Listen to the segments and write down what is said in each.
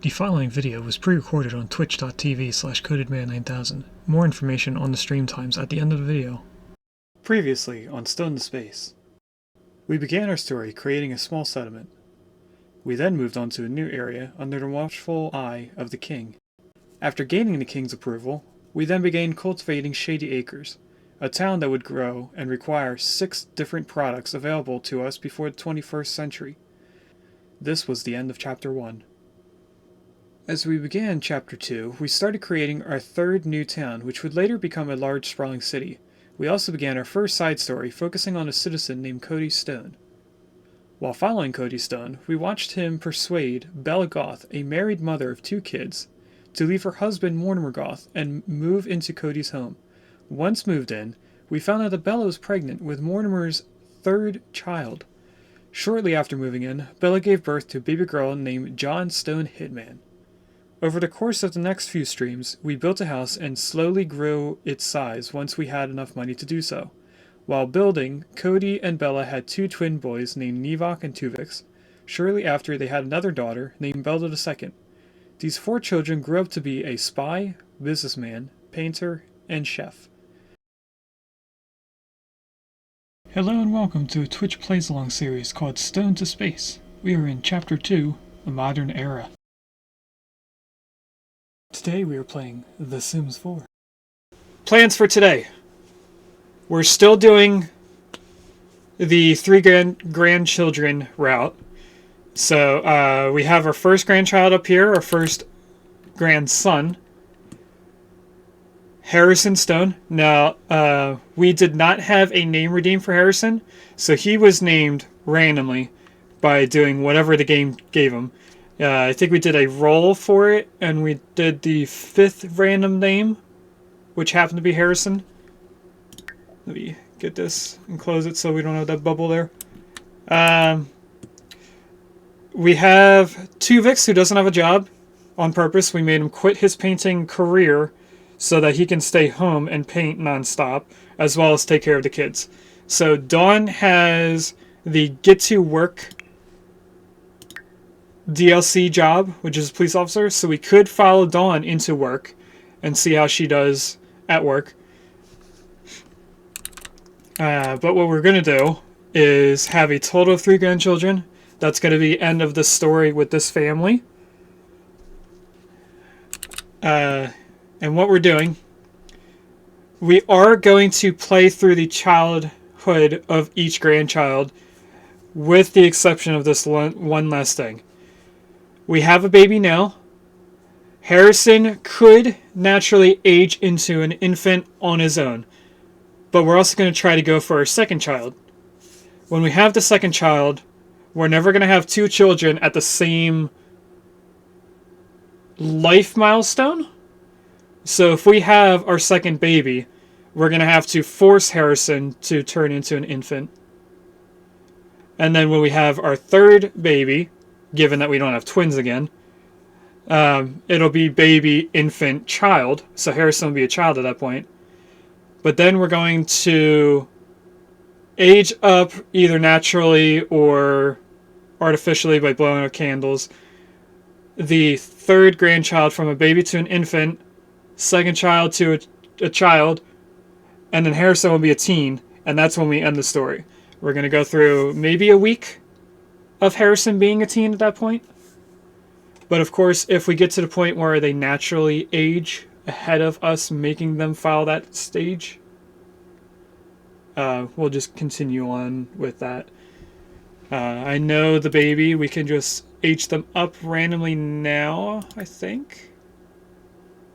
The following video was pre-recorded on twitch.tv/codedman9000. More information on the stream times at the end of the video. Previously on Stone to Space. We began our story creating a small settlement. We then moved on to a new area under the watchful eye of the king. After gaining the king's approval, we then began cultivating Shady Acres, a town that would grow and require 6 different products available to us before the 21st century. This was the end of Chapter 1. As we began Chapter 2, we started creating our third new town, which would later become a large sprawling city. We also began our first side story, focusing on a citizen named Cody Stone. While following Cody Stone, we watched him persuade Bella Goth, a married mother of 2 kids, to leave her husband Mortimer Goth and move into Cody's home. Once moved in, we found out that Bella was pregnant with Mortimer's 3rd child. Shortly after moving in, Bella gave birth to a baby girl named John Stone Hitman. Over the course of the next few streams, we built a house and slowly grew its size once we had enough money to do so. While building, Cody and Bella had 2 twin boys named Nevok and Tuvix. Shortly after, they had another daughter named Bella II. These 4 children grew up to be a spy, businessman, painter, and chef. Hello and welcome to a Twitch Plays Along series called Stone to Space. We are in Chapter 2, A Modern Era. Today we are playing The Sims 4. Plans for today. We're still doing the 3 grandchildren route. So we have our first grandchild up here, our first grandson, Harrison Stone. Now, we did not have a name redeemed for Harrison, so he was named randomly by doing whatever the game gave him. I think we did a roll for it, and we did the 5th random name, which happened to be Harrison. Let me get this and close it so we don't have that bubble there. We have Tuvix, who doesn't have a job on purpose. We made him quit his painting career so that he can stay home and paint nonstop, as well as take care of the kids. So Dawn has the Get to Work DLC job, which is a police officer, so we could follow Dawn into work and see how she does at work. But what we're going to do is have a total of 3 grandchildren. That's going to be the end of the story with this family. And what we're doing, we are going to play through the childhood of each grandchild, with the exception of this one last thing. We have a baby now. Harrison could naturally age into an infant on his own, but we're also going to try to go for our second child. When we have the second child, we're never going to have 2 children at the same life milestone. So if we have our second baby, we're going to have to force Harrison to turn into an infant. And then when we have our 3rd baby, given that we don't have twins again, it'll be baby, infant, child. So Harrison will be a child at that point. But then we're going to age up either naturally or artificially by blowing out candles. The 3rd grandchild from a baby to an infant, 2nd child to a child, and then Harrison will be a teen, and that's when we end the story. We're going to go through maybe a week of Harrison being a teen at that point. But of course, if we get to the point where they naturally age ahead of us making them follow that stage, we'll just continue on with that. I know the baby, we can just age them up randomly now, I think.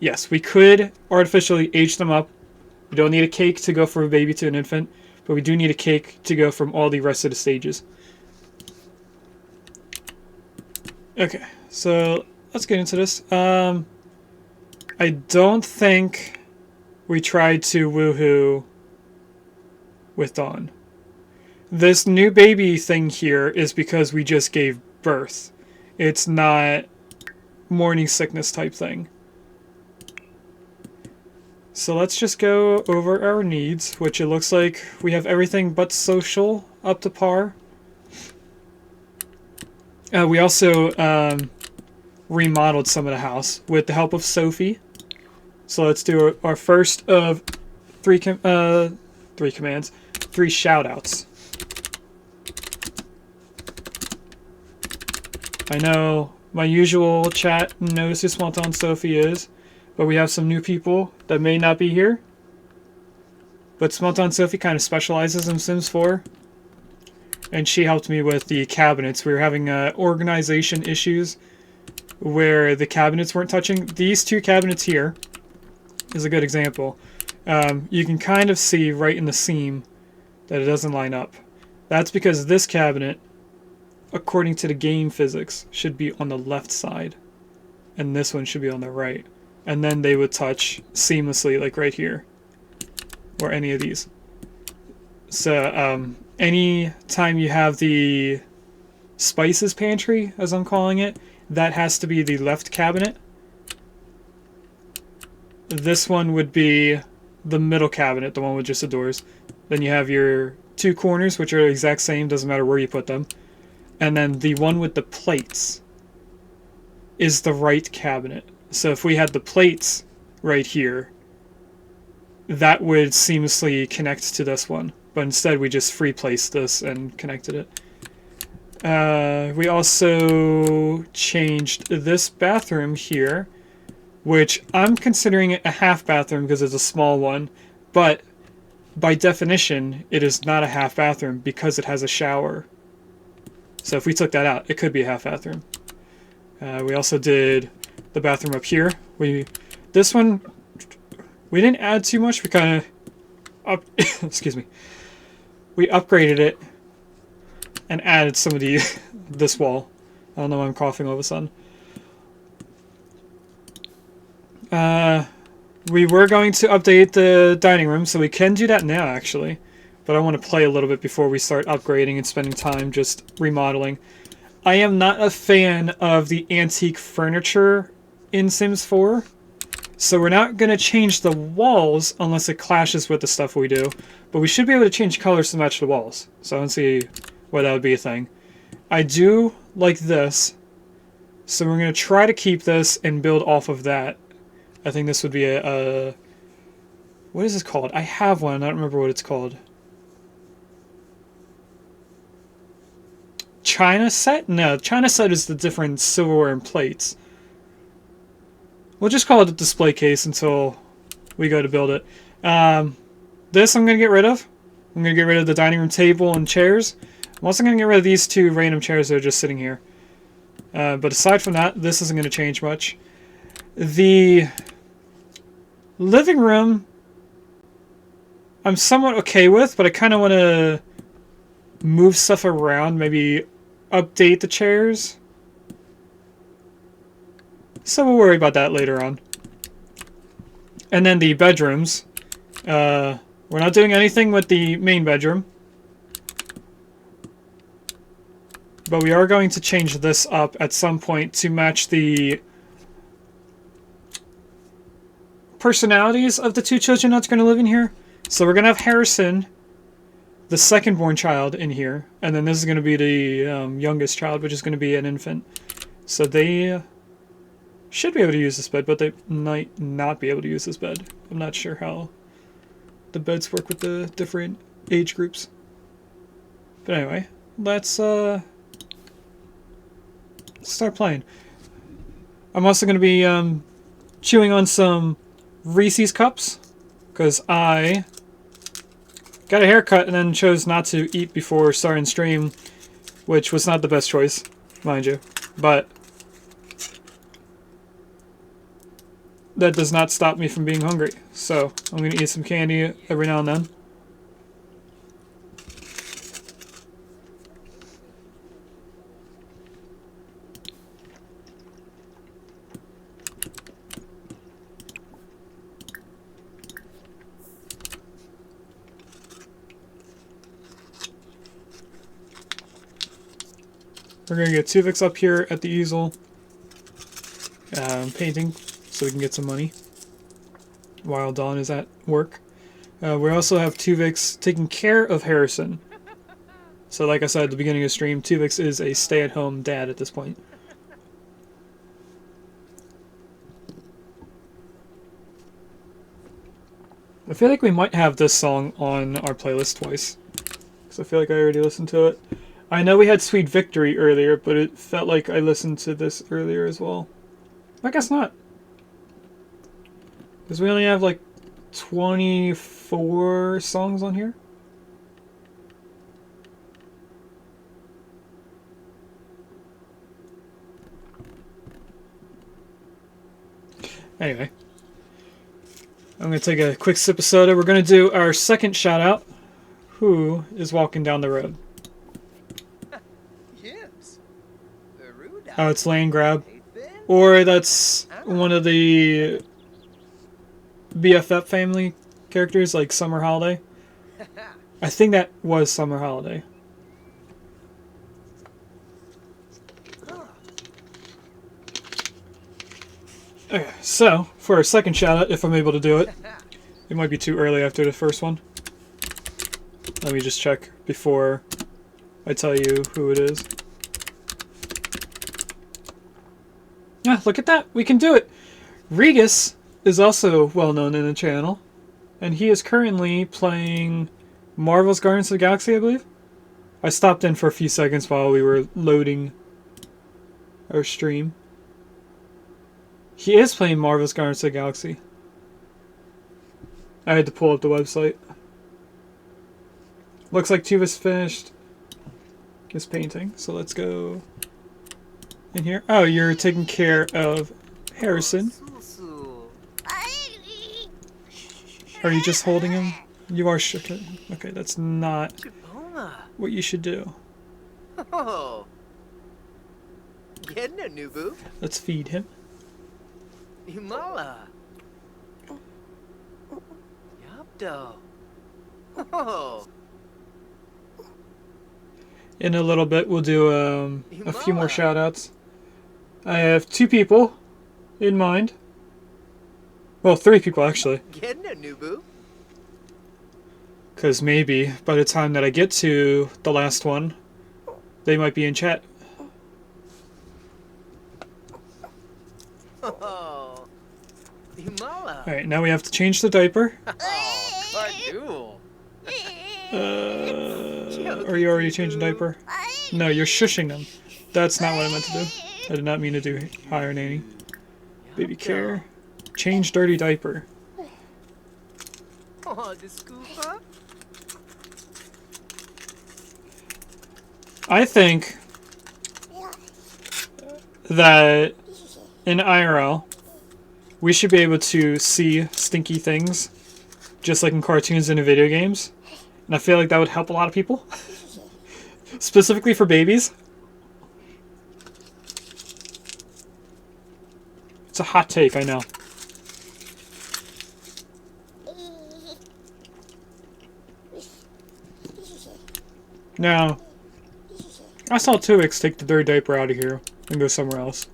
Yes, we could artificially age them up. We don't need a cake to go from a baby to an infant, but we do need a cake to go from all the rest of the stages. Okay, so let's get into this. I don't think we tried to woohoo with Dawn. This new baby thing here is because we just gave birth. It's not morning sickness type thing. So let's just go over our needs, which it looks like we have everything but social up to par. We also remodeled some of the house with the help of Sophie. So let's do our first of three commands, 3 shout-outs. I know my usual chat knows who Small Town Sophie is, but we have some new people that may not be here. But Small Town Sophie kind of specializes in Sims 4. And she helped me with the cabinets. We were having organization issues where the cabinets weren't touching. These 2 cabinets here is a good example. You can kind of see right in the seam that it doesn't line up. That's because this cabinet, according to the game physics, should be on the left side. And this one should be on the right. And then they would touch seamlessly, like right here. Or any of these. So, any time you have the spices pantry, as I'm calling it, that has to be the left cabinet. This one would be the middle cabinet, the one with just the doors. Then you have your 2 corners, which are the exact same, doesn't matter where you put them. And then the one with the plates is the right cabinet. So if we had the plates right here, that would seamlessly connect to this one. But instead we just free placed this and connected it. We also changed this bathroom here, which I'm considering it a half bathroom because it's a small one, but by definition it is not a half bathroom because it has a shower. So if we took that out, it could be a half bathroom. We also did the bathroom up here. This one, we didn't add too much. We kind of excuse me. We upgraded it and added some of the this wall. I don't know why I'm coughing all of a sudden. We were going to update the dining room, so we can do that now actually. But I want to play a little bit before we start upgrading and spending time just remodeling. I am not a fan of the antique furniture in Sims 4. So we're not going to change the walls unless it clashes with the stuff we do. But we should be able to change colors to match the walls. So I don't see why that would be a thing. I do like this. So we're going to try to keep this and build off of that. I think this would be a what is this called? I have one. I don't remember what it's called. China set? No, China set is the different silverware and plates. We'll just call it a display case until we go to build it. This I'm going to get rid of. I'm going to get rid of the dining room table and chairs. I'm also going to get rid of these 2 random chairs that are just sitting here. But aside from that, this isn't going to change much. The living room I'm somewhat okay with, but I kind of want to move stuff around, maybe update the chairs. So we'll worry about that later on. And then the bedrooms. We're not doing anything with the main bedroom. But we are going to change this up at some point to match the personalities of the 2 children that's going to live in here. So we're going to have Harrison, the second-born child, in here. And then this is going to be the youngest child, which is going to be an infant. So they should be able to use this bed, but they might not be able to use this bed. I'm not sure how the beds work with the different age groups. But anyway, let's start playing. I'm also going to be chewing on some Reese's Cups, because I got a haircut and then chose not to eat before starting stream, which was not the best choice, mind you. But that does not stop me from being hungry. So I'm going to eat some candy every now and then. We're going to get Tuvix up here at the easel, painting, so we can get some money while Dawn is at work. We also have Tuvix taking care of Harrison. So like I said at the beginning of the stream, Tuvix is a stay-at-home dad at this point. I feel like we might have this song on our playlist twice. Because I feel like I already listened to it. I know we had Sweet Victory earlier, but it felt like I listened to this earlier as well. I guess not. Because we only have like 24 songs on here. Anyway. I'm going to take a quick sip of soda. We're going to do our second shout out. Who is walking down the road? Oh, it's Land Grab. Or that's one of the BFF family characters, like Summer Holiday. I think that was Summer Holiday. Okay, so, for our second shout out, if I'm able to do it. It might be too early after the first one. Let me just check before I tell you who it is. Ah, look at that! We can do it! Regis is also well known in the channel. And he is currently playing Marvel's Guardians of the Galaxy, I believe. I stopped in for a few seconds while we were loading our stream. He is playing Marvel's Guardians of the Galaxy. I had to pull up the website. Looks like Tuvix finished his painting, so let's go in here. Oh, you're taking care of Harrison. Are you just holding him? You are shook. Okay, that's not what you should do. Let's feed him. In a little bit, we'll do a few more shout-outs. I have 2 people in mind. Well, 3 people, actually. Because maybe, by the time that I get to the last one, they might be in chat. Alright, now we have to change the diaper. Are you already changing diaper? No, you're shushing them. That's not what I meant to do. I did not mean to do higher nanny. Baby care. Change dirty diaper. I think that in IRL, we should be able to see stinky things, just like in cartoons and in video games. And I feel like that would help a lot of people. Specifically for babies. It's a hot take, I know. Now, I saw Tuvix take the dirty diaper out of here and go somewhere else.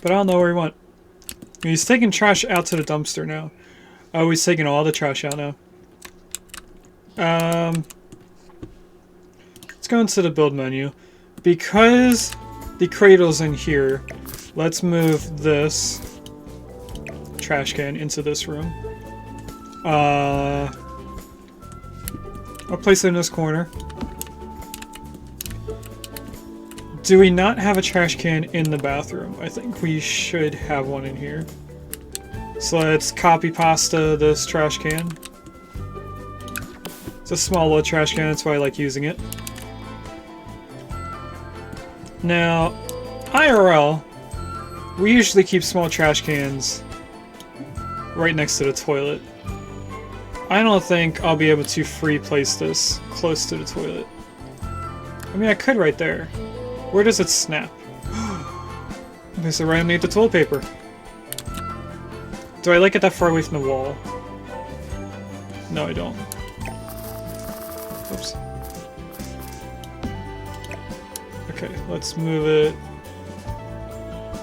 But I don't know where he went. He's taking trash out to the dumpster now. Oh, he's taking all the trash out now. Let's go into the build menu. Because the cradle's in here, let's move this trash can into this room. I'll place it in this corner. Do we not have a trash can in the bathroom? I think we should have one in here. So let's copy pasta this trash can. It's a small little trash can, that's why I like using it. Now, IRL, we usually keep small trash cans right next to the toilet. I don't think I'll be able to free place this close to the toilet. I mean, I could right there. Where does it snap? Okay, so right underneath the toilet paper. Do I like it that far away from the wall? No, I don't. Oops. Okay, let's move it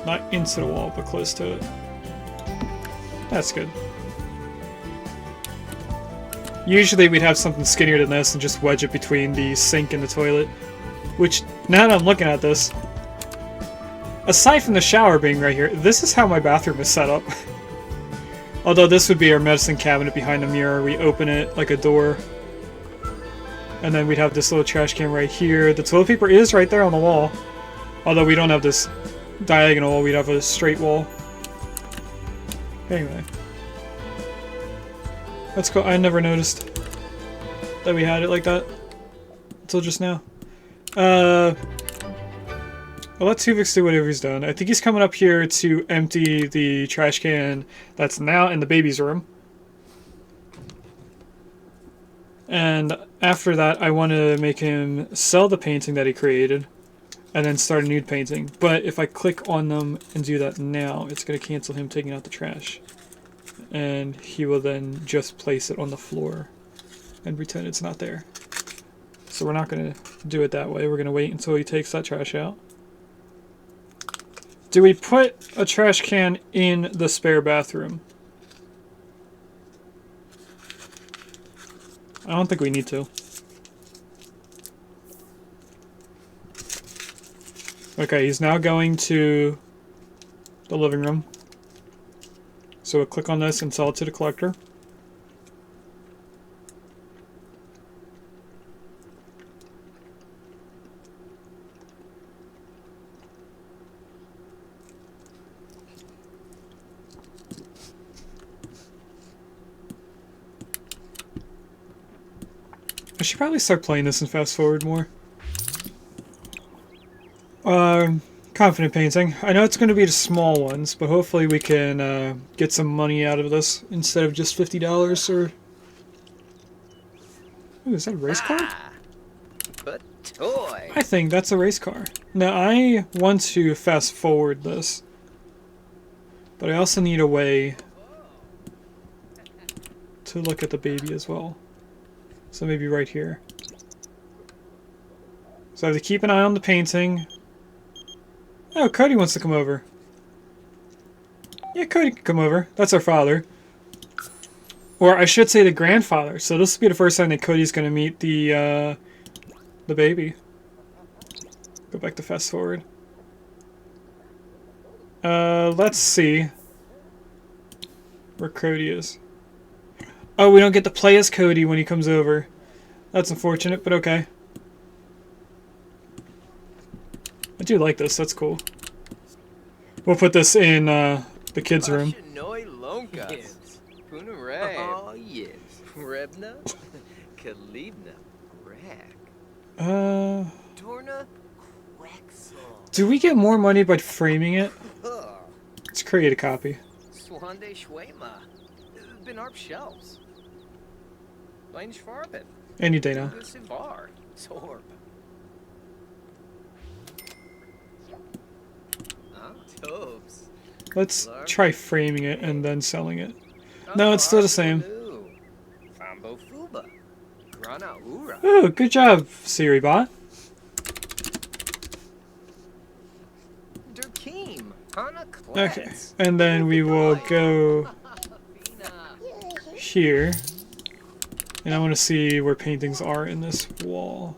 not into the wall, but close to it. That's good. Usually we'd have something skinnier than this and just wedge it between the sink and the toilet. Which, now that I'm looking at this, aside from the shower being right here, this is how my bathroom is set up. Although this would be our medicine cabinet behind the mirror. We open it like a door. And then we'd have this little trash can right here. The toilet paper is right there on the wall. Although we don't have this diagonal wall, we'd have a straight wall. Anyway. That's cool. I never noticed that we had it like that until just now. I'll let Tuvix do whatever he's done. I think he's coming up here to empty the trash can that's now in the baby's room. And after that, I want to make him sell the painting that he created and then start a nude painting. But if I click on them and do that now, it's going to cancel him taking out the trash. And he will then just place it on the floor and pretend it's not there. So we're not going to do it that way. We're going to wait until he takes that trash out. Do we put a trash can in the spare bathroom? I don't think we need to. Okay, he's now going to the living room. So we'll click on this and sell it to the collector. I should probably start playing this and fast forward more. Confident painting. I know it's going to be the small ones, but hopefully we can get some money out of this instead of just $50 or... Ooh, is that a race car? But toy. I think that's a race car. Now I want to fast forward this, but I also need a way to look at the baby as well. So maybe right here. So I have to keep an eye on the painting. Oh, Cody wants to come over. Yeah, Cody can come over. That's our father. Or I should say the grandfather. So this will be the first time that Cody's going to meet the baby. Go back to fast forward. Let's see where Cody is. Oh, we don't get to play as Cody when he comes over. That's unfortunate, but okay. I do like this, that's cool. We'll put this in the kids' room. Yes. Oh, yes. Rebna, Kalibna, Rak. Torna, Quexel. Do we get more money by framing it? Let's create a copy. Swande Schwema. Benarp shelves. Blaine Schwarben. Any day now. Sivar. Sorb. Tobes. Let's try framing it and then selling it. No, it's still the same. Fambo Fuba. Grana Ura. Oh, good job, Siri bot. Durkeem. Hana Okay, and then we will go here. And I want to see where paintings are in this wall.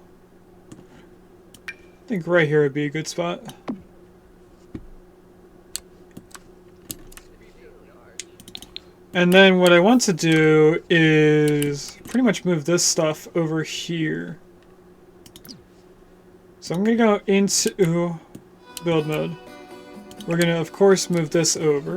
I think right here would be a good spot. And then what I want to do is pretty much move this stuff over here. So I'm going to go into build mode. We're going to, of course, move this over.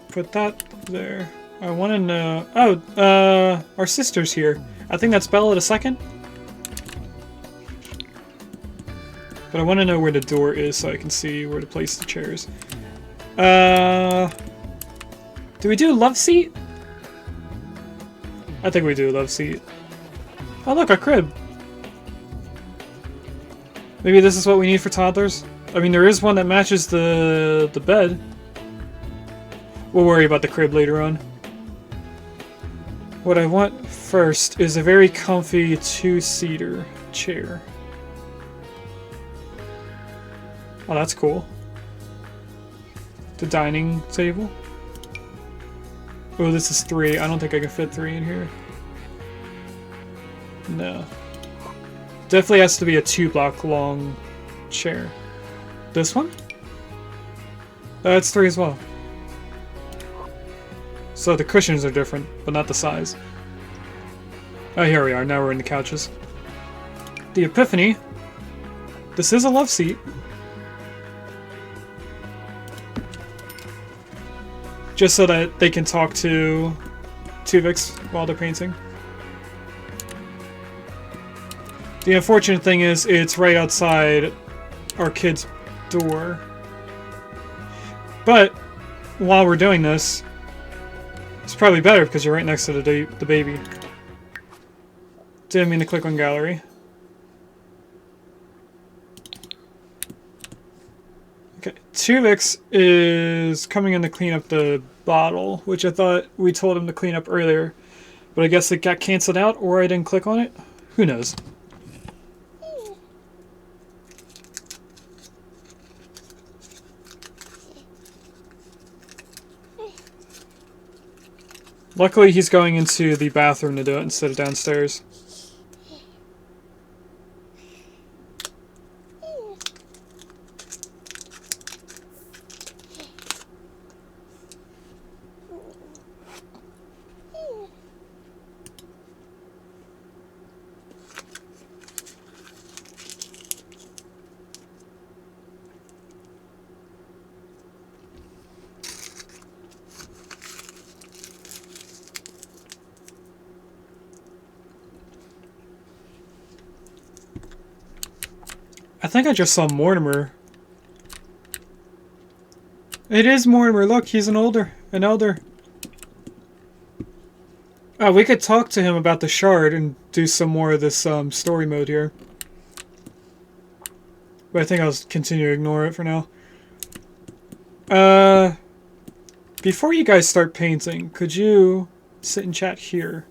Put that there. I want to know... Oh, our sister's here. I think that's Bella the second. But I want to know where the door is so I can see where to place the chairs. Do we do love seat? I think we do love seat. Oh look, a crib. Maybe this is what we need for toddlers? I mean, there is one that matches the bed. We'll worry about the crib later on. What I want first is a very comfy two-seater chair. Oh, that's cool. The dining table. Oh, this is 3. I don't think I can fit 3 in here. No. Definitely has to be a 2-block long chair. This one? That's 3 as well. So the cushions are different, but not the size. Oh, here we are. Now we're in the couches. The Epiphany. This is a love seat. Just so that they can talk to Tuvix while they're painting. The unfortunate thing is, it's right outside our kid's door. But, while we're doing this, it's probably better because you're right next to the baby. Didn't mean to click on gallery. Okay, Tuvix is coming in to clean up the bottle, which I thought we told him to clean up earlier. But I guess it got canceled out, or I didn't click on it? Who knows? Luckily, he's going into the bathroom to do it instead of downstairs. I think I just saw Mortimer. It is Mortimer. Look, he's an elder. We could talk to him about the shard and do some more of this story mode here. But I think I'll continue to ignore it for now. Before you guys start painting, could you sit and chat here?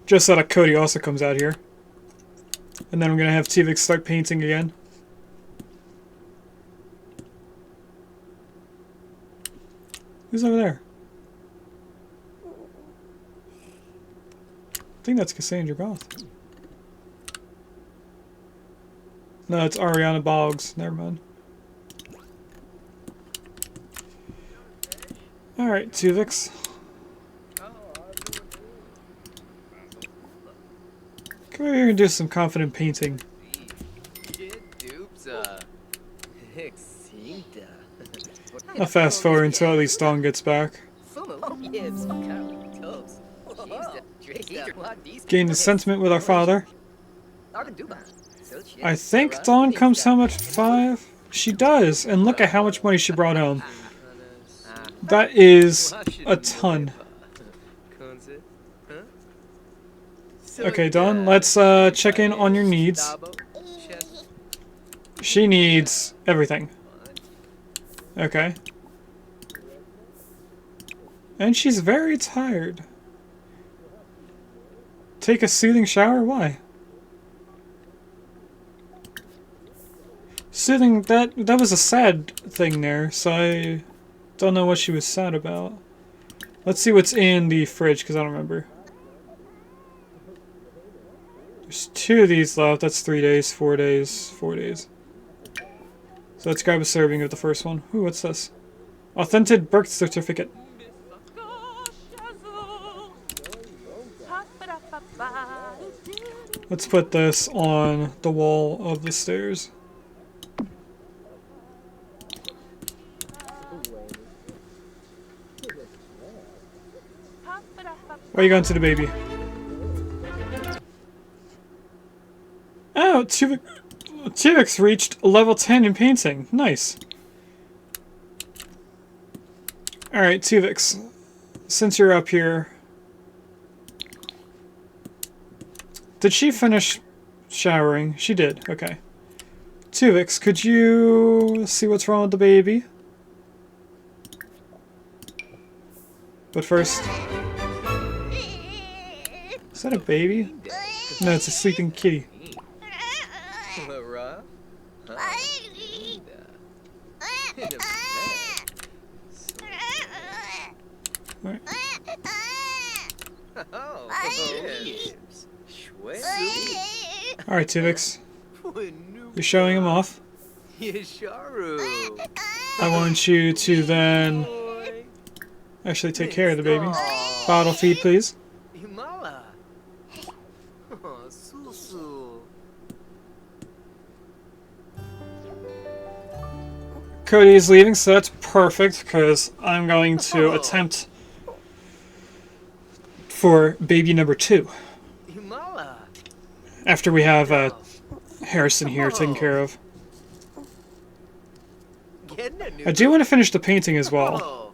Just so that Cody also comes out here. And then I'm going to have Tuvix start painting again. Who's over there? I think that's Cassandra Goth. No, it's Ariana Boggs. Never mind. Alright, Tuvix. Come over here and do some confident painting. I'll fast forward until at least Dawn gets back. Gain the sentiment with our father. I think Dawn comes home at 5. She does, and look at how much money she brought home. That is a ton. Okay, Dawn, let's check in on your needs. She needs everything. Okay. And she's very tired. Take a soothing shower? Why? Soothing, that was a sad thing there, so I don't know what she was sad about. Let's see what's in the fridge, because I don't remember. There's 2 of these left. That's 3 days, 4 days, 4 days. So let's grab a serving of the first one. Ooh, what's this? Authentic birth certificate. Let's put this on the wall of the stairs. Why are you going to the baby? Oh, Tuvix reached level 10 in painting. Nice. Alright, Tuvix. Since you're up here... Did she finish showering? She did. Okay. Tuvix, could you see what's wrong with the baby? But first... Is that a baby? No, it's a sleeping kitty. Alright. Oh, yes. Sweet. Alright, Tuvix. You're showing him off. Yesharu. I want you to then actually take care of the baby. Bottle feed, please. Himala. Susu. Cody is leaving, so that's perfect, because I'm going to attempt for baby number 2. Himala. After we have Harrison here taken care of. I do want to finish the painting as well.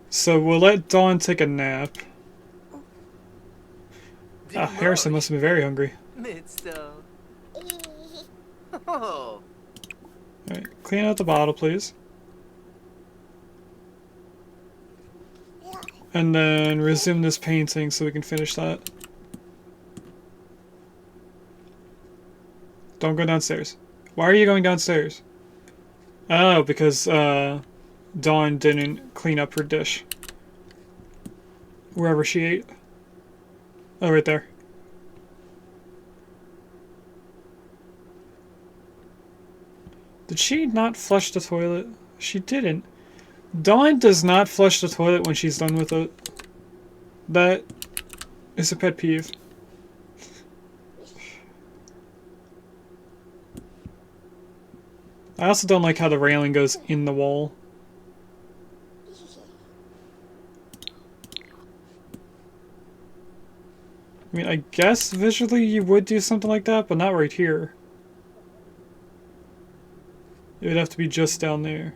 So we'll let Dawn take a nap. Ah, Harrison must have been very hungry. Alright, clean out the bottle, please. And then resume this painting so we can finish that. Don't go downstairs. Why are you going downstairs? Oh, because Dawn didn't clean up her dish. Wherever she ate. Oh, right there. Did she not flush the toilet? She didn't. Dawn does not flush the toilet when she's done with it. That is a pet peeve. I also don't like how the railing goes in the wall. I mean, I guess visually you would do something like that, but not right here. It would have to be just down there.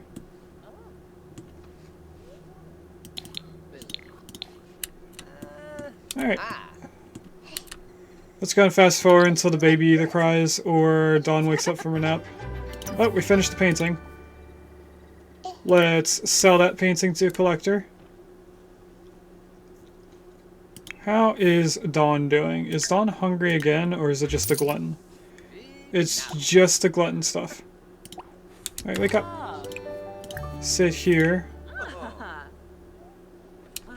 Alright. Let's go and fast forward until the baby either cries or Dawn wakes up from her nap. Oh, we finished the painting. Let's sell that painting to a collector. How is Dawn doing? Is Dawn hungry again, or is it just a glutton? It's just the glutton stuff. Alright, wake up. Sit here.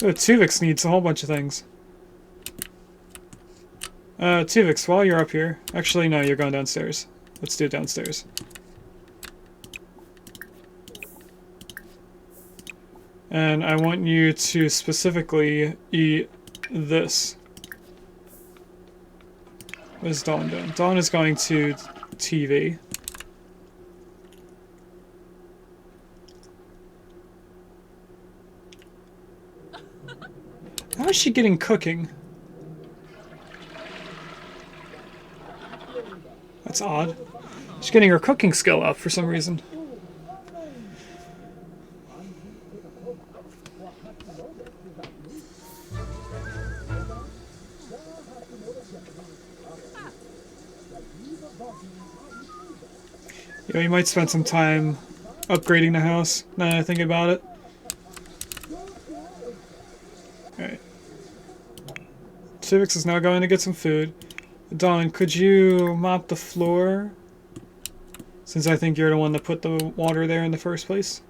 Oh, Tuvix needs a whole bunch of things. Tuvix, while you're up here... Actually, no, you're going downstairs. Let's do it downstairs. And I want you to specifically eat this. What is Dawn doing? Dawn is going to TV. How is she getting cooking? That's odd. She's getting her cooking skill up for some reason. Yeah, we might spend some time upgrading the house, now that I think about it. Alright. Tuvix is now going to get some food. Dawn, could you mop the floor? Since I think you're the one that put the water there in the first place.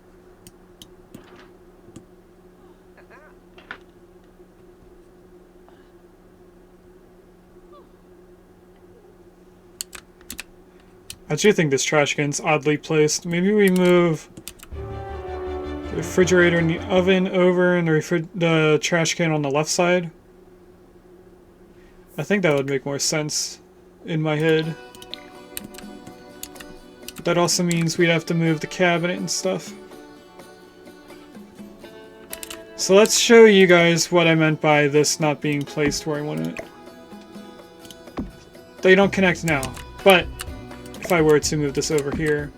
I do think this trash can's oddly placed. Maybe we move the refrigerator and the oven over and the trash can on the left side. I think that would make more sense in my head. But that also means we'd have to move the cabinet and stuff. So let's show you guys what I meant by this not being placed where I want it. They don't connect now, but if I were to move this over here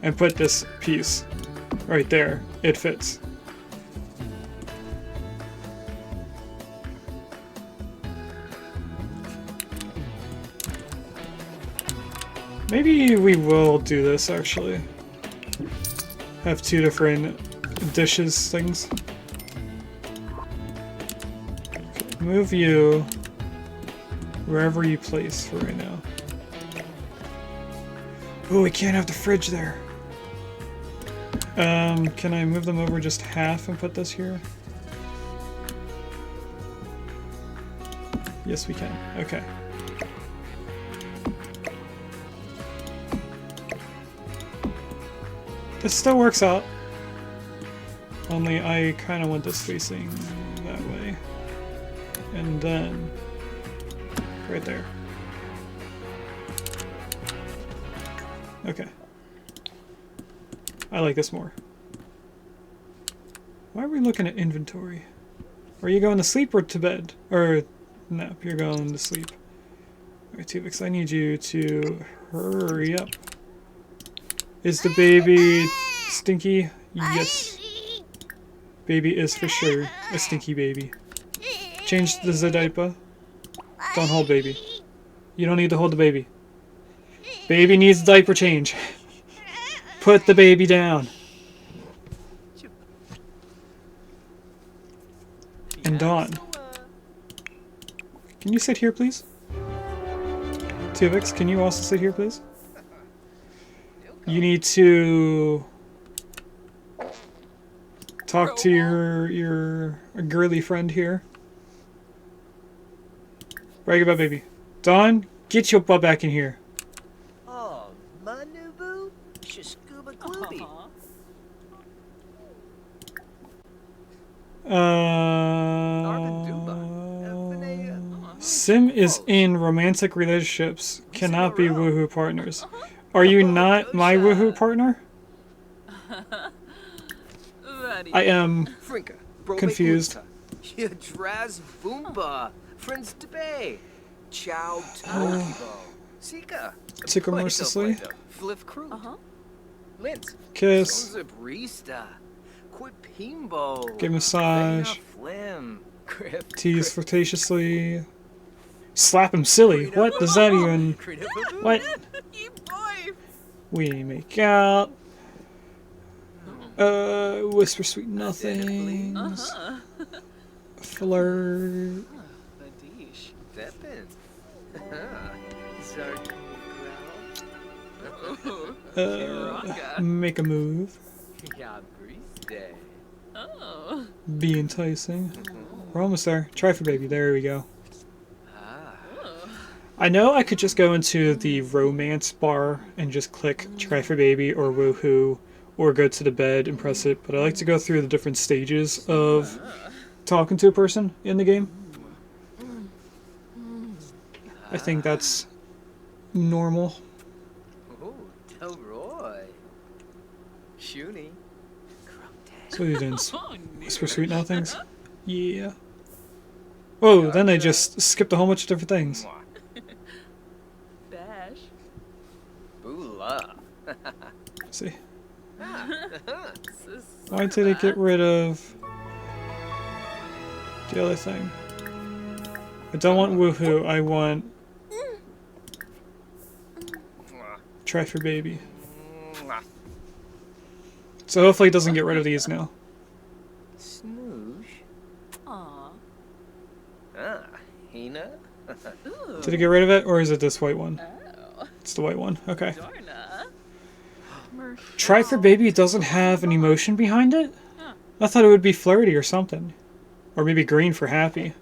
and put this piece right there, it fits. Maybe we will do this actually. Have two different dishes things. Okay, move you wherever you place for right now. Oh, we can't have the fridge there. Can I move them over just half and put this here? Yes, we can. Okay. This still works out. Only I kind of want this facing that way. And then right there. Okay. I like this more. Why are we looking at inventory? Are you going to sleep or to bed? Or nap? You're going to sleep. Alright, Tuvix, I need you to hurry up. Is the baby stinky? Yes. Baby is for sure a stinky baby. Change the diaper. Don't hold baby. You don't need to hold the baby. Baby needs diaper change. Put the baby down. And Dawn. Can you sit here, please? Tuvix, can you also sit here, please? You need to talk to your girly friend here. Brag about baby. Dawn, get your butt back in here. Oh, Manubu? Scuba Glooby. Sim is in romantic relationships. Cannot be woohoo partners. Are you not my woohoo partner? I am confused. Draz Boomba. Friends Debay. Chow Tokibo. Sika. Tickle mercilessly. Flip Crew. Lint. Kiss. Zabrista. Quipimbo. Give massage. Tease flirtatiously. Slap him silly. What does that even... What? We make out. Whisper sweet nothings. Flirt. Make a move. Be enticing. We're almost there. Try for baby. There we go. I know I could just go into the romance bar and just click try for baby or woohoo or go to the bed and press it, but I like to go through the different stages of talking to a person in the game. I think that's normal. Oh, Delroy. Shoonie. So you didn't whisper sweet nothings? Yeah. Whoa, then I just skipped a whole bunch of different things. Bash. Boola. See. Why did it get rid of the other thing? I don't want woohoo, I want try for baby. So hopefully it doesn't get rid of these now. Snoosh. Aw. Ah, Hina. Did it get rid of it, or is it this white one? Oh. It's the white one. Okay. Try for baby doesn't have an emotion behind it? I thought it would be flirty or something. Or maybe green for happy.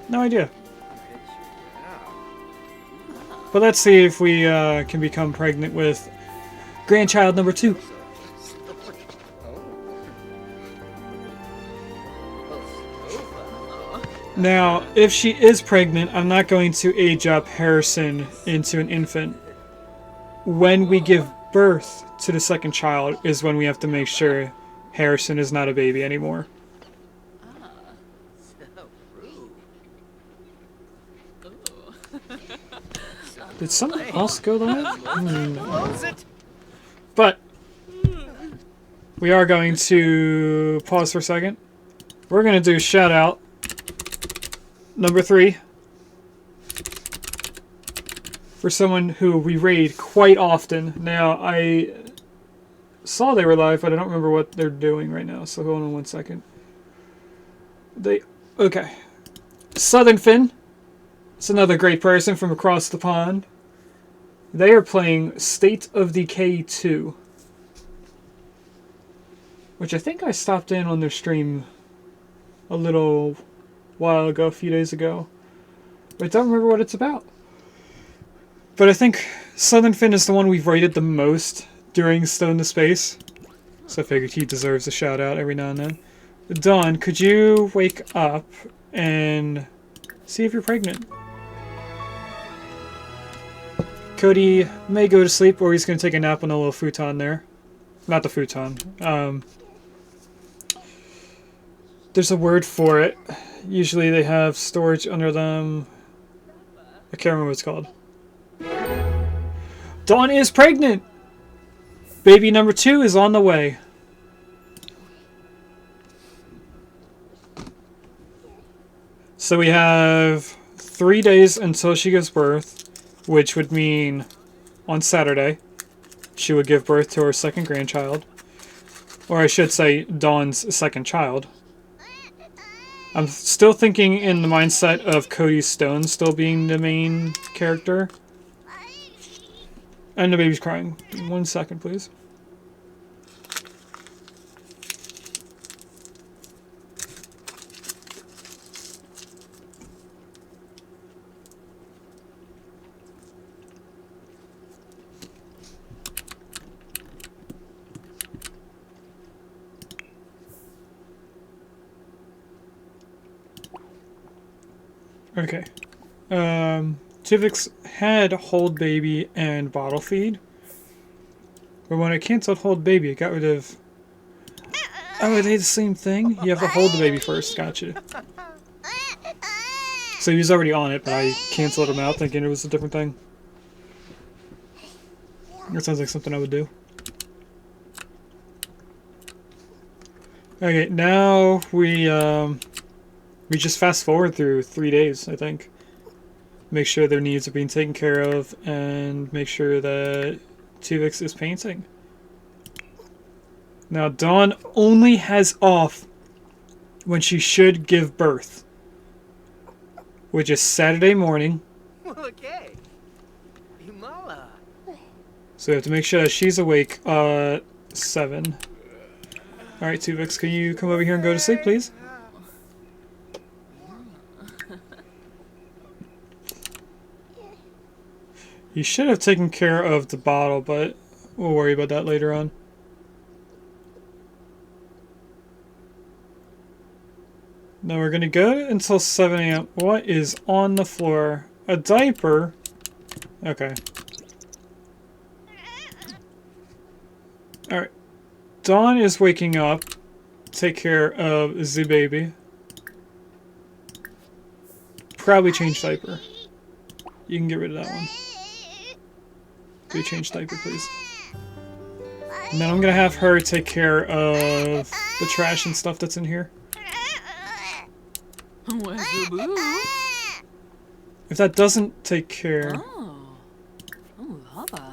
No idea. But let's see if we can become pregnant with grandchild number 2. Now, if she is pregnant, I'm not going to age up Harrison into an infant. When we give birth to the second child is when we have to make sure Harrison is not a baby anymore. Did something else go live? No. But we are going to pause for a second. We're going to do shout out number 3 for someone who we raid quite often. Now, I saw they were live, but I don't remember what they're doing right now, so hold on one second. Okay. Southern Finn. It's another great person from across the pond. They are playing State of Decay 2. Which I think I stopped in on their stream a little while ago, a few days ago. But I don't remember what it's about. But I think Southern Finn is the one we've rated the most during Stone to Space. So I figured he deserves a shout out every now and then. Dawn, could you wake up and see if you're pregnant? Cody may go to sleep or he's going to take a nap on the little futon there. Not the futon. There's a word for it. Usually they have storage under them. I can't remember what it's called. Dawn is pregnant! Baby number 2 is on the way. So we have 3 days until she gives birth, which would mean on Saturday she would give birth to her second grandchild. Or I should say Dawn's second child. I'm still thinking in the mindset of Cody Stone still being the main character. And the baby's crying. 1 second, please. Okay. Tuvix had hold baby and bottle feed. But when I canceled hold baby, it got rid of... Oh, are they the same thing? You have to hold the baby first. Gotcha. So he was already on it, but I canceled him out thinking it was a different thing. That sounds like something I would do. Okay, now we just fast forward through 3 days, I think. Make sure their needs are being taken care of, and make sure that Tuvix is painting. Now, Dawn only has off when she should give birth, which is Saturday morning. Okay. Himala. So we have to make sure that she's awake at 7. Alright, Tuvix, can you come over here and go to sleep, please? You should have taken care of the bottle, but we'll worry about that later on. Now we're going to go until 7 a.m. What is on the floor? A diaper? Okay. Alright. Dawn is waking up. Take care of the baby. Probably change diaper. You can get rid of that one. Do change diaper, please. And then I'm gonna have her take care of the trash and stuff that's in here. If that doesn't take care...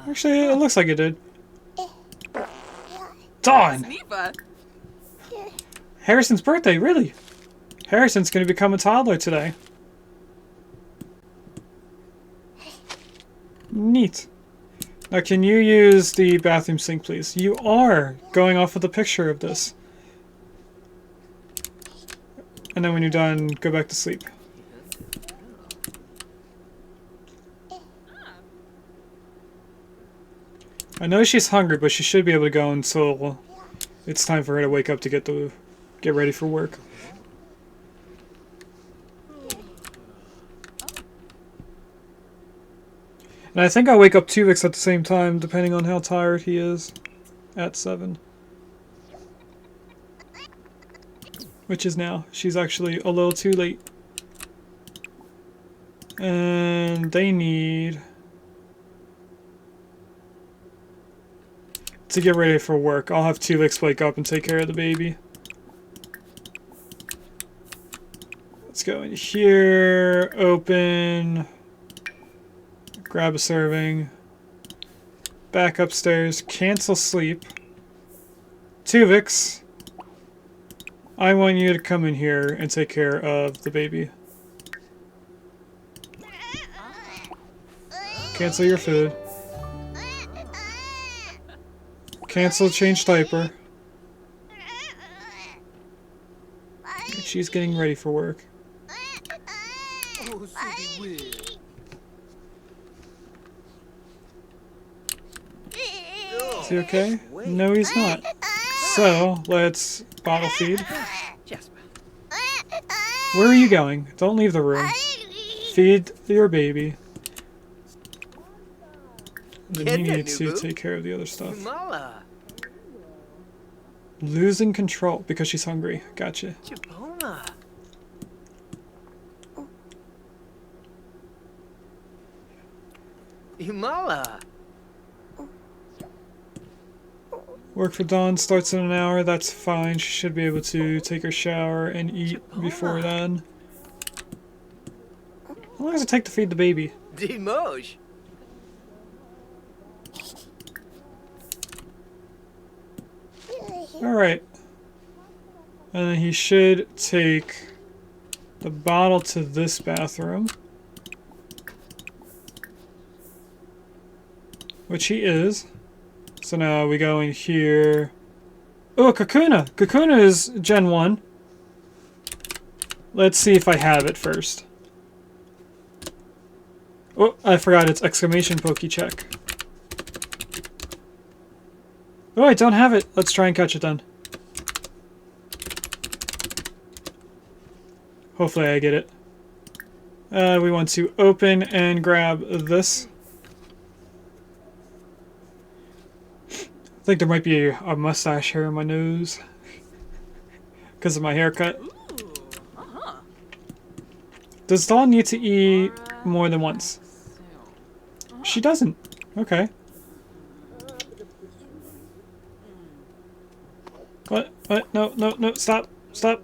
Actually, it looks like it did. Dawn! Harrison's birthday, really? Harrison's gonna become a toddler today. Neat. Now, can you use the bathroom sink, please? You are going off with a picture of this. And then when you're done, go back to sleep. I know she's hungry, but she should be able to go until it's time for her to wake up to get ready for work. And I think I'll wake up Tuvix at the same time, depending on how tired he is, at 7. Which is now. She's actually a little too late. And they need to get ready for work. I'll have Tuvix wake up and take care of the baby. Let's go in here, open... Grab a serving. Back upstairs. Cancel sleep. Tuvix, I want you to come in here and take care of the baby. Cancel your food. Cancel change diaper. She's getting ready for work. Oh, so be weird. Is he okay? No, he's not. So, let's bottle feed. Jasper. Where are you going? Don't leave the room. Feed your baby. And then you need to take care of the other stuff. Mala. Losing control because she's hungry. Gotcha. Chipona. Imala. Work for Dawn starts in an hour. That's fine. She should be able to take her shower and eat before then. How long does it take to feed the baby? Dimoj. Alright. And then he should take the bottle to this bathroom. Which he is. So now we go in here. Oh, Kakuna! Kakuna is Gen 1. Let's see if I have it first. Oh, I forgot it's exclamation pokey check. Oh, I don't have it. Let's try and catch it then. Hopefully I get it. We want to open and grab this. I think there might be a mustache hair in my nose. Because of my haircut. Does Dawn need to eat more than once? She doesn't. Okay. What? What? No, no, no. Stop. Stop.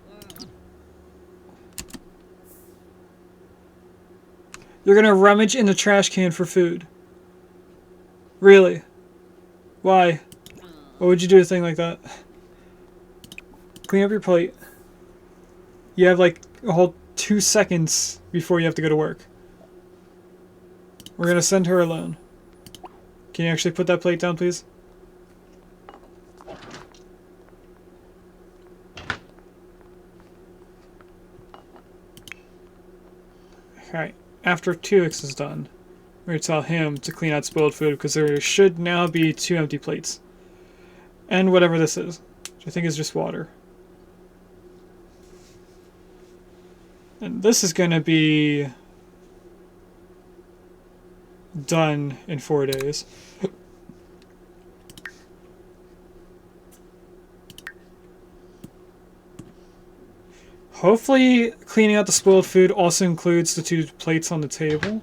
You're gonna rummage in the trash can for food. Really? Why? Why would you do a thing like that? Clean up your plate. You have like a whole 2 seconds before you have to go to work. We're gonna send her alone. Can you actually put that plate down, please? Alright, after Tuvix is done, we're gonna tell him to clean out spoiled food because there should now be 2 empty plates. And whatever this is, which I think is just water. And this is gonna be done in 4 days. Hopefully cleaning out the spoiled food also includes the 2 plates on the table.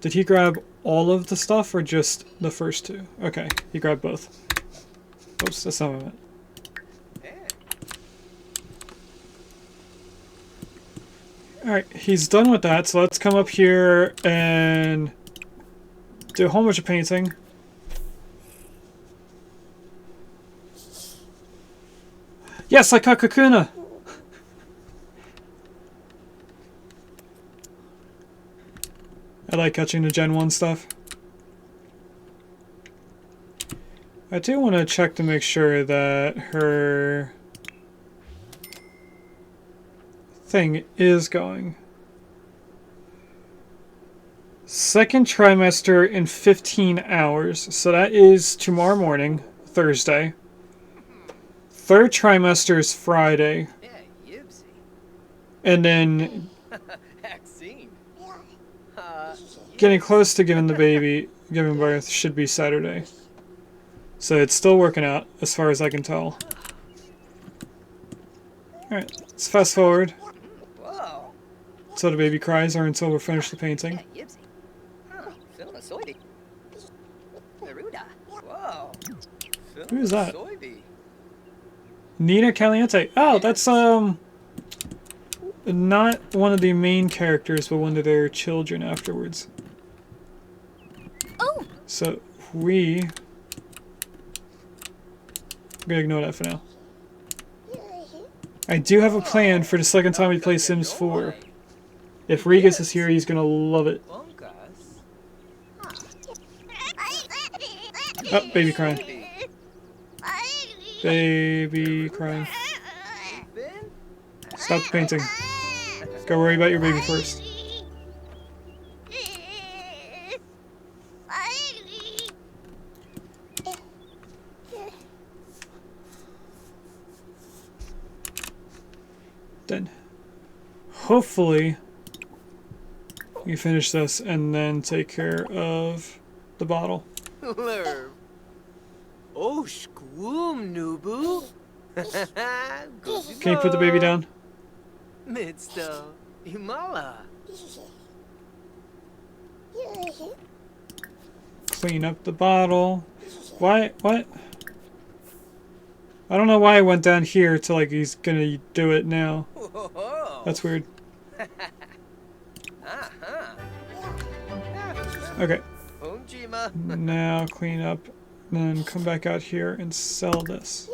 Did he grab all of the stuff or just the first 2? Okay, he grabbed both. Oops, that's not what I meant. Alright, he's done with that, so let's come up here and do a whole bunch of painting. Yes, I caught Kakuna! I like catching the Gen 1 stuff. I do want to check to make sure that her thing is going. 2nd trimester in 15 hours. So that is tomorrow morning, Thursday. 3rd trimester is Friday. And then getting close to giving birth should be Saturday. So it's still working out as far as I can tell. Alright, let's fast forward. Until the baby cries or until we're finished the painting. Who is that? Nina Caliente. Oh, that's not one of the main characters, but one of their children afterwards. Oh. So I'm gonna ignore that for now. I do have a plan for the 2nd time we play Sims 4. If Regus is here, he's gonna love it. Oh, baby crying. Baby crying. Stop the painting. Go worry about your baby first. Then, hopefully, you finish this and then take care of the bottle. Oh, squoom, Nubu. Can you put the baby down? Midsto, Imala. Clean up the bottle. Why? What? I don't know why I went down here to like he's gonna do it now. That's weird. Okay. Now clean up, then come back out here and sell this.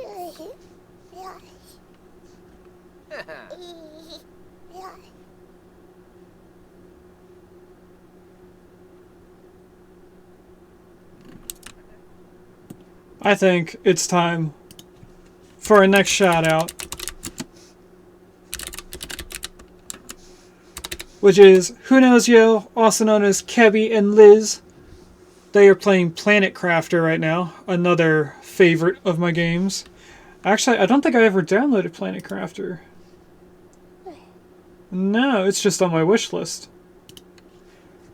I think it's time for our next shout out, which is Who Knows Yo, also known as Kebby and Liz. They are playing Planet Crafter right now, another favorite of my games. Actually, I don't think I ever downloaded Planet Crafter. No, it's just on my wish list.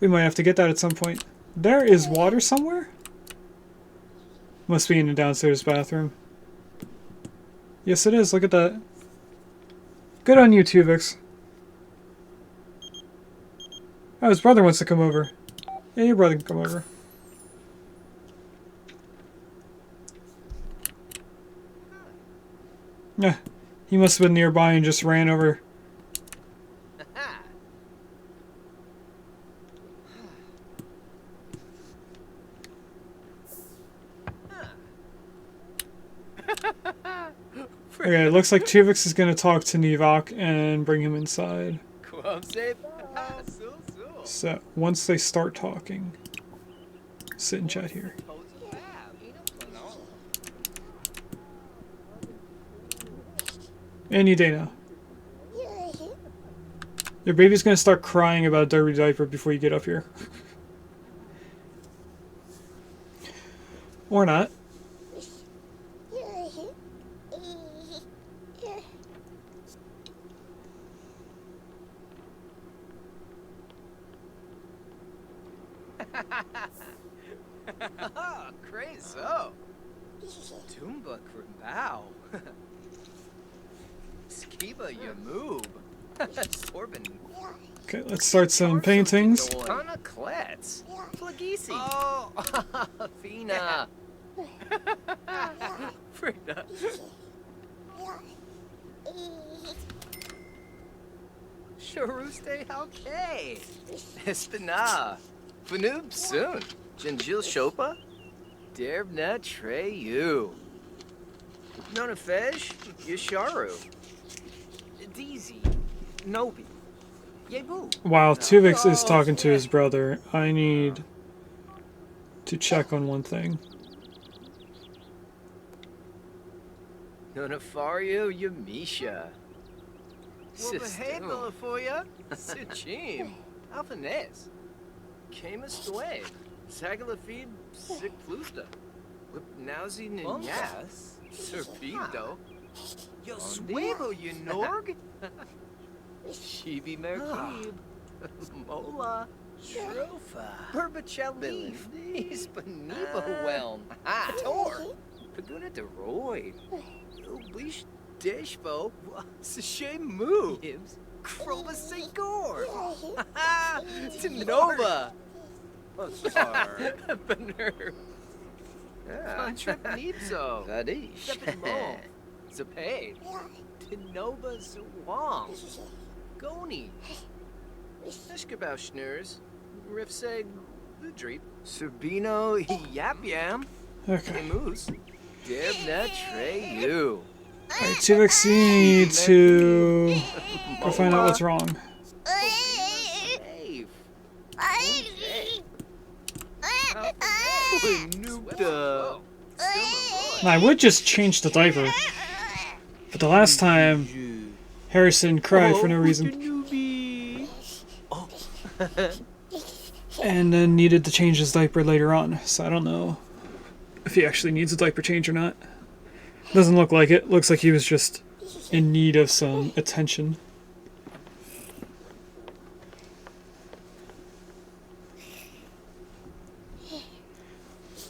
We might have to get that at some point. There is water somewhere? Must be in the downstairs bathroom. Yes, it is. Look at that. Good on you, Tuvix. Oh, his brother wants to come over. Yeah, your brother can come over. Yeah, he must have been nearby and just ran over. Okay, it looks like Tuvix is going to talk to Nivok and bring him inside. So, once they start talking, sit and chat here. Any day now. Your baby's going to start crying about a dirty diaper before you get up here. Or not. Crazy. Tumba Krimbao. Skiba Yamoob. Sorbin. Okay, let's start some paintings. Kana Klets. Flagisi. Oh, Fina. Frida. Sharuste Halke. Espina. Fanoob soon. Jinjil Shopa. Derbna Treyu. Nonafej. Yasharu. Deezy. Nobi. Yebu. While Tuvix is talking to his brother, I need to check on one thing. Nonafario Yamisha. Sistema for ya. Suchim. Alphanes. Kamastoy. Sagalafid Sick Plusta. Whipnauzi Ninyas. Serpido. Yo Swabo Yorg. Shibi Merkib. Mola. Shrofa. Perbachelif. Hispaniba Whelm. Tor. Paguna Deroid. Oblish Deshbo. Sashay Moo. Gibbs. Krova Segor. Tinova. Bener. Trip Nipso. Vadish. Zapay. Tinova Zawang. Goni. Nishkabau Schnurs. Rifseg Ludreep. Sabino Yap Yam. Okay. Moose. Debna Treyu. Alright, Tuvix, you need to go find out what's wrong. Now, I would just change the diaper, but the last time Harrison cried for no reason, and then needed to change his diaper later on. So I don't know if he actually needs a diaper change or not. Doesn't look like it. Looks like he was just in need of some attention.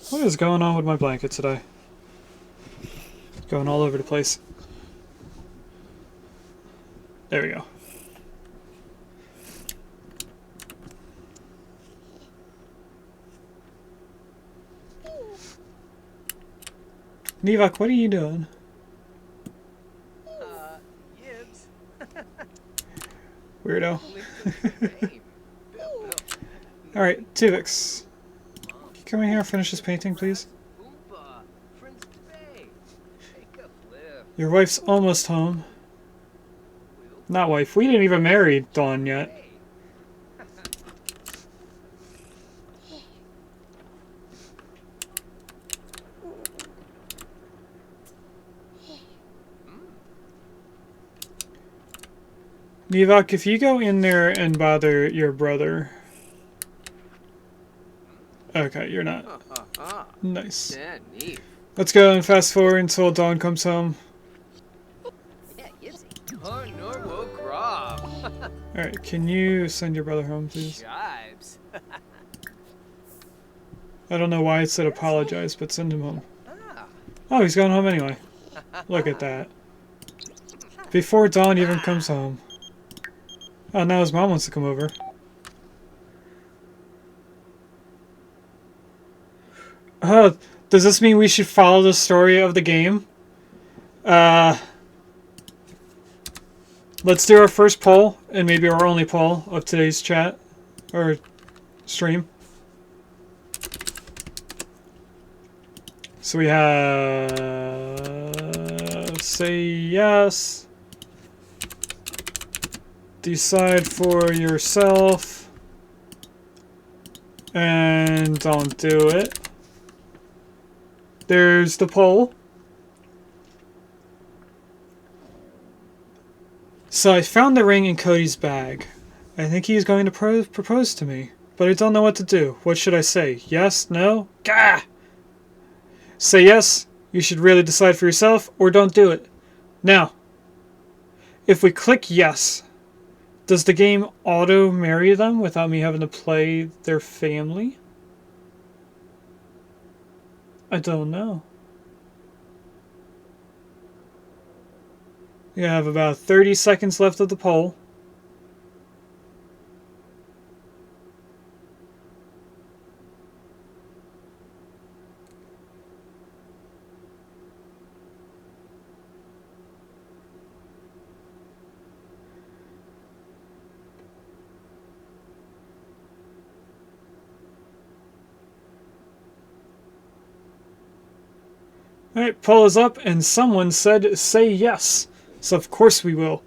What is going on with my blanket today? Going all over the place. There we go. Nevok, what are you doing? Yibs. Weirdo. Alright, Tuvix. Can you come in here and finish this painting, please? Your wife's almost home. Not wife. We didn't even marry Dawn yet. Nevok, if you go in there and bother your brother... Okay, you're not. Nice. Let's go and fast forward until Dawn comes home. Alright, can you send your brother home, please? I don't know why it said apologize, but send him home. Oh, he's going home anyway. Look at that. Before Dawn even comes home. Oh, now his mom wants to come over. Oh, does this mean we should follow the story of the game? Let's do our first poll, and maybe our only poll of today's chat, or stream. So we have... say yes. Decide for yourself. And don't do it. There's the poll. So I found the ring in Cody's bag. I think he's going to propose to me, but I don't know what to do. What should I say? Yes? No? Gah! Say yes, you should really decide for yourself, or don't do it. Now, if we click yes, does the game auto marry them without me having to play their family? I don't know. We have about 30 seconds left of the poll. Alright, poll is up, and someone said say yes. So of course we will.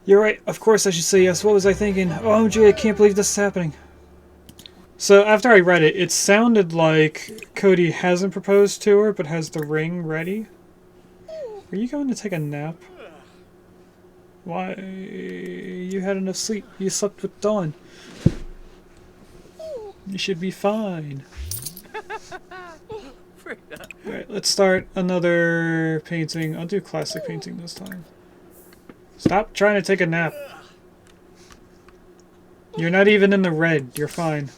You're right, of course I should say yes. What was I thinking? Oh, OMG, I can't believe this is happening. So after I read it, it sounded like Cody hasn't proposed to her, but has the ring ready. Are you going to take a nap? Why? You had enough sleep. You slept with Dawn. You should be fine. Alright, let's start another painting. I'll do classic painting this time. Stop trying to take a nap. You're not even in the red. You're fine.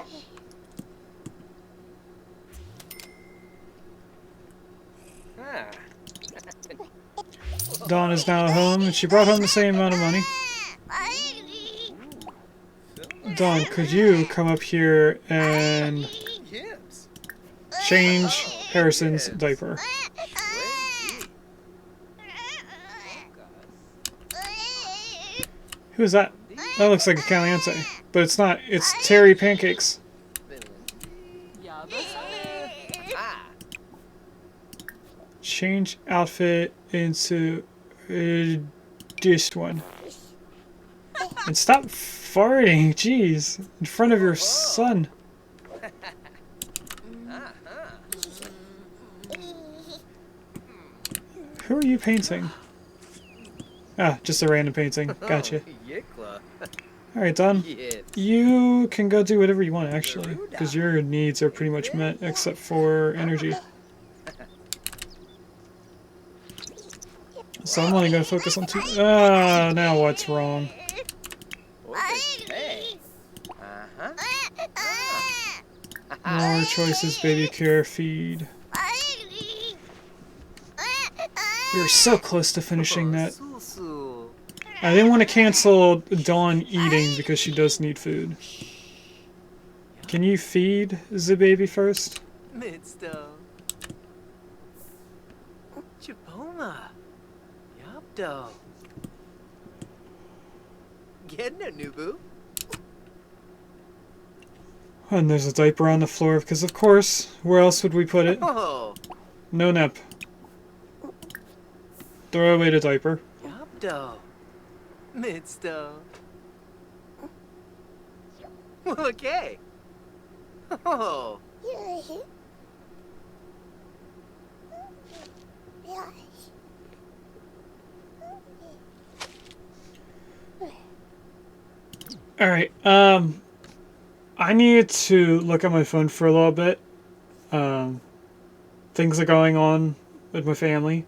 Dawn is now home, and she brought home the same amount of money. Dawn, could you come up here and change Harrison's diaper? Who is that? That looks like a Caliente, but it's not. It's Terry Pancakes. Change outfit into this one. And stop farting, jeez, in front of your son. Who are you painting? Ah, just a random painting. Gotcha. Yikla. Alright, Dawn. Yes. You can go do whatever you want, actually. Because your needs are pretty much met, except for energy. So I'm only going to focus on two. Ah, now what's wrong? More choices, baby care, feed. We were so close to finishing that. I didn't want to cancel Dawn eating because she does need food. Can you feed the baby first? Midsto. Chipoma. Yapdo. Getting a nubu. And there's a diaper on the floor because, of course, where else would we put it? Oh. No nep. Throw away the diaper. Yapdo. Midsto. Okay. Oh. Alright, I need to look at my phone for a little bit. Things are going on with my family.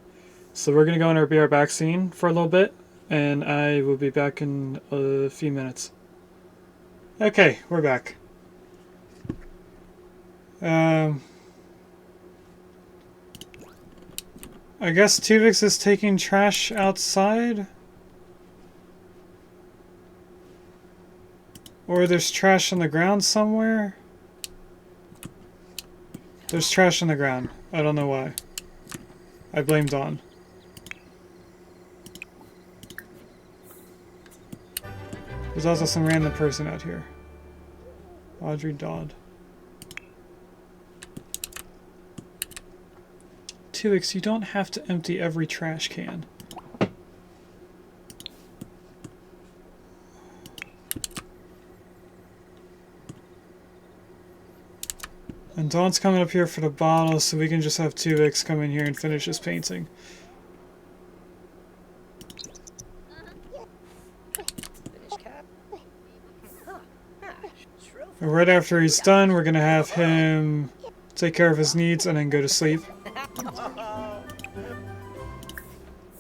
So we're gonna go in our BR back scene for a little bit, and I will be back in a few minutes. Okay, we're back. I guess Tuvix is taking trash outside? Or there's trash on the ground somewhere? There's trash on the ground. I don't know why. I blame Dawn. There's also some random person out here. Audrey Dodd. Tuvix, you don't have to empty every trash can. And Dawn's coming up here for the bottle, so we can just have Tuvix come in here and finish his painting. And right after he's done, we're gonna have him take care of his needs and then go to sleep.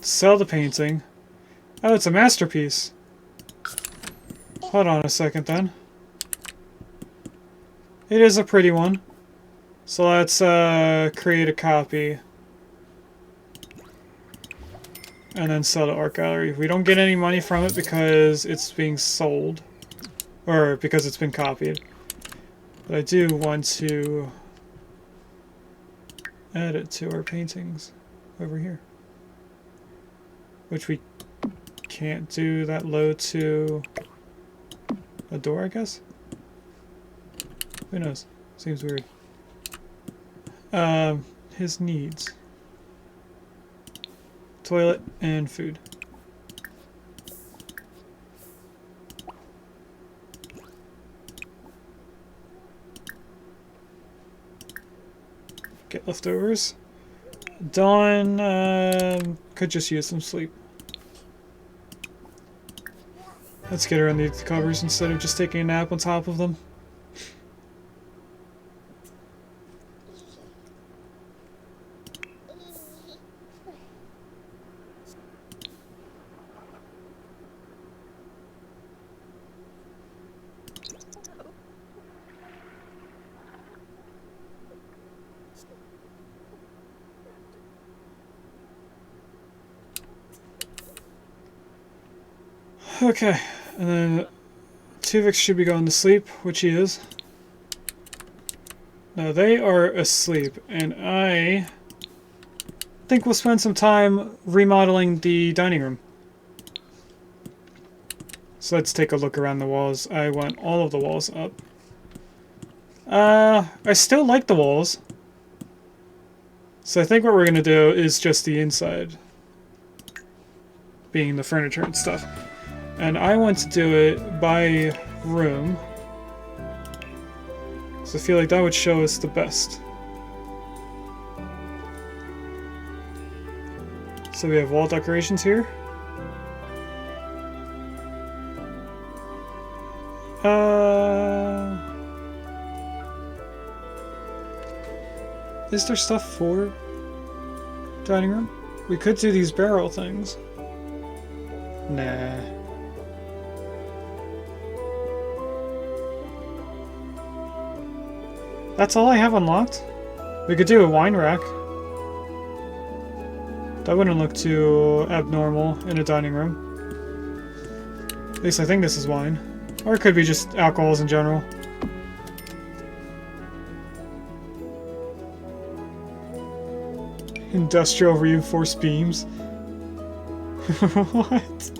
Sell the painting. Oh, it's a masterpiece. Hold on a second then. It is a pretty one. So let's create a copy. And then sell to art gallery. We don't get any money from it because it's being sold. Or because it's been copied. But I do want to add it to our paintings over here. Which we can't do that low to a door, I guess? Who knows? Seems weird. His needs. Toilet and food. Get leftovers. Dawn could just use some sleep. Let's get her underneath the covers instead of just taking a nap on top of them. Okay, and then Tuvix should be going to sleep, which he is. Now they are asleep, and I think we'll spend some time remodeling the dining room. So let's take a look around the walls. I want all of the walls up. I still like the walls. So I think what we're going to do is just the inside. Being the furniture and stuff. And I want to do it by room. So I feel like that would show us the best. So So we have wall decorations here. Is there stuff for dining room? We could do these barrel things. Nah. That's all I have unlocked? We could do a wine rack. That wouldn't look too abnormal in a dining room. At least I think this is wine. Or it could be just alcohols in general. Industrial reinforced beams. What?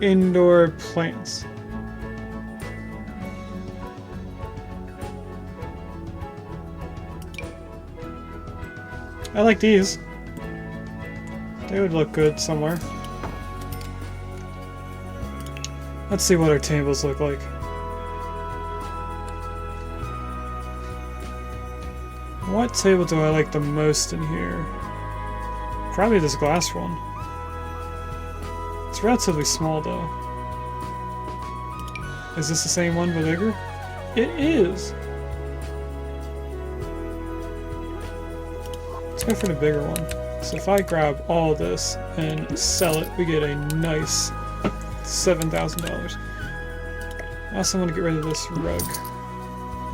Indoor plants. I like these. They would look good somewhere. Let's see what our tables look like. What table do I like the most in here? Probably this glass one. It's relatively small though. Is this the same one but bigger? It is! Let's go for the bigger one. So if I grab all this and sell it, we get a nice $7,000. I also want to get rid of this rug.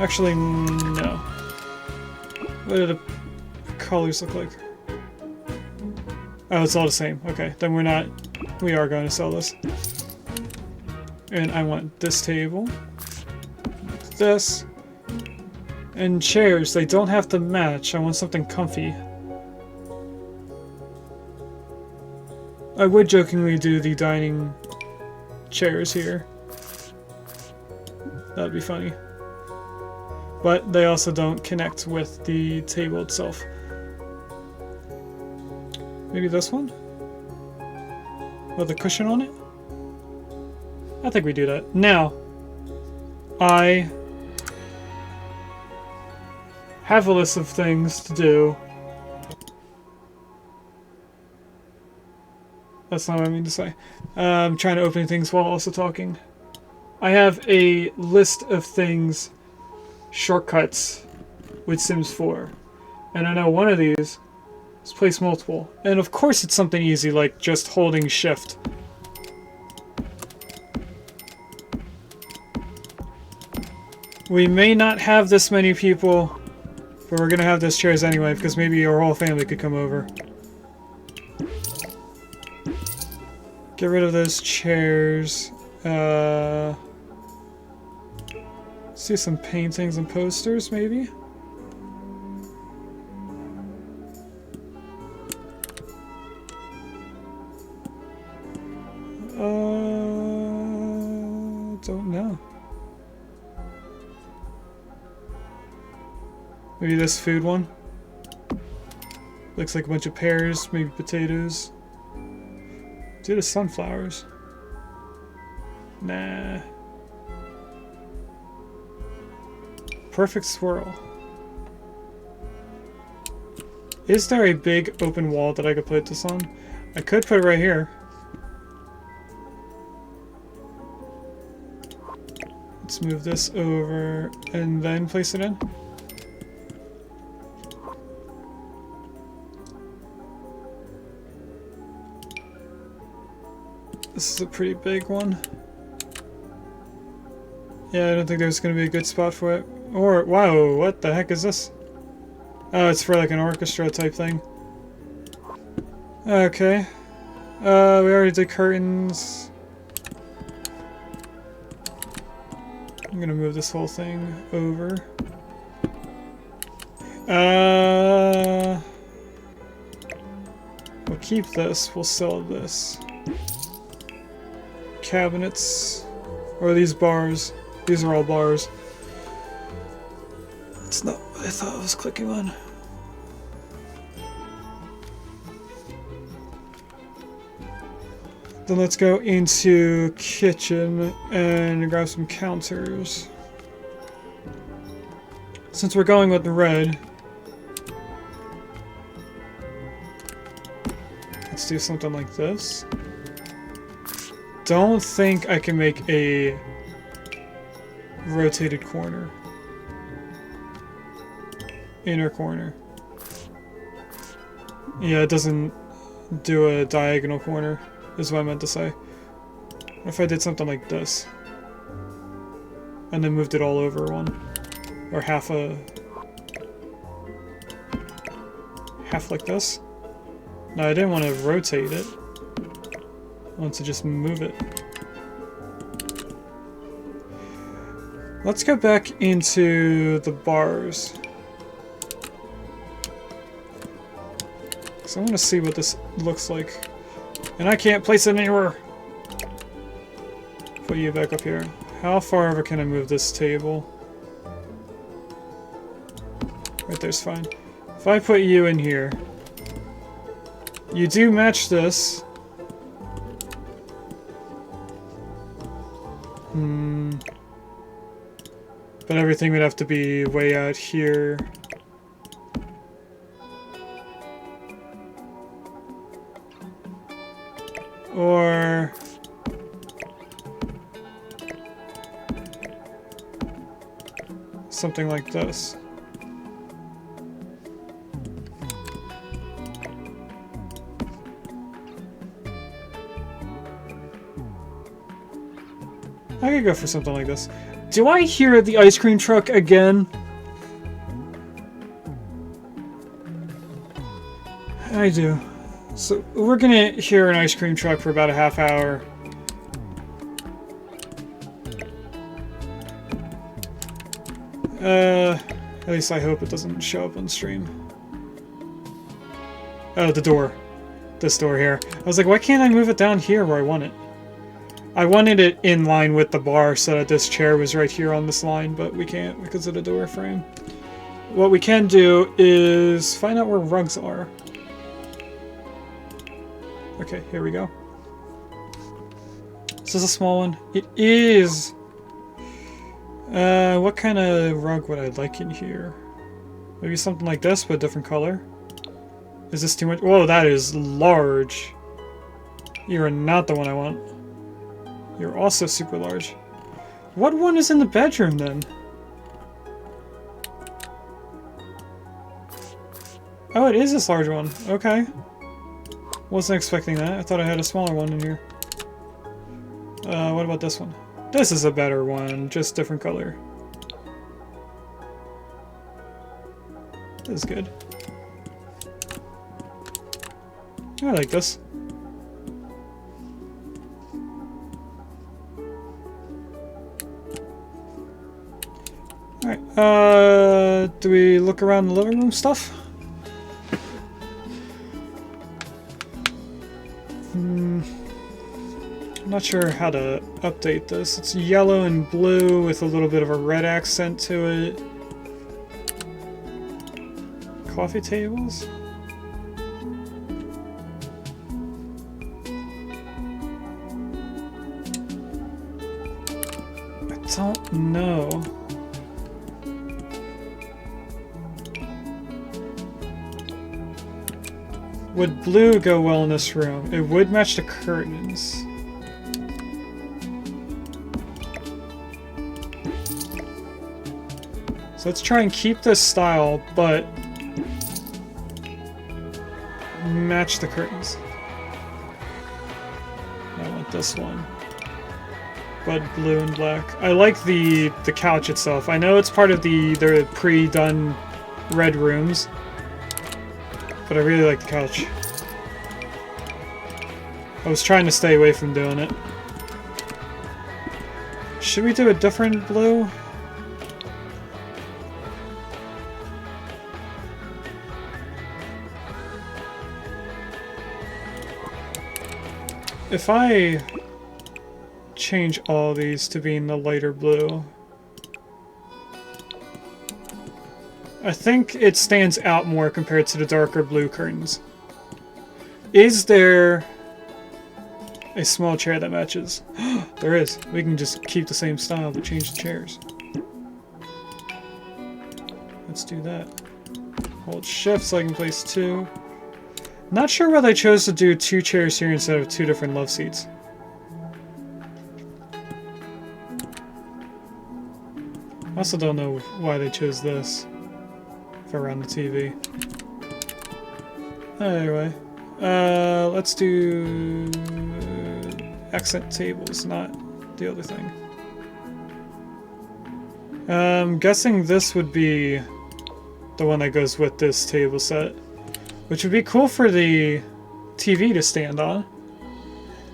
Actually, no. What do the colors look like? Oh, it's all the same. Okay, then we are going to sell this. And I want this table. This. And chairs, they don't have to match. I want something comfy. I would jokingly do the dining chairs here. That'd be funny. But they also don't connect with the table itself. Maybe this one? With a cushion on it? I think we do that. Now, I have a list of things to do. That's not what I mean to say. I'm trying to open things while also talking. I have a list of things, shortcuts, with Sims 4. And I know one of these is place multiple. And of course it's something easy like just holding shift. We may not have this many people, but we're gonna have those chairs anyway because maybe your whole family could come over. Get rid of those chairs. See some paintings and posters, maybe? Don't know. Maybe this food one? Looks like a bunch of pears, maybe potatoes. Do the sunflowers. Nah. Perfect swirl. Is there a big open wall that I could put this on? I could put it right here. Let's move this over and then place it in. This is a pretty big one. Yeah, I don't think there's going to be a good spot for it. Or, wow, what the heck is this? Oh, it's for like an orchestra type thing. Okay. We already did curtains. I'm going to move this whole thing over. We'll keep this, we'll sell this. Cabinets, or these bars. These are all bars. It's not what I thought I was clicking on. Then let's go into kitchen and grab some counters. Since we're going with the red, Let's do something like this. Don't think I can make a rotated corner. Inner corner. Yeah, it doesn't do a diagonal corner, is what I meant to say. What if I did something like this? And then moved it all over one. Or half like this? No, I didn't want to rotate it. I want to just move it. Let's go back into the bars. So I want to see what this looks like. And I can't place it anywhere. Put you back up here. How far over can I move this table? Right there's fine. If I put you in here, you do match this. But everything would have to be way out here. Or something like this. I could go for something like this. Do I hear the ice cream truck again? I do. So we're gonna hear an ice cream truck for about a half hour. At least I hope it doesn't show up on stream. Oh, the door. This door here. I was like, why can't I move it down here where I want it? I wanted it in line with the bar so that this chair was right here on this line, but we can't because of the door frame. What we can do is find out where rugs are. Okay, here we go. Is this a small one? It is! What kind of rug would I like in here? Maybe something like this, but a different color? Is this too much? Whoa, that is large. You are not the one I want. You're also super large. What one is in the bedroom, then? Oh, it is this large one. Okay. Wasn't expecting that. I thought I had a smaller one in here. What about this one? This is a better one, just different color. This is good. I like this. Alright, do we look around the living room stuff? I'm not sure how to update this. It's yellow and blue with a little bit of a red accent to it. Coffee tables? I don't know. Would blue go well in this room? It would match the curtains. So let's try and keep this style, but match the curtains. I want this one. But blue and black. I like the couch itself. I know it's part of the pre-done red rooms, but I really like the couch. I was trying to stay away from doing it. Should we do a different blue? If I change all these to being the lighter blue, I think it stands out more compared to the darker blue curtains. Is there a small chair that matches? There is. We can just keep the same style but change the chairs. Let's do that. Hold shift so I can place two. Not sure why they chose to do 2 chairs here instead of 2 different love seats. I also don't know why they chose this for around the TV. Anyway, let's do accent tables, not the other thing. I'm guessing this would be the one that goes with this table set, which would be cool for the TV to stand on.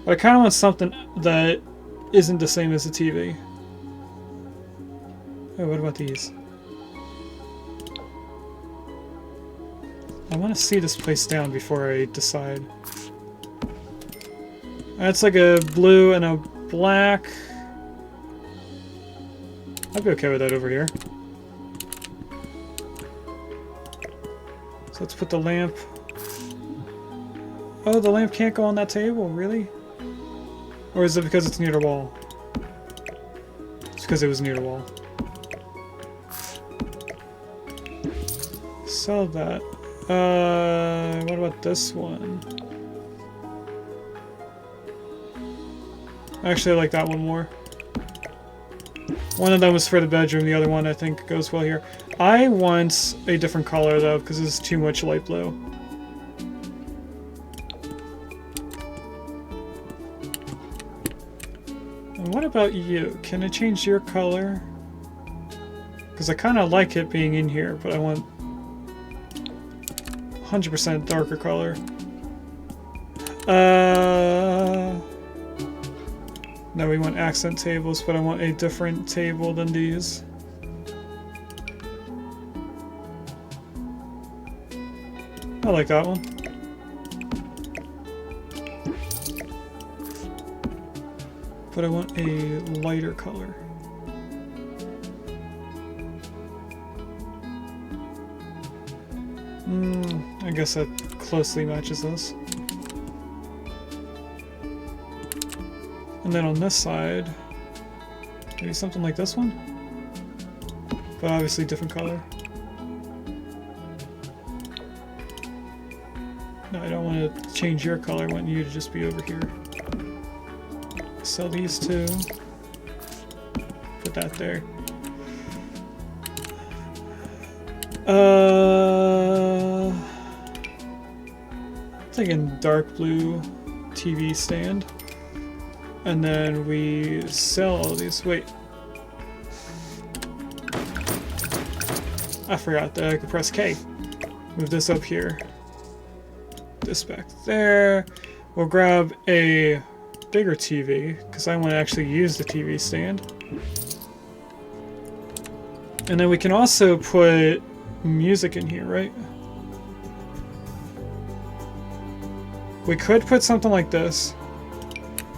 But I kind of want something that isn't the same as the TV. Oh, what about these? I want to see this place down before I decide. That's like a blue and a black. I'd be okay with that over here. So let's put the lamp. Oh, the lamp can't go on that table, really? Or is it because it's near the wall? It's because it was near the wall. Sell that. What about this one? Actually, I like that one more. One of them was for the bedroom, the other one I think goes well here. I want a different color though, because this is too much light blue. And what about you? Can I change your color? Because I kind of like it being in here, but I want 100% darker color. No, we want accent tables, but I want a different table than these. I like that one. But I want a lighter color. I guess that closely matches this. And then on this side, maybe something like this one? But obviously different color. No, I don't want to change your color, I want you to just be over here. Sell these two. Put that there. Thinking dark blue TV stand. And then we sell all these. Wait. I forgot that I could press K. Move this up here. This back there. We'll grab a bigger TV, because I want to actually use the TV stand. And then we can also put music in here, right? We could put something like this,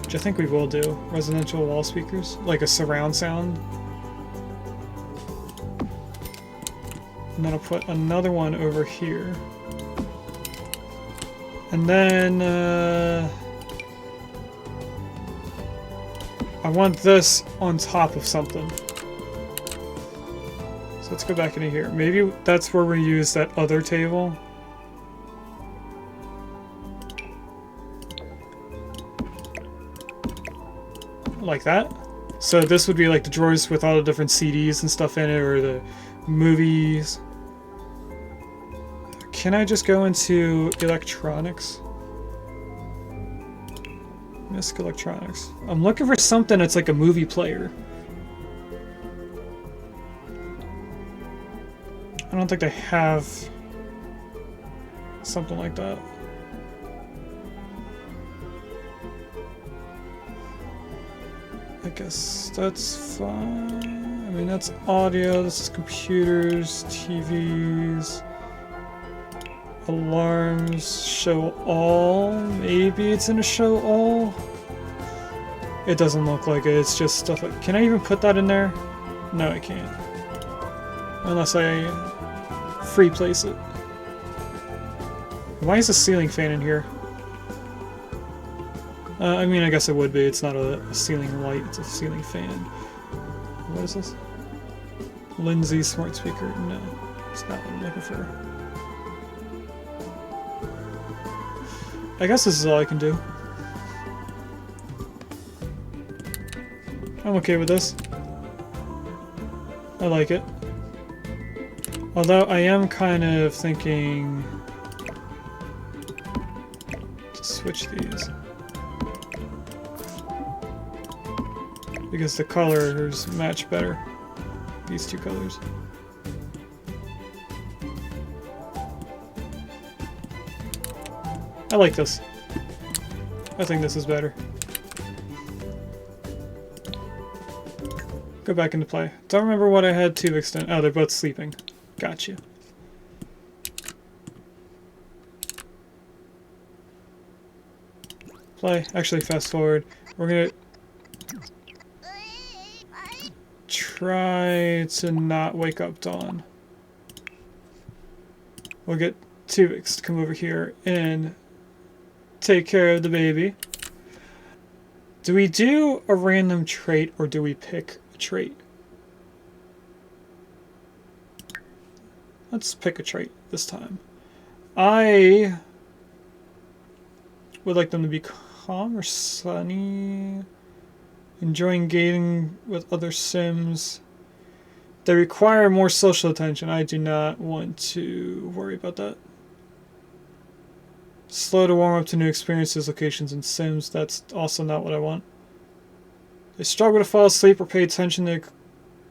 which I think we will do. Residential wall speakers, like a surround sound. And then I'll put another one over here. And then I want this on top of something. So let's go back into here. Maybe that's where we use that other table. Like that. So this would be like the drawers with all the different CDs and stuff in it, or the movies. Can I just go into electronics? Misc electronics. I'm looking for something that's like a movie player. I don't think they have something like that. I guess that's fine. I mean, that's audio, this is computers, TVs, alarms, show all. Maybe it's in a show all. It doesn't look like it, it's just stuff like... Can I even put that in there? No, I can't. Unless I free place it. Why is the ceiling fan in here? I mean, I guess it would be. It's not a ceiling light, it's a ceiling fan. What is this? Lindsay smart speaker? No, it's not what I'm looking for. I guess this is all I can do. I'm okay with this. I like it. Although I am kind of thinking to switch these. Because the colors match better. These two colors. I like this. I think this is better. Go back into play. Don't remember what I had Tuvix done. Oh, they're both sleeping. Gotcha. Play. Actually, fast forward. We're gonna try to not wake up Dawn. We'll get Tuvix to come over here and take care of the baby. Do we do a random trait or do we pick a trait? Let's pick a trait this time. I would like them to be calm or sunny, enjoying gaming with other Sims. They require more social attention. I do not want to worry about that. Slow to warm up to new experiences, locations, and Sims. That's also not what I want. They struggle to fall asleep or pay attention to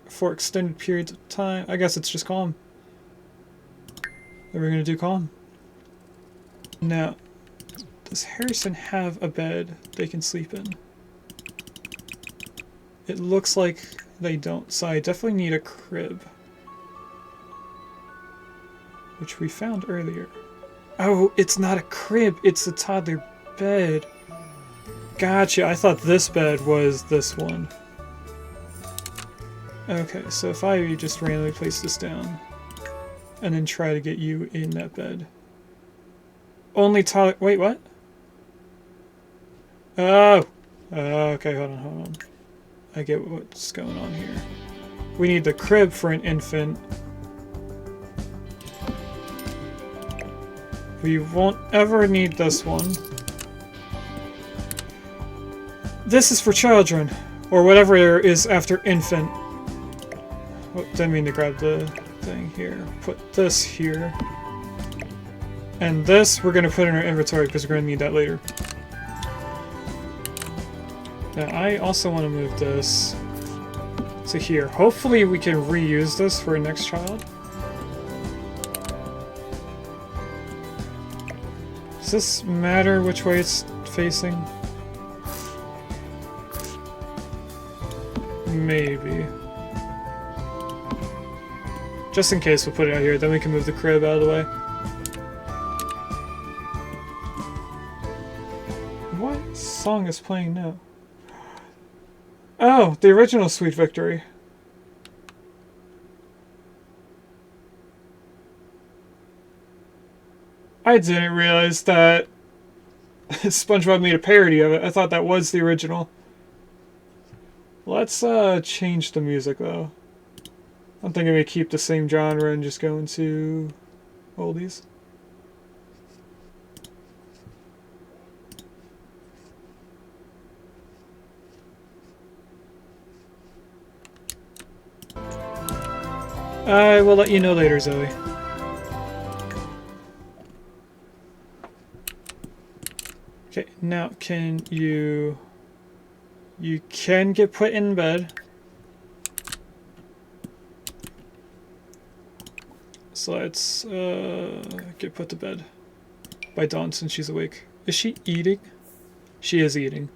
for extended periods of time. I guess it's just calm. Then we're going to do calm. Now, does Harrison have a bed they can sleep in? It looks like they don't, so I definitely need a crib. Which we found earlier. Oh, it's not a crib, it's a toddler bed. Gotcha, I thought this bed was this one. Okay, so if I just randomly place this down and then try to get you in that bed. Only toddler. Wait, what? Oh! Okay, hold on. I get what's going on here. We need the crib for an infant. We won't ever need this one. This is for children, or whatever is after infant. Oh, didn't mean to grab the thing here. Put this here. And this we're going to put in our inventory because we're going to need that later. Now I also want to move this to here. Hopefully we can reuse this for a next child. Does this matter which way it's facing? Maybe. Just in case, we'll put it out here, then we can move the crib out of the way. What song is playing now? Oh, the original Sweet Victory. I didn't realize that SpongeBob made a parody of it. I thought that was the original. Let's change the music though. I'm thinking we keep the same genre and just go into oldies. I will let you know later, Zoe. Okay, now can you... You can get put in bed. So let's get put to bed by Dawn since she's awake. Is she eating? She is eating.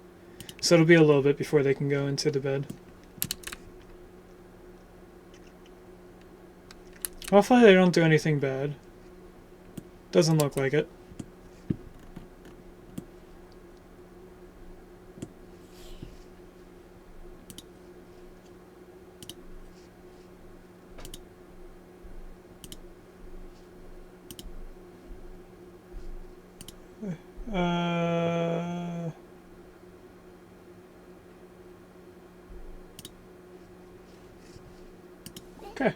So it'll be a little bit before they can go into the bed. Hopefully they don't do anything bad. Doesn't look like it. Okay.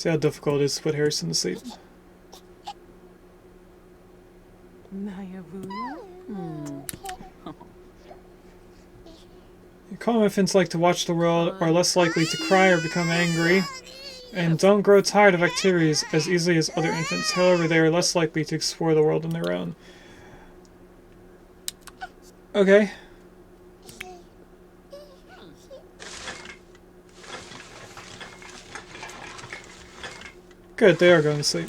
See how difficult it is to put Harrison to sleep. Calm infants like to watch the world, are less likely to cry or become angry, and don't grow tired of activities as easily as other infants. However, they are less likely to explore the world on their own. Okay. Good, they are going to sleep.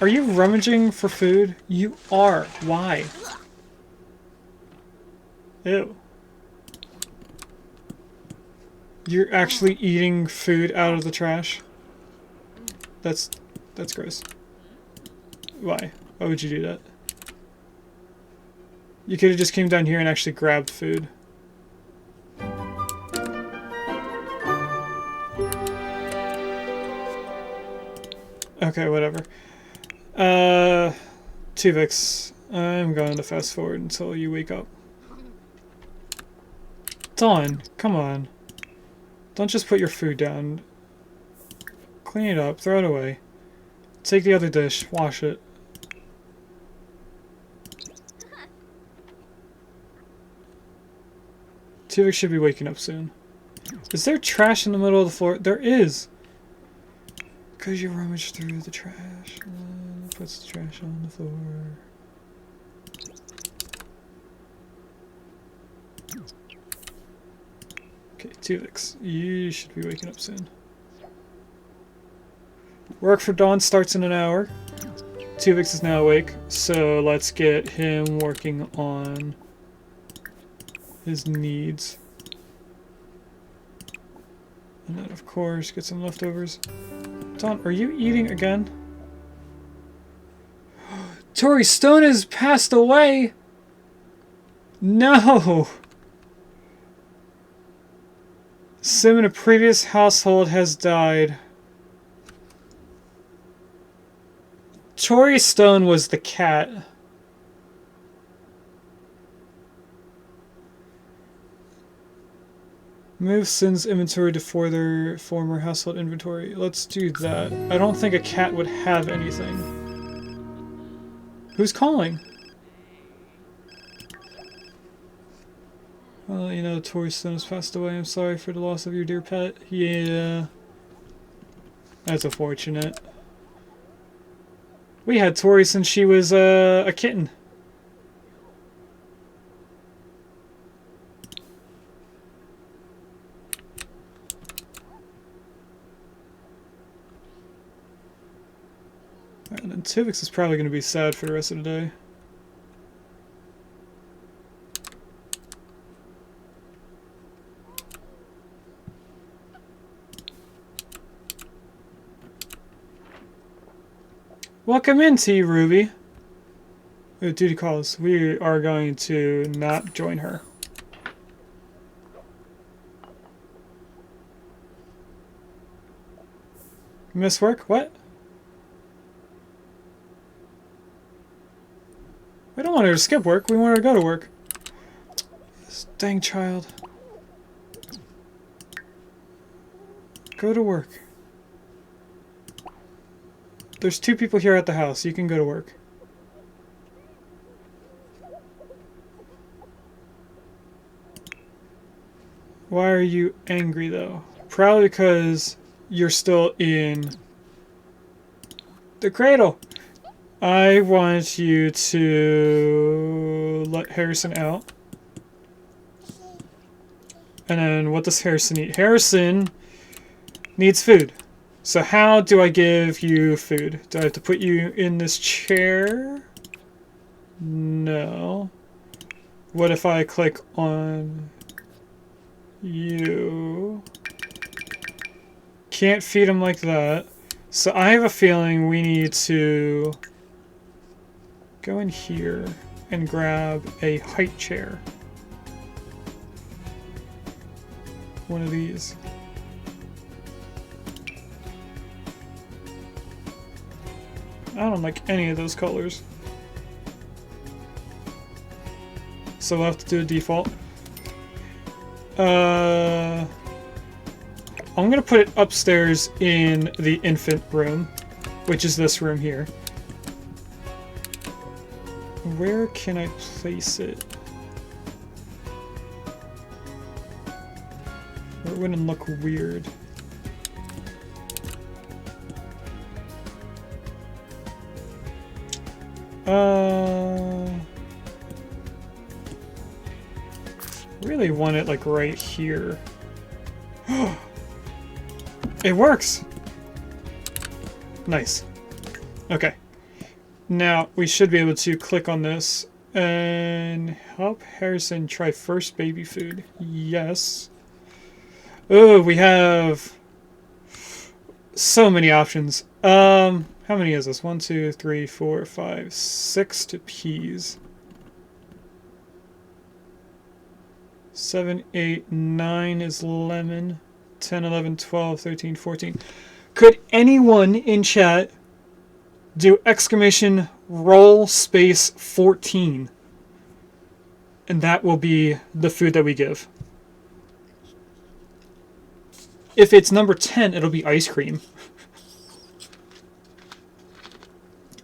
Are you rummaging for food? You are. Why? Ew. You're actually eating food out of the trash? That's gross. Why? Why would you do that? You could have just came down here and actually grabbed food. Okay, whatever. Tuvix, I'm going to fast forward until you wake up. Dawn, come on. Don't just put your food down. Clean it up, throw it away. Take the other dish, wash it. Tuvix should be waking up soon. Is there trash in the middle of the floor? There is! Because you rummaged through the trash. Puts the trash on the floor. Okay, Tuvix, you should be waking up soon. Work for Dawn starts in an hour. Tuvix is now awake, so let's get him working on his needs. And then, of course, get some leftovers. Dawn, are you eating again? Tori Stone has passed away! No! Sim in a previous household has died. Tori Stone was the cat. Move Sin's inventory to their former household inventory. Let's do that. I don't think a cat would have anything. Who's calling? Well, you know, Tori Stone has passed away. I'm sorry for the loss of your dear pet. Yeah. That's unfortunate. We had Tori since she was a kitten. And then Tuvix is probably going to be sad for the rest of the day. Welcome in, T. Ruby. Oh, duty calls. We are going to not join her. Miss work? What? We don't want her to skip work. We want her to go to work. This dang child. Go to work. There's 2 people here at the house. You can go to work. Why are you angry, though? Probably because you're still in the cradle. I want you to let Harrison out. And then what does Harrison eat? Harrison needs food. So how do I give you food? Do I have to put you in this chair? No. What if I click on you? Can't feed him like that. So I have a feeling we need to go in here and grab a height chair. One of these. I don't like any of those colors. So we'll have to do a default. I'm gonna put it upstairs in the infant room, which is this room here. Where can I place it? It wouldn't look weird. Really want it like right here. It works! Nice. Okay. Now, we should be able to click on this and help Harrison try first baby food. Yes. Oh, we have so many options. How many is this? 1, 2, 3, 4, 5, 6 to peas. 7, 8, 9 is lemon. 10, 11, 12, 13, 14. Could anyone in chat do exclamation roll space 14? And that will be the food that we give. If it's number 10, it'll be ice cream.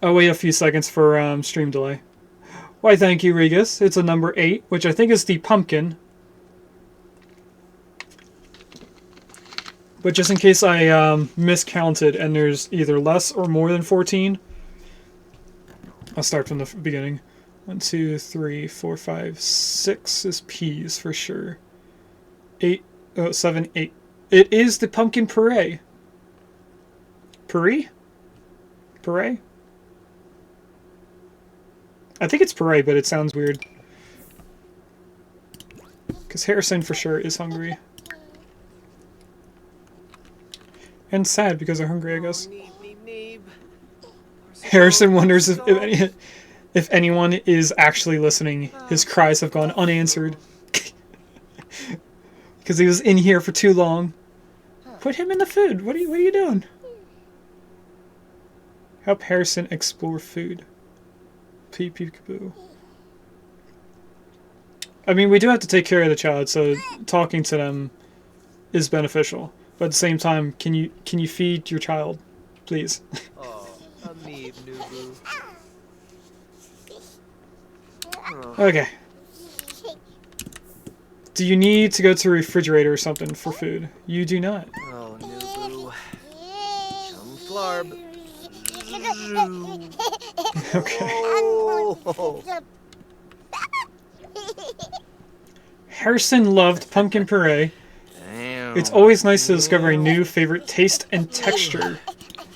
I'll wait a few seconds for stream delay. Why, thank you, Regis. It's a number 8, which I think is the pumpkin. But just in case I miscounted and there's either less or more than 14, I'll start from the beginning. 1, 2, 3, 4, 5, 6 is peas for sure. 8, 7, 8. It is the pumpkin puree. Puree? Puree? I think it's puree, but it sounds weird. Because Harrison for sure is hungry. And sad because they're hungry, I guess. Harrison wonders if anyone is actually listening. His cries have gone unanswered. Because he was in here for too long. Put him in the food. What are you doing? Help Harrison explore food. Peekaboo. I mean, we do have to take care of the child, so talking to them is beneficial. But at the same time, can you feed your child, please? Oh, Ameeb, Nubu. Okay. Do you need to go to the refrigerator or something for food? You do not. Oh, Nubu. Chum flarb. Okay. Oh. Harrison loved pumpkin puree. It's always nice to discover a new favorite taste and texture.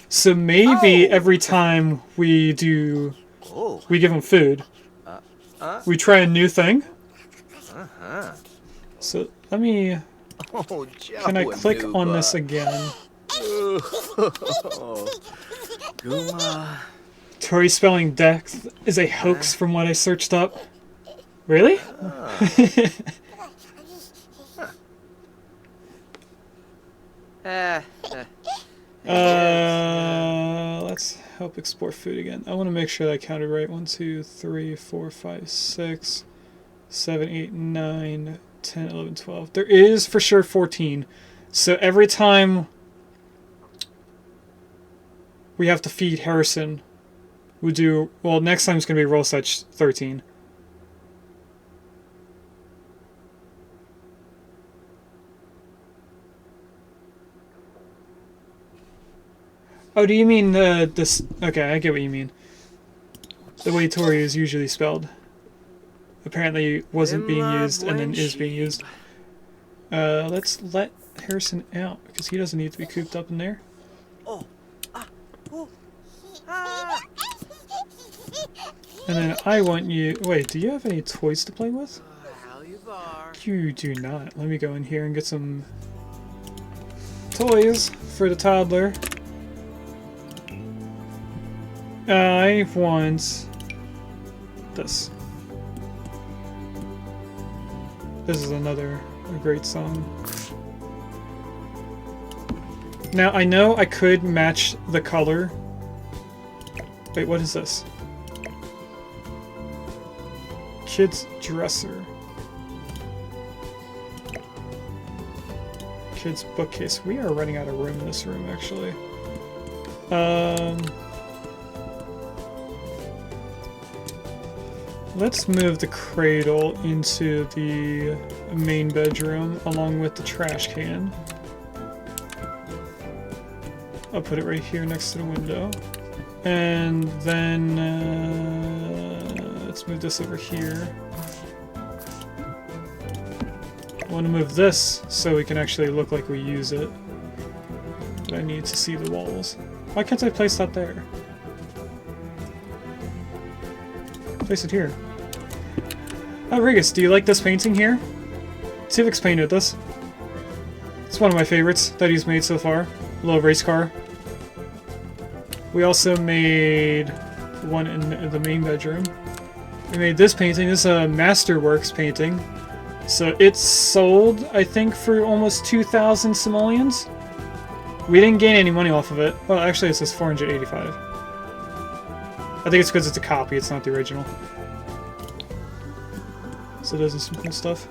So maybe every time we give him food, we try a new thing. So let me... Can I click on this again? Tori spelling death is a hoax from what I searched up. Really? Let's help explore food again. I want to make sure that I counted right. 1, 2, 3, 4, 5, 6, 7, 8, 9, 10, 11, 12. There is for sure 14. So every time we have to feed Harrison, we do... Well, next time it's going to be roll such 13. Oh, do you mean this? Okay, I get what you mean. The way Tori is usually spelled. Apparently wasn't being used and then is being used. Let's let Harrison out because he doesn't need to be cooped up in there. And then I want you... Wait, do you have any toys to play with? You do not. Let me go in here and get some toys for the toddler. I want this. This is a great song. Now, I know I could match the color. Wait, what is this? Kid's dresser. kid's bookcase. We are running out of room in this room, actually. Let's move the cradle into the main bedroom along with the trash can. I'll put it right here next to the window. And then let's move this over here. I want to move this so we can actually look like we use it. But I need to see the walls. Why can't I place that there? Place it here. Rodriguez, do you like this painting here? Tuvix painted this. It's one of my favorites that he's made so far. A little race car. We also made one in the main bedroom. We made this painting. This is a Masterworks painting. So it's sold, I think, for almost 2,000 simoleons. We didn't gain any money off of it. Well, actually it says 485. I think it's because it's a copy, it's not the original. So those are some cool stuff.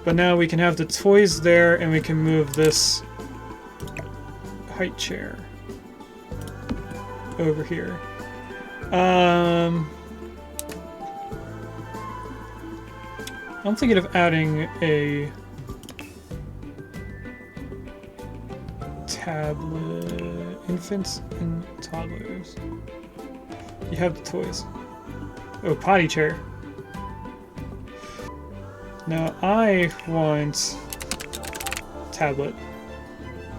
But now we can have the toys there, and we can move this height chair over here. I'm thinking of adding a tablet. Infants and toddlers. You have the toys. Oh, potty chair. Now I want tablet.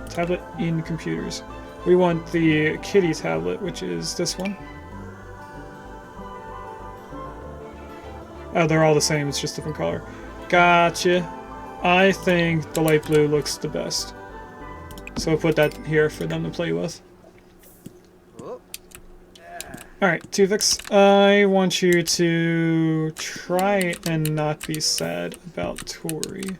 Tablet in computers. We want the kitty tablet, which is this one. Oh, they're all the same, it's just different color. Gotcha. I think the light blue looks the best. So we'll put that here for them to play with. Alright, Tuvix, I want you to try and not be sad about Tori.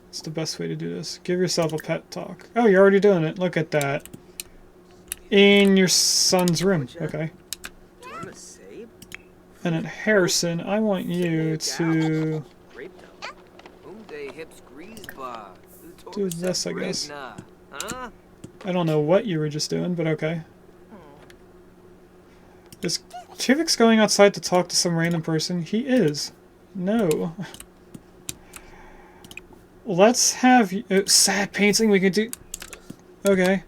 It's the best way to do this. Give yourself a pet talk. Oh, you're already doing it. Look at that. In your son's room. Okay. And then Harrison, I want you to do this, I guess. I don't know what you were just doing, but okay. Is Tuvix going outside to talk to some random person? He is. No. Let's have sad painting we can do. Okay.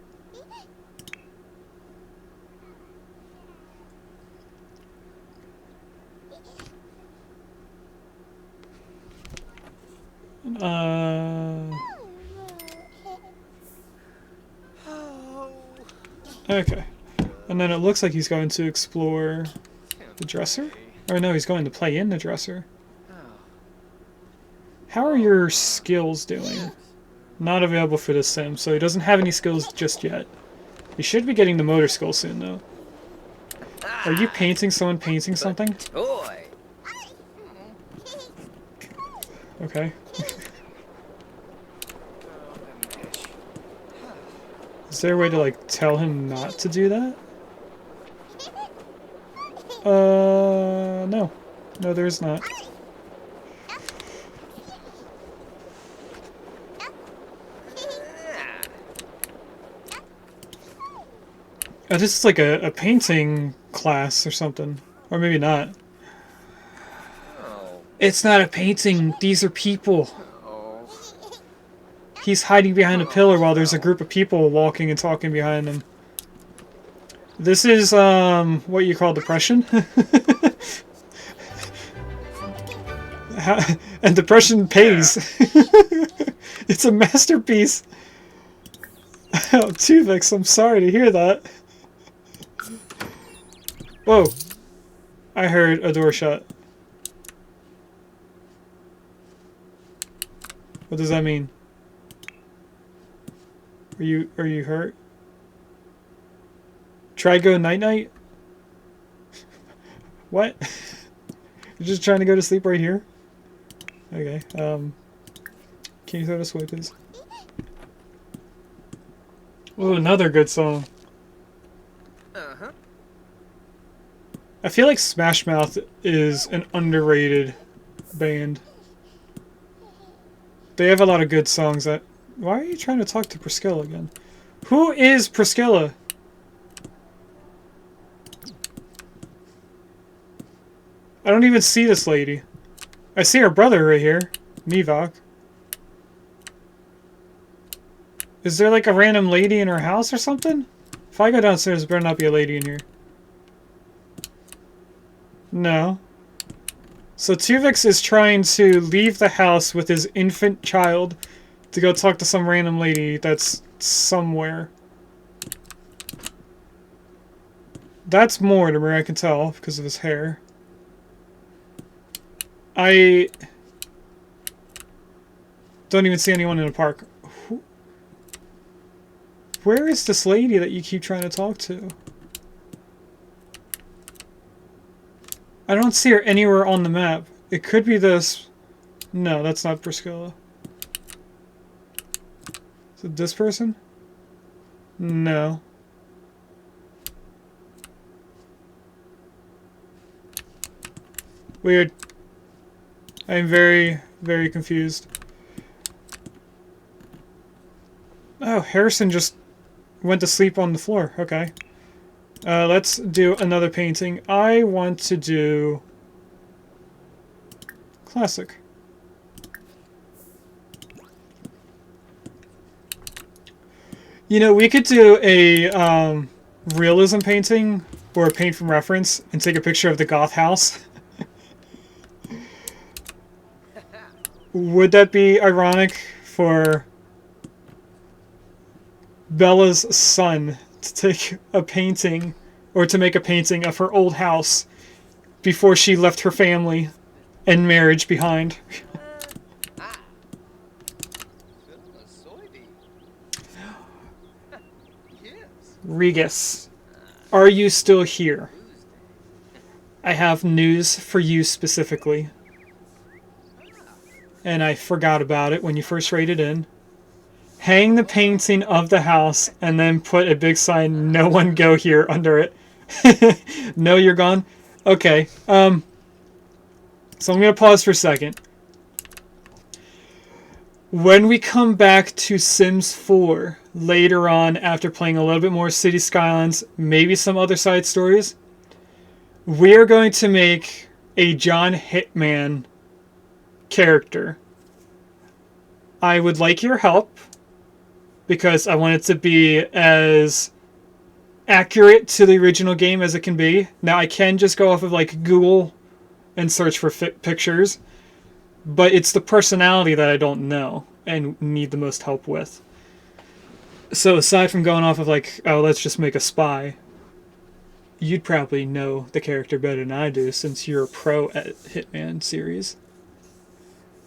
Okay. And then it looks like he's going to explore the dresser? Or no, he's going to play in the dresser. How are your skills doing? Not available for this sim, so he doesn't have any skills just yet. He should be getting the motor skill soon, though. Are you painting someone painting something? Okay. Is there a way to, like, tell him not to do that? No. No, there is not. Oh, this is like a painting class or something. Or maybe not. It's not a painting. These are people. He's hiding behind a pillar while there's a group of people walking and talking behind him. This is, what you call depression? And depression pays. It's a masterpiece. Oh, Tuvix, I'm sorry to hear that. Whoa. I heard a door shut. What does that mean? Are you hurt? Try go night-night? What? You're just trying to go to sleep right here? Okay, can you throw this away, please? Oh, another good song. I feel like Smash Mouth is an underrated band. They have a lot of good songs that Why are you trying to talk to Priscilla again? Who is Priscilla? I don't even see this lady. I see her brother right here. Mivok. Is there like a random lady in her house or something? If I go downstairs, there better not be a lady in here. No. So Tuvix is trying to leave the house with his infant child to go talk to some random lady that's somewhere. That's Mortimer, I can tell, because of his hair. I don't even see anyone in the park. Where is this lady that you keep trying to talk to? I don't see her anywhere on the map. It could be this. No, that's not Priscilla. Is it this person? No. Weird. I'm very, very confused. Oh, Harrison just went to sleep on the floor. Okay. Let's do another painting. I want to do classic. You know, we could do a realism painting or a paint from reference and take a picture of the goth house. Would that be ironic for Bella's son to take a painting, or to make a painting of her old house before she left her family and marriage behind? Regis, are you still here? I have news for you specifically. And I forgot about it when you first raided in. Hang the painting of the house and then put a big sign, "No one go here," under it. No, you're gone? Okay. So I'm going to pause for a second. When we come back to Sims 4 later on, after playing a little bit more City Skylines, maybe some other side stories, we're going to make a John Hitman character. I would like your help because I want it to be as accurate to the original game as it can be. Now I can just go off of like Google and search for pictures, but it's the personality that I don't know and need the most help with. So aside from going off of like, oh, let's just make a spy, you'd probably know the character better than I do since you're a pro at Hitman series.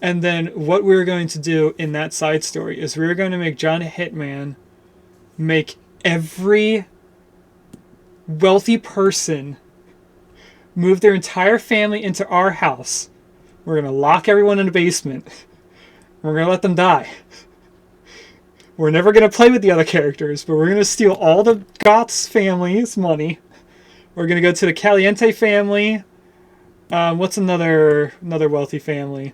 And then what we're going to do in that side story is we're going to make John Hitman make every wealthy person move their entire family into our house. We're going to lock everyone in the basement. We're going to let them die. We're never going to play with the other characters, but we're going to steal all the Goth's family's money. We're going to go to the Caliente family. What's another wealthy family?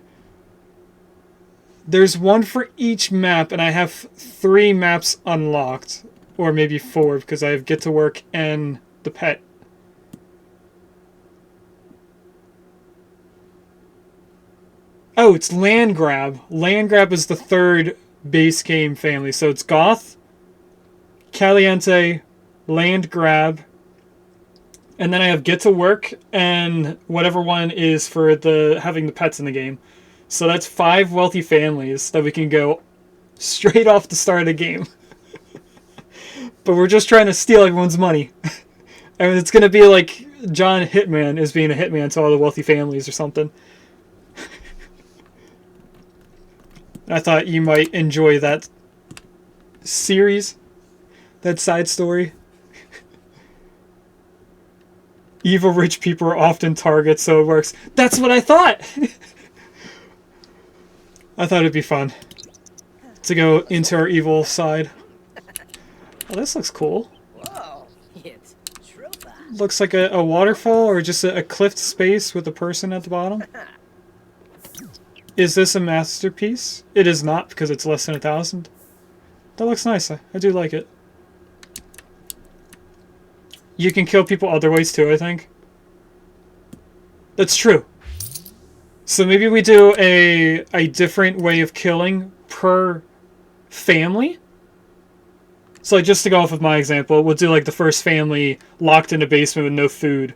There's one for each map, and I have 3 maps unlocked. Or maybe 4, because I have Get to Work and the Pet. Oh, it's Land Grab. Land Grab is the 3rd base game family. So it's Goth, Caliente, Land Grab, and then I have Get to Work, and whatever one is for the having the pets in the game. So that's 5 wealthy families that we can go straight off the start of the game. But we're just trying to steal everyone's money. And it's going to be like John Hitman is being a hitman to all the wealthy families or something. I thought you might enjoy that series, that side story. Evil rich people are often targets, so it works. That's what I thought! I thought it'd be fun to go into our evil side. Oh, this looks cool. Whoa, it's true. Looks like a waterfall or just a cliffed space with a person at the bottom. Is this a masterpiece? It is not, because it's less than 1,000. That looks nice. I do like it. You can kill people other ways too, I think. That's true. So maybe we do a different way of killing per family? So like just to go off of my example, we'll do like the first family locked in a basement with no food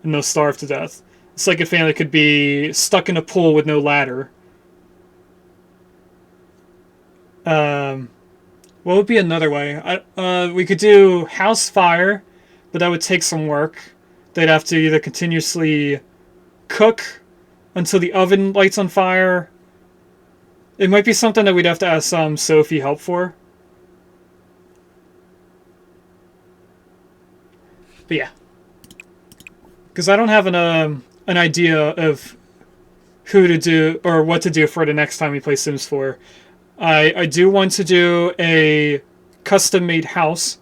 and they'll starve to death. The second family could be stuck in a pool with no ladder. What would be another way? We could do house fire, but that would take some work. They'd have to either continuously cook until the oven lights on fire. It might be something that we'd have to ask Sophie help for. But yeah. Because I don't have an idea of who to do or what to do for the next time we play Sims 4. I do want to do a custom-made house.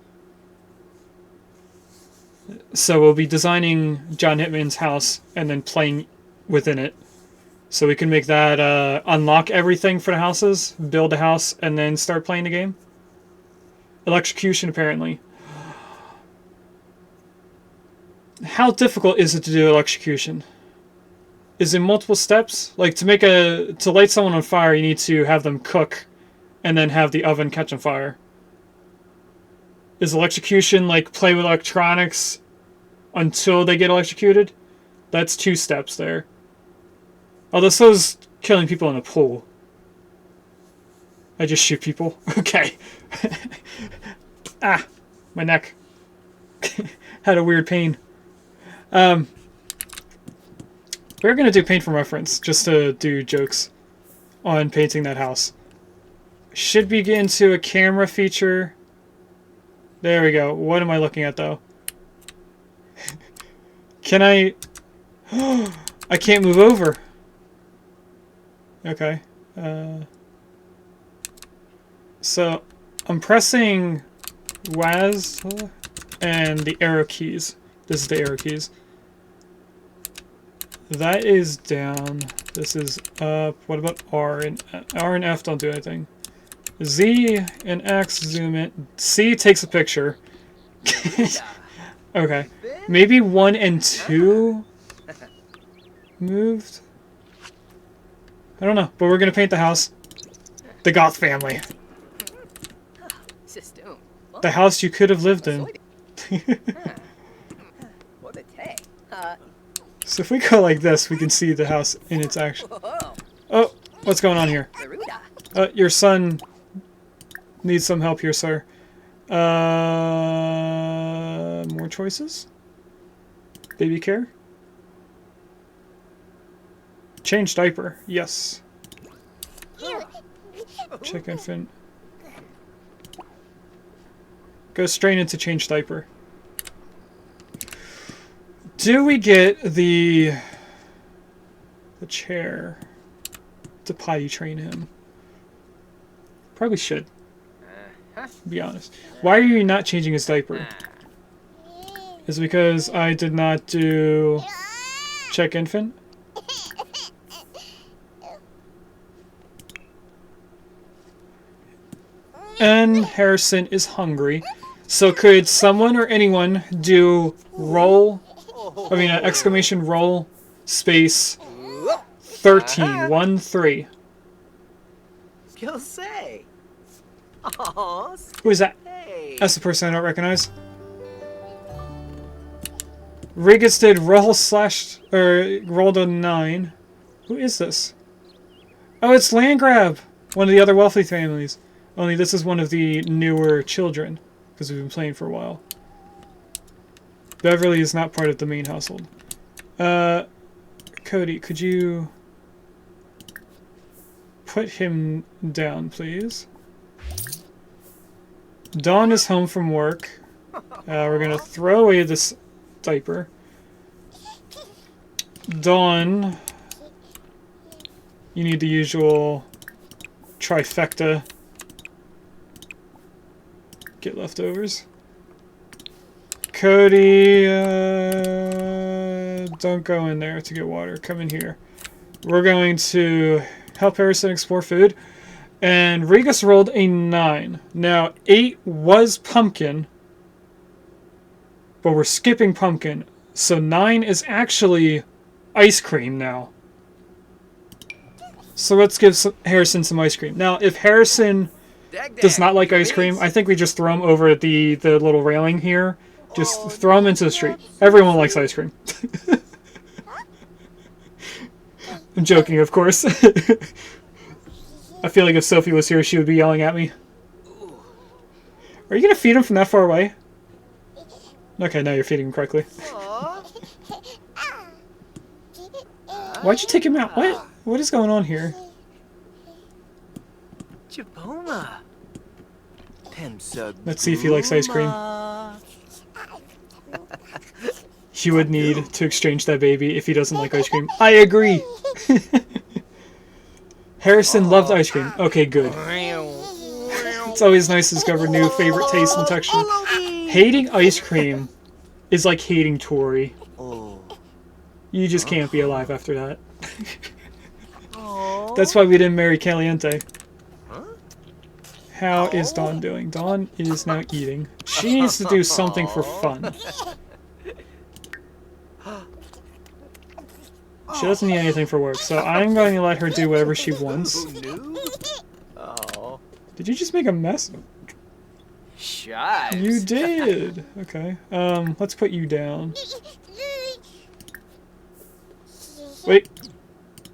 So we'll be designing John Hitman's house and then playing within it. So we can make that unlock everything for the houses, build a house, and then start playing the game. Electrocution, apparently. How difficult is it to do electrocution? Is it multiple steps? Like to light someone on fire, you need to have them cook and then have the oven catch on fire. Is electrocution like play with electronics until they get electrocuted? That's 2 steps there. Although so's killing people in a pool. I just shoot people. Okay. Ah, my neck. Had a weird pain. We're going to do paint from reference, just to do jokes on painting that house. Should be get into a camera feature. There we go. What am I looking at, though? Can I... I can't move over. Okay. So, I'm pressing WAS and the arrow keys. This is the arrow keys. That is down. This is up. What about R and F don't do anything. Z and X zoom in. C takes a picture. Okay. Maybe 1 and 2 moved? I don't know, but we're gonna paint the house. The Goth family. The house you could have lived in. So if we go like this, we can see the house in its action. Oh, what's going on here? Your son needs some help here, sir. More choices? Baby care? Change diaper. Yes. Check infant. Go straight into change diaper. Do we get the chair to potty train him? Probably should. To be honest. Why are you not changing his diaper? Is it because I did not do check infant? And Harrison is hungry. So could someone or anyone do exclamation roll space 13, 1, 3. Who is that? That's the person I don't recognize. Rigus did rolled a 9. Who is this? Oh, it's Landgrab! One of the other wealthy families. Only this is one of the newer children, because we've been playing for a while. Beverly is not part of the main household. Cody, could you put him down, please? Dawn is home from work. We're gonna throw away this diaper. Dawn, you need the usual trifecta. Get leftovers. Cody, don't go in there to get water. Come in here. We're going to help Harrison explore food. And Regus rolled a 9. Now, 8 was pumpkin, but we're skipping pumpkin. So 9 is actually ice cream now. So let's give Harrison some ice cream. Now, if Harrison does not like ice cream, I think we just throw him over the little railing here. Just throw him into the street. Everyone likes ice cream. I'm joking, of course. I feel like if Sophie was here, she would be yelling at me. Are you going to feed him from that far away? Okay, now you're feeding him correctly. Why'd you take him out? What? What is going on here? Let's see if he likes ice cream. He would need to exchange that baby if he doesn't like ice cream. I agree! Harrison loved ice cream. Okay, good. It's always nice to discover new favorite tastes and texture. Hating ice cream is like hating Tori. You just can't be alive after that. That's why we didn't marry Caliente. How is Dawn doing? Dawn is now eating. She needs to do something for fun. She doesn't need anything for work, so I'm going to let her do whatever she wants. Did you just make a mess? You did! Okay. Let's put you down. Wait.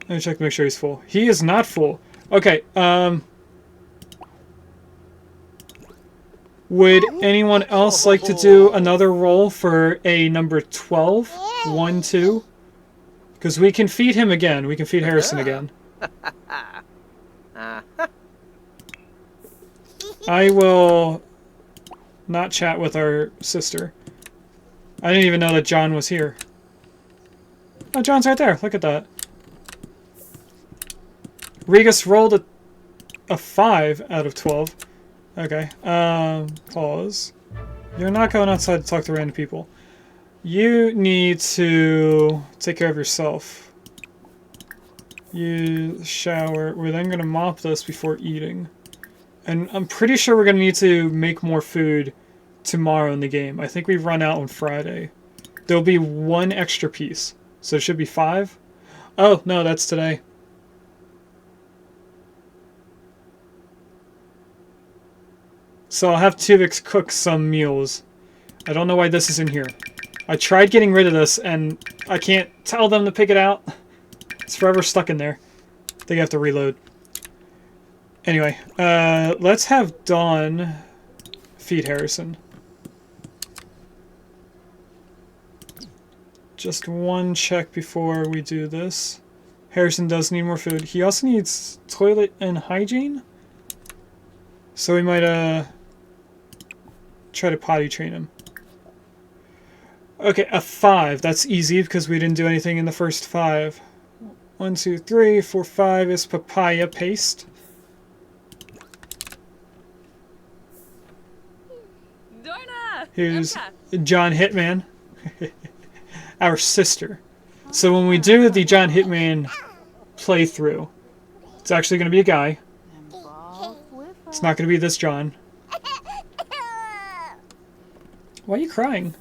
Let me check to make sure he's full. He is not full. Okay, would anyone else like to do another roll for a number 12? 1, 2? Because we can feed him again. We can feed Harrison again. I will not chat with our sister. I didn't even know that John was here. Oh, John's right there. Look at that. Regus rolled a 5 out of 12. Okay. Pause. You're not going outside to talk to random people. You need to take care of yourself. You shower. We're then going to mop this before eating. And I'm pretty sure we're going to need to make more food tomorrow in the game. I think we run out on Friday. There'll be 1 extra piece. So it should be 5. Oh, no, that's today. So I'll have Tuvix cook some meals. I don't know why this is in here. I tried getting rid of this, and I can't tell them to pick it out. It's forever stuck in there. They have to reload. Anyway, let's have Dawn feed Harrison. Just 1 check before we do this. Harrison does need more food. He also needs toilet and hygiene. So we might, try to potty train him. Okay, a 5. That's easy because we didn't do anything in the first 5. 1, 2, 3, 4, 5 is papaya paste. Here's John Hitman, our sister. So when we do the John Hitman playthrough, it's actually going to be a guy. It's not going to be this John. Why are you crying?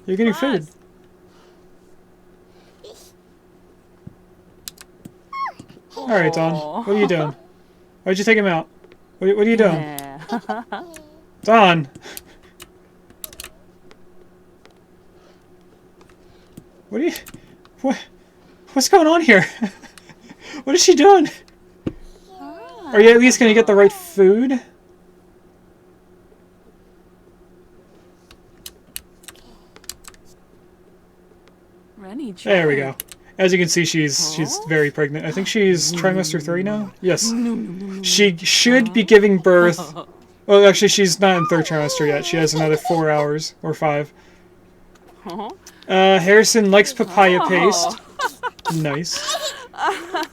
You're getting food. Alright, Dawn. What are you doing? Why'd you take him out? What are you doing? Dawn! What are you... What's going on here? What is she doing? Are you at least going to get the right food? There we go. As you can see, she's very pregnant. I think she's trimester 3 now? Yes. She should be giving birth... Well, actually, she's not in 3rd trimester yet. She has another 4 hours, or 5. Harrison likes papaya paste. Nice.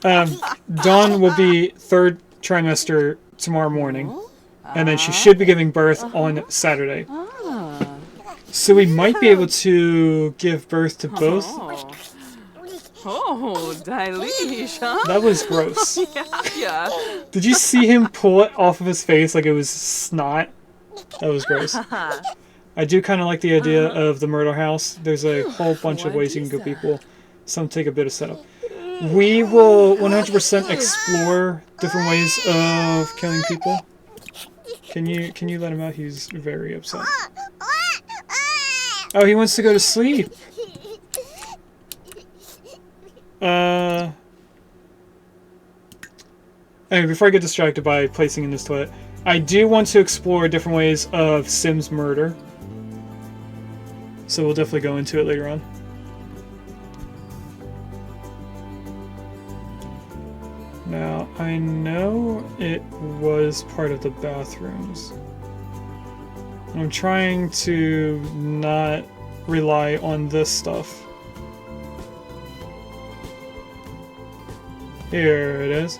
Dawn will be 3rd trimester tomorrow morning. And then she should be giving birth on Saturday. So we might be able to give birth to both. Oh, Dailish, huh? That was gross. Yeah. Did you see him pull it off of his face like it was snot? That was gross. I do kind of like the idea of the murder house. There's a whole bunch of ways you can kill people. Some take a bit of setup. We will 100% explore different ways of killing people. Can you let him out? He's very upset. Oh, he wants to go to sleep. Anyway, before I get distracted by placing in this toilet, I do want to explore different ways of Sim's murder. So we'll definitely go into it later on. Now, I know it was part of the bathrooms. I'm trying to not rely on this stuff. Here it is.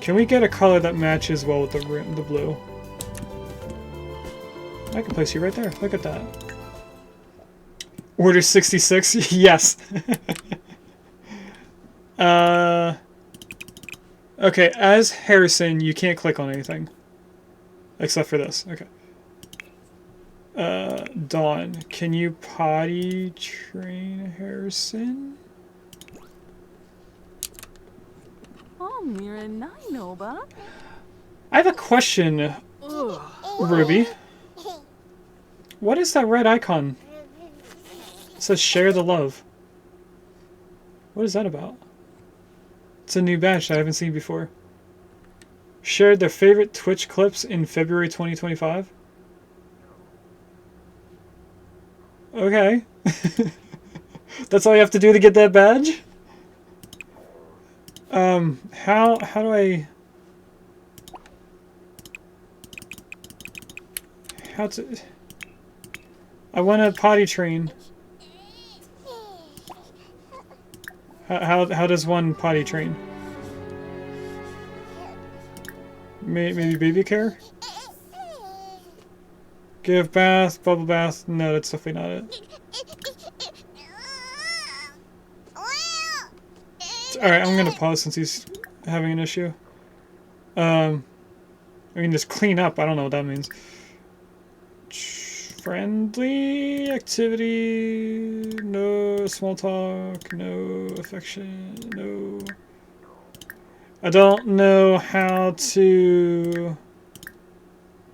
Can we get a color that matches well with the blue? I can place you right there. Look at that. Order 66? Yes. Okay, as Harrison, you can't click on anything. Except for this. Okay. Dawn, can you potty train Harrison? Oh, Mira Ninoba. I have a question, Ruby. What is that red icon? It says share the love. What is that about? It's a new badge that I haven't seen before. Shared their favorite Twitch clips in February 2025. Okay. That's all you have to do to get that badge? How do I... How to... I want to potty train. How does one potty train? Maybe baby care? Give bath, bubble bath. No, that's definitely not it. Alright, I'm gonna pause since he's having an issue. I mean, just clean up. I don't know what that means. Friendly activity. No small talk. No affection. No. I don't know how to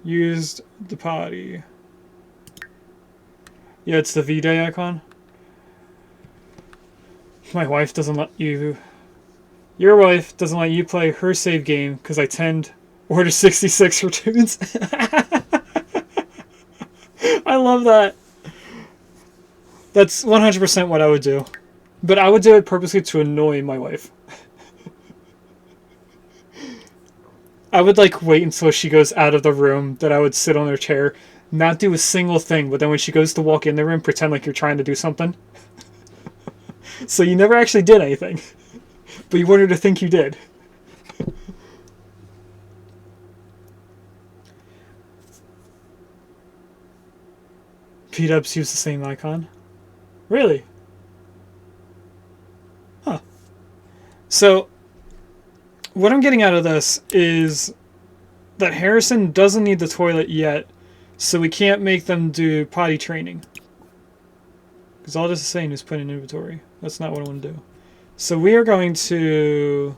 use the potty. Yeah, it's the V-Day icon. My wife doesn't let you... Your wife doesn't let you play her save game because I tend Order 66 returns. I love that. That's 100% what I would do. But I would do it purposely to annoy my wife. I would like wait until she goes out of the room, that I would sit on her chair, not do a single thing, but then when she goes to walk in the room, pretend like you're trying to do something. So you never actually did anything. But you want her to think you did. P-dubs use the same icon? Really? Huh. So, what I'm getting out of this is that Harrison doesn't need the toilet yet, so we can't make them do potty training. Because all this is saying is put in inventory. That's not what I want to do. So we are going to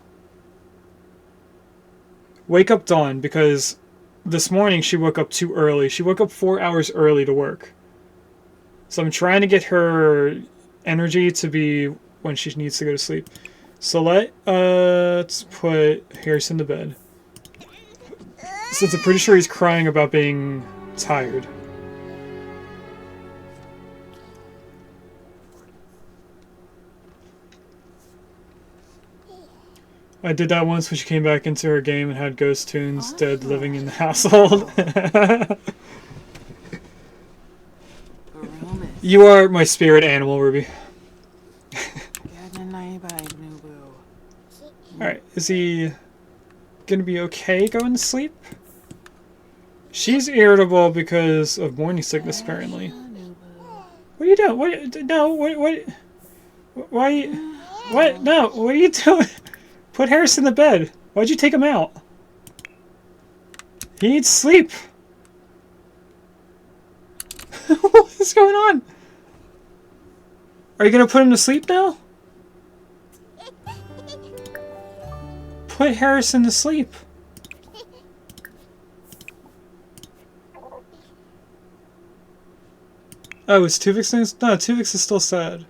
wake up Dawn, because this morning she woke up too early. She woke up 4 hours early to work. So I'm trying to get her energy to be when she needs to go to sleep. So let's put Harrison to bed. Since I'm pretty sure he's crying about being tired. I did that once when she came back into her game and had Ghost Tunes dead living in the household. You are my spirit animal, Ruby. Alright, is he gonna be okay going to sleep? She's irritable because of morning sickness, apparently. What are you doing? What? No, what? Why? What? No, what are you doing? Put Harrison in the bed. Why'd you take him out? He needs sleep. What is going on? Are you gonna put him to sleep now? Put Harrison to sleep. Oh, is Tuvix things? No, Tuvix is still sad.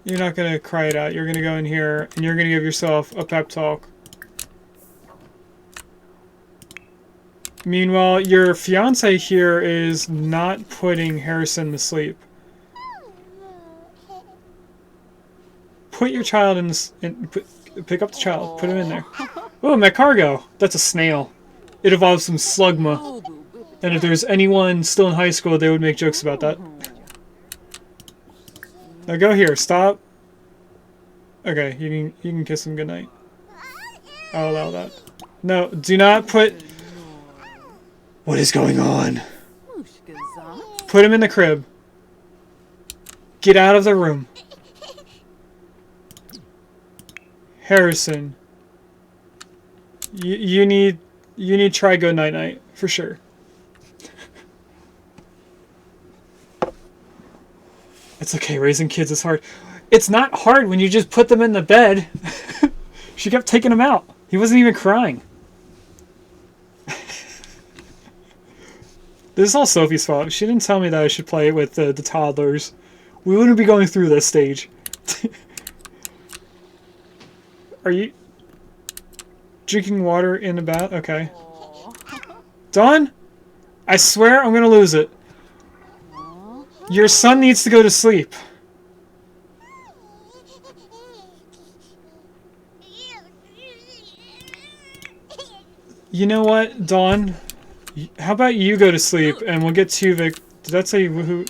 You're not gonna cry it out. You're gonna go in here and you're gonna give yourself a pep talk. Meanwhile, your fiance here is not putting Harrison to sleep. Put your child in this. Pick up the child. Put him in there. Oh, my cargo. That's a snail. It evolves from slugma. And if there's anyone still in high school, they would make jokes about that. Now go here. Stop. Okay, you can kiss him goodnight. I'll allow that. No, do not put. What is going on? Put him in the crib. Get out of the room. Harrison. You need try go night night for sure. It's okay, raising kids is hard. It's not hard when you just put them in the bed. She kept taking him out. He wasn't even crying. This is all Sophie's fault. She didn't tell me that I should play with the toddlers. We wouldn't be going through this stage. Are you drinking water in the bath? Okay. Dawn? I swear I'm gonna lose it. Your son needs to go to sleep. You know what, Dawn? How about you go to sleep and we'll get Tuvix. Did that say who?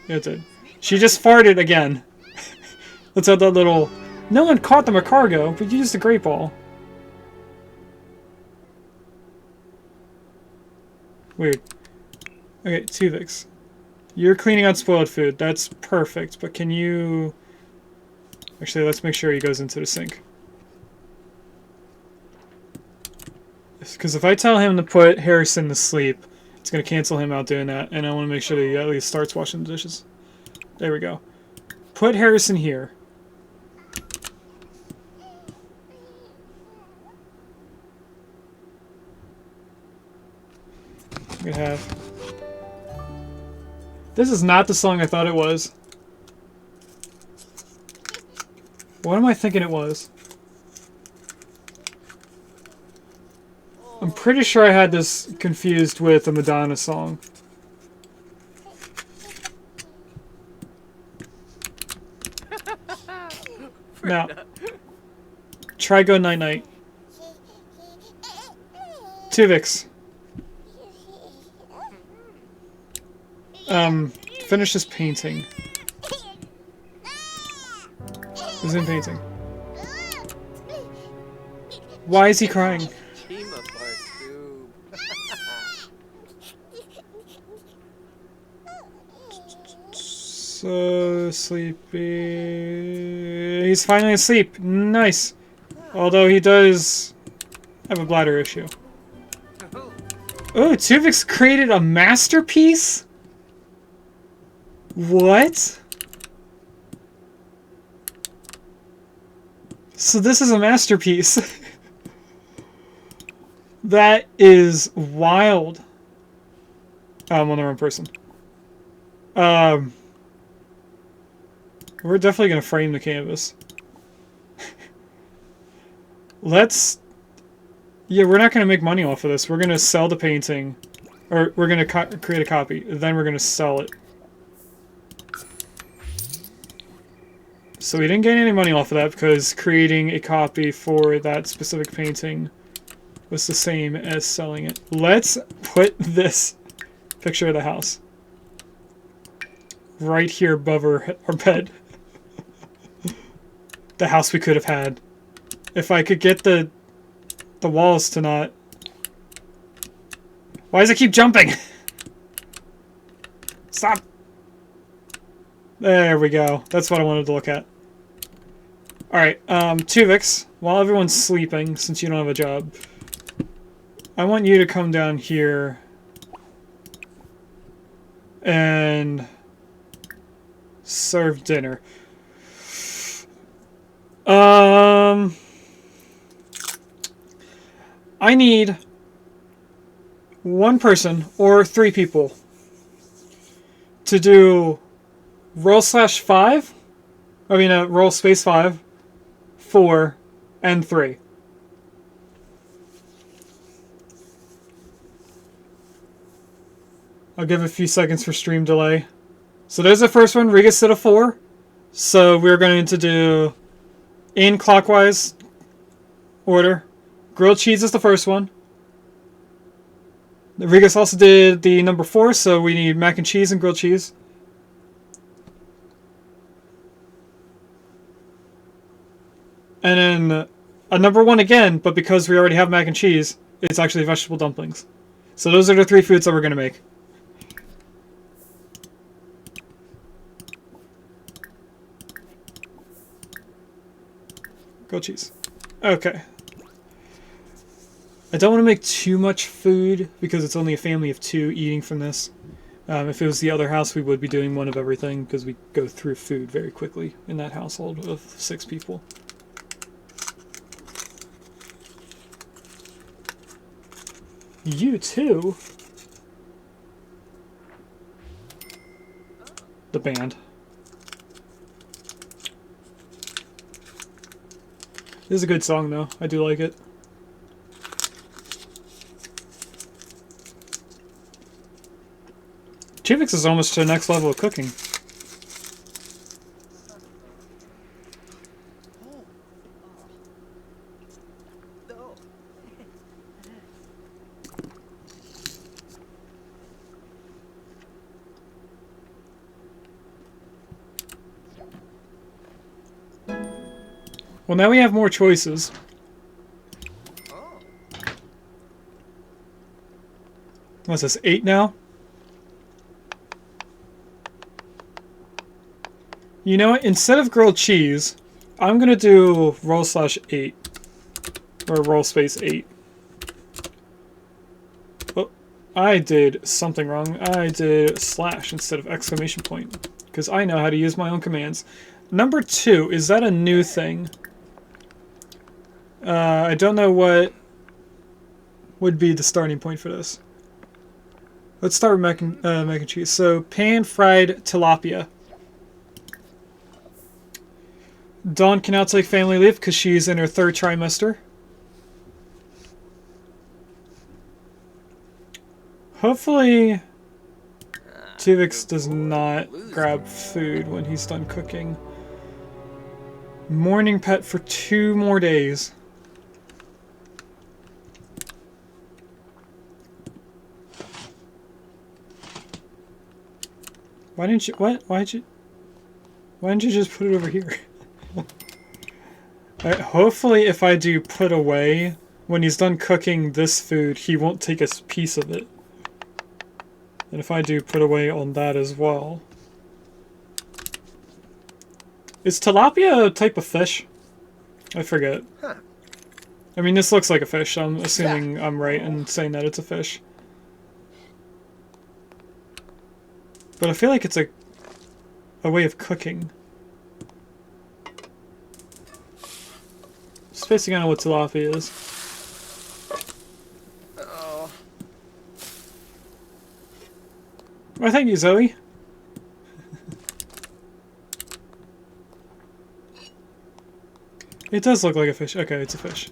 Yeah, it did. She just farted again. Let's have that little. No one caught them a cargo, but you used a great ball. Weird. Okay, Tuvix. You're cleaning out spoiled food. That's perfect, but can you... Actually, let's make sure he goes into the sink. Because if I tell him to put Harrison to sleep, it's going to cancel him out doing that, and I want to make sure that he at least starts washing the dishes. There we go. Put Harrison here. We have... This is not the song I thought it was. What am I thinking it was? I'm pretty sure I had this confused with a Madonna song. Now, try go night night. Tuvix. Finish this painting. Who's in painting? Why is he crying? So sleepy. He's finally asleep. Nice. Although he does have a bladder issue. Oh, Tuvix created a masterpiece? What? So this is a masterpiece. That is wild. I'm on the wrong person. We're definitely gonna frame the canvas. Let's... Yeah, we're not gonna make money off of this. We're gonna sell the painting. Or we're gonna create a copy. Then we're gonna sell it. So we didn't get any money off of that because creating a copy for that specific painting was the same as selling it. Let's put this picture of the house right here above our bed. The house we could have had. If I could get the walls to not... Why does it keep jumping? Stop! There we go. That's what I wanted to look at. Alright, Tuvix, while everyone's sleeping, since you don't have a job, I want you to come down here and serve dinner. I need one person or 3 people to do roll/5. I mean, roll space 5, 4, and 3. I'll give a few seconds for stream delay. So there's the first one. Riga said a 4. So we're going to do in clockwise order. Grilled cheese is the first one. Rigas also did the number 4, so we need mac and cheese and grilled cheese. And then a number 1 again, but because we already have mac and cheese, it's actually vegetable dumplings. So those are the 3 foods that we're going to make. Grilled cheese. Okay. I don't want to make too much food because it's only a family of 2 eating from this. If it was the other house, we would be doing one of everything because we go through food very quickly in that household of 6 people. You too? The band. This is a good song though. I do like it. Tuvix is almost to the next level of cooking. Well, now we have more choices. What's this, 8 now? You know what? Instead of grilled cheese, I'm gonna do roll/8. Or roll space 8. Oh, I did something wrong. I did slash instead of exclamation point. Because I know how to use my own commands. Number 2, is that a new thing? I don't know what would be the starting point for this. Let's start with mac and cheese. So, pan-fried tilapia. Dawn can now take family leave because she's in her 3rd trimester. Hopefully, Tuvix does not grab food when he's done cooking. Morning pet for 2 more days. Why didn't you? What? Why didn't you just put it over here? Alright, hopefully if I do put away, when he's done cooking this food, he won't take a piece of it. And if I do put away on that as well. Is tilapia a type of fish? I forget. Huh. I mean, this looks like a fish. I'm assuming I'm right in saying that it's a fish. But I feel like it's a way of cooking. Just basing on what tilapia is. Oh. Well, thank you, Zoe. It does look like a fish. Okay, it's a fish.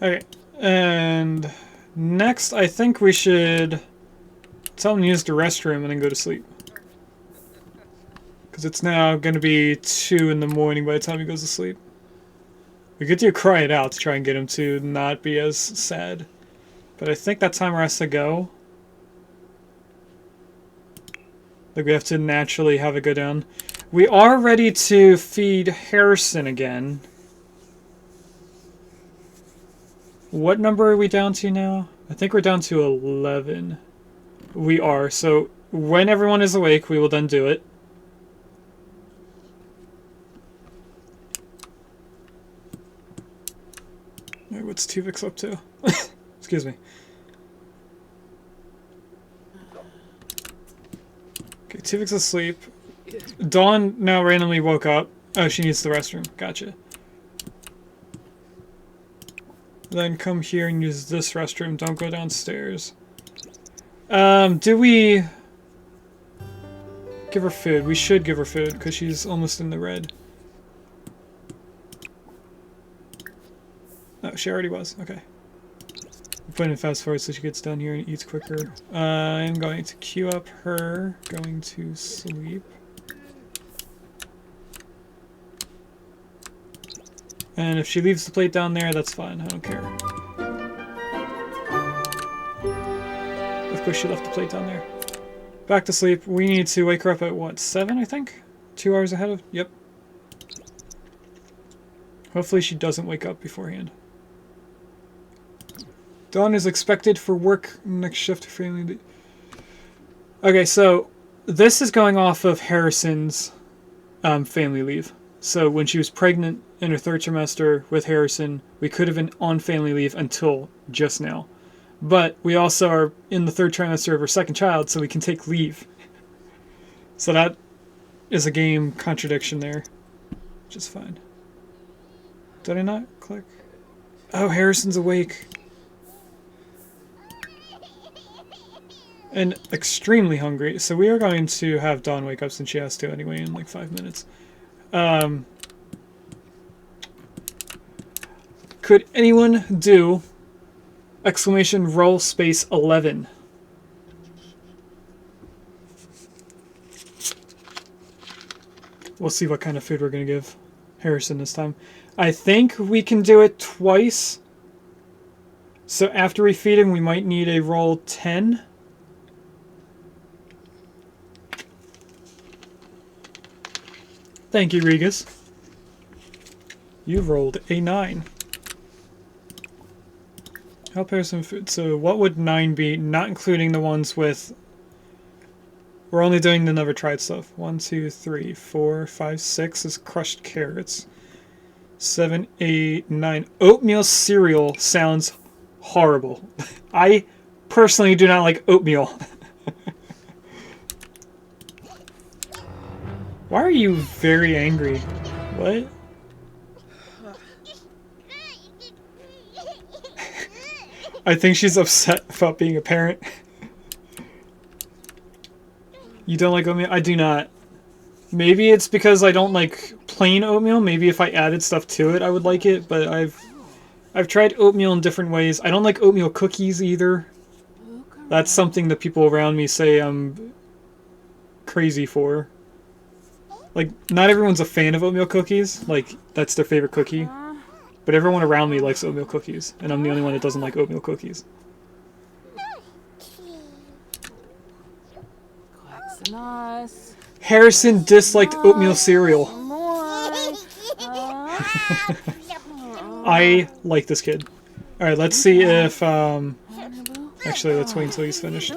Okay, and next I think we should tell him to use the restroom and then go to sleep. Because it's now going to be 2 in the morning by the time he goes to sleep. We could do cry it out to try and get him to not be as sad. But I think that timer has to go. Like we have to naturally have it go down. We are ready to feed Harrison again. What number are we down to now? I think we're down to 11. We are. So when everyone is awake, we will then do it. Alright, what's Tuvix up to? Excuse me. Okay, Tuvix is asleep. Dawn now randomly woke up. Oh, she needs the restroom. Gotcha. Then come here and use this restroom. Don't go downstairs. Do we give her food? We should give her food because she's almost in the red. Oh, she already was. Okay. Put in fast forward so she gets down here and eats quicker. I'm going to queue up her going to sleep. And if she leaves the plate down there, that's fine. I don't care. Of course, she left the plate down there. Back to sleep. We need to wake her up at what, 7, I think? 2 hours ahead of... Yep. Hopefully she doesn't wake up beforehand. Dawn is expected for work next shift to family. Okay, so this is going off of Harrison's family leave. So when she was pregnant in her 3rd trimester with Harrison, we could have been on family leave until just now. But we also are in the 3rd trimester of her 2nd child, so we can take leave. So that is a game contradiction there, which is fine. Did I not click? Oh, Harrison's awake. And extremely hungry, so we are going to have Dawn wake up since she has to anyway in like 5 minutes. Could anyone do exclamation roll space 11? We'll see what kind of food we're going to give Harrison this time. I think we can do it twice. So after we feed him, we might need a roll 10. Thank you, Regus. You rolled a 9. Help Harrison food. So what would 9 be, not including the ones with... We're only doing the never tried stuff. 1, 2, 3, 4, 5, 6 is crushed carrots. 7, 8, 9. Oatmeal cereal sounds horrible. I personally do not like oatmeal. Why are you very angry? What? I think she's upset about being a parent. You don't like oatmeal? I do not. Maybe it's because I don't like plain oatmeal. Maybe if I added stuff to it, I would like it. But I've tried oatmeal in different ways. I don't like oatmeal cookies either. That's something that people around me say I'm crazy for. Like, not everyone's a fan of oatmeal cookies. Like, that's their favorite cookie. But everyone around me likes oatmeal cookies. And I'm the only one that doesn't like oatmeal cookies. Harrison disliked oatmeal cereal. I like this kid. Alright, let's see if, actually, let's wait until he's finished.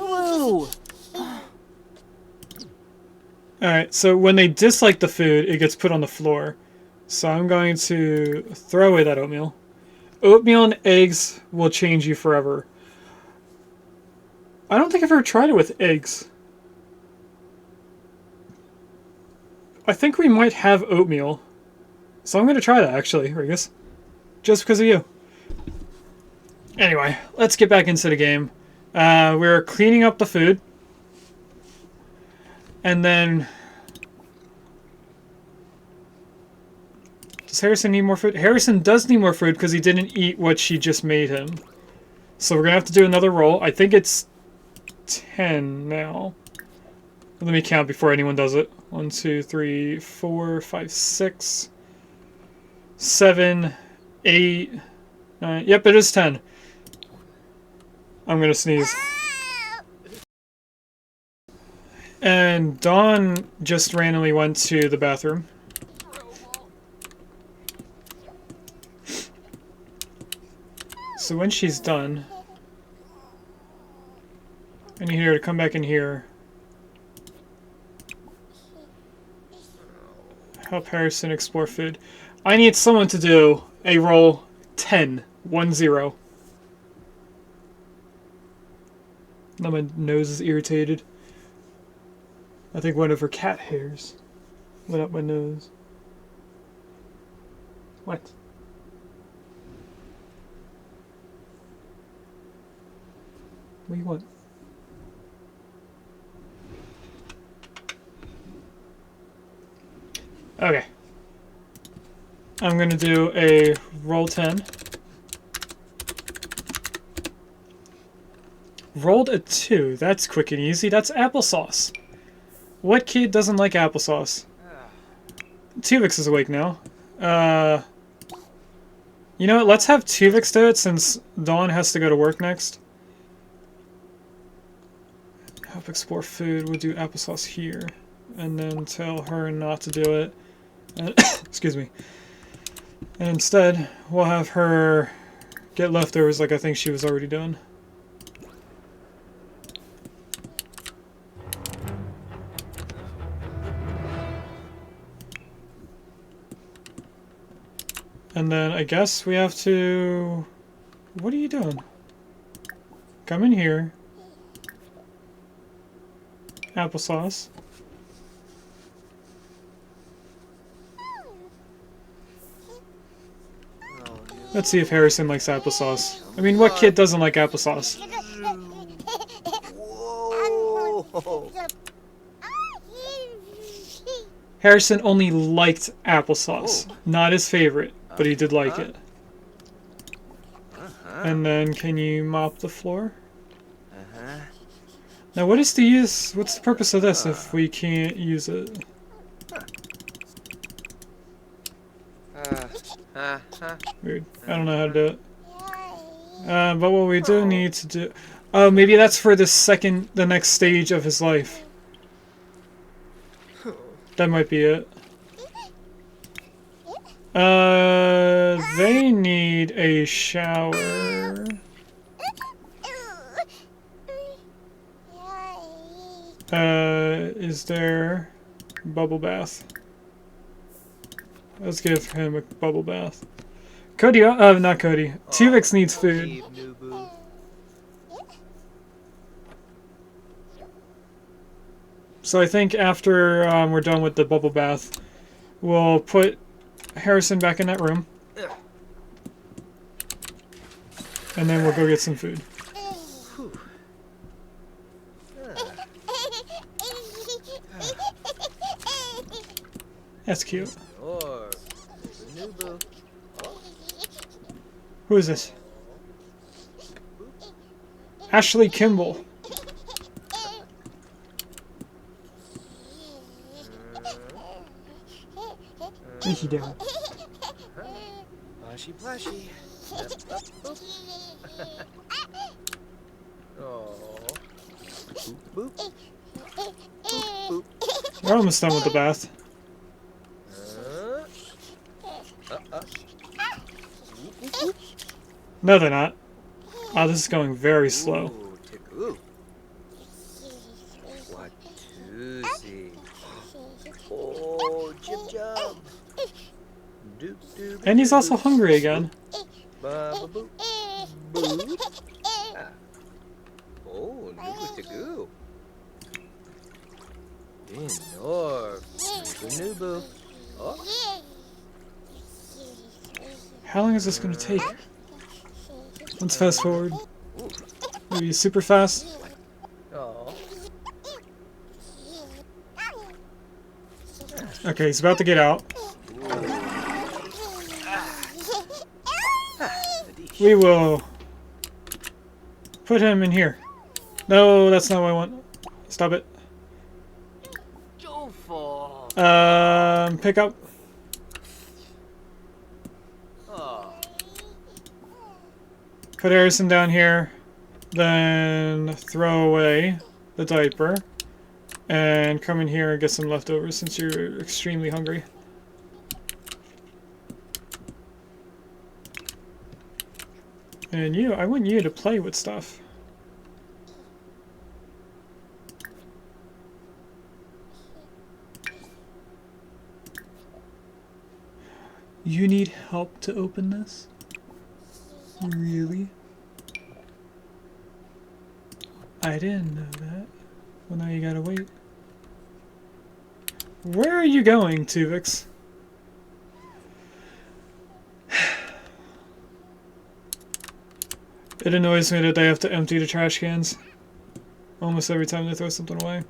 Alright, so when they dislike the food, it gets put on the floor. So I'm going to throw away that oatmeal. Oatmeal and eggs will change you forever. I don't think I've ever tried it with eggs. I think we might have oatmeal. So I'm going to try that, actually, Regus. Just because of you. Anyway, let's get back into the game. We're cleaning up the food. And then... Does Harrison need more food? Harrison does need more food because he didn't eat what she just made him. So we're going to have to do another roll. I think it's 10 now. Let me count before anyone does it. 1, 2, 3, 4, 5, 6, 7, 8, 9. Yep, it is 10. I'm going to sneeze. And Dawn just randomly went to the bathroom. so when she's done, I need her to come back in here. Help Harrison explore food. I need someone to do a roll 10. 1-0. Now my nose is irritated. I think one of her cat hairs went up my nose. What? What do you want? Okay. I'm gonna do a roll 10. Rolled a 2. That's quick and easy. That's applesauce. What kid doesn't like applesauce? Tuvix is awake now. You know what? Let's have Tuvix do it since Dawn has to go to work next. Help explore food. We'll do applesauce here. And then tell her not to do it. Excuse me. And instead, we'll have her get leftovers like I think she was already doing. And then I guess we have to... What are you doing? Come in here. Applesauce. Let's see if Harrison likes applesauce. I mean, what kid doesn't like applesauce? Whoa. Harrison only liked applesauce. Not his favorite, but he did like it. And then, can you mop the floor? Now, what is the use? What's the purpose of this if we can't use it? Weird. I don't know how to do it. But what we do need to do... Oh, maybe that's for the next stage of his life. That might be it. They need a shower. Is there bubble bath? Let's give him a bubble bath. Cody, not Cody. Tuvix needs food. So I think after we're done with the bubble bath, we'll put Harrison back in that room. And then we'll go get some food. That's cute. Who is this? Ashley Kimball. What is he doing? Plushy, plushy. Oh. Boop, boop. Boop, boop. We're almost done with the bath. No, they're not. Oh, this is going very slow. Ooh, what to see? Oh, jib jab. Doop, doop, And he's also hungry again. ba, ba, boop, boop. Ah. Oh, noob to goo. Inor, noob. Oh. How long is this going to take? Let's fast forward. Maybe super fast. Oh. Okay, he's about to get out. We will put him in here. No, that's not what I want. Stop it. Pick up. Put Harrison down here. Then throw away the diaper. And come in here and get some leftovers since you're extremely hungry. And you, I want you to play with stuff. You need help to open this? Really? I didn't know that. Well, now you gotta wait. Where are you going, Tuvix? It annoys me that they have to empty the trash cans almost every time they throw something away.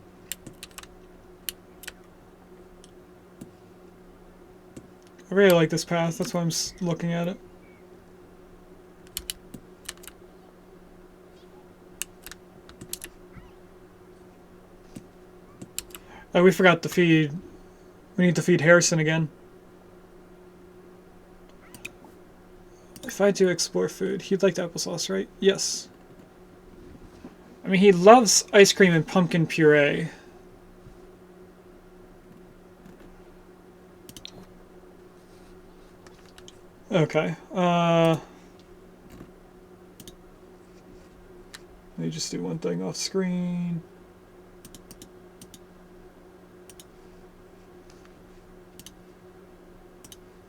I really like this path, that's why I'm looking at it. Oh, we forgot to feed. We need to feed Harrison again. If I do explore food, he'd like the applesauce, right? Yes. I mean, he loves ice cream and pumpkin puree. Okay. Let me just do one thing off screen.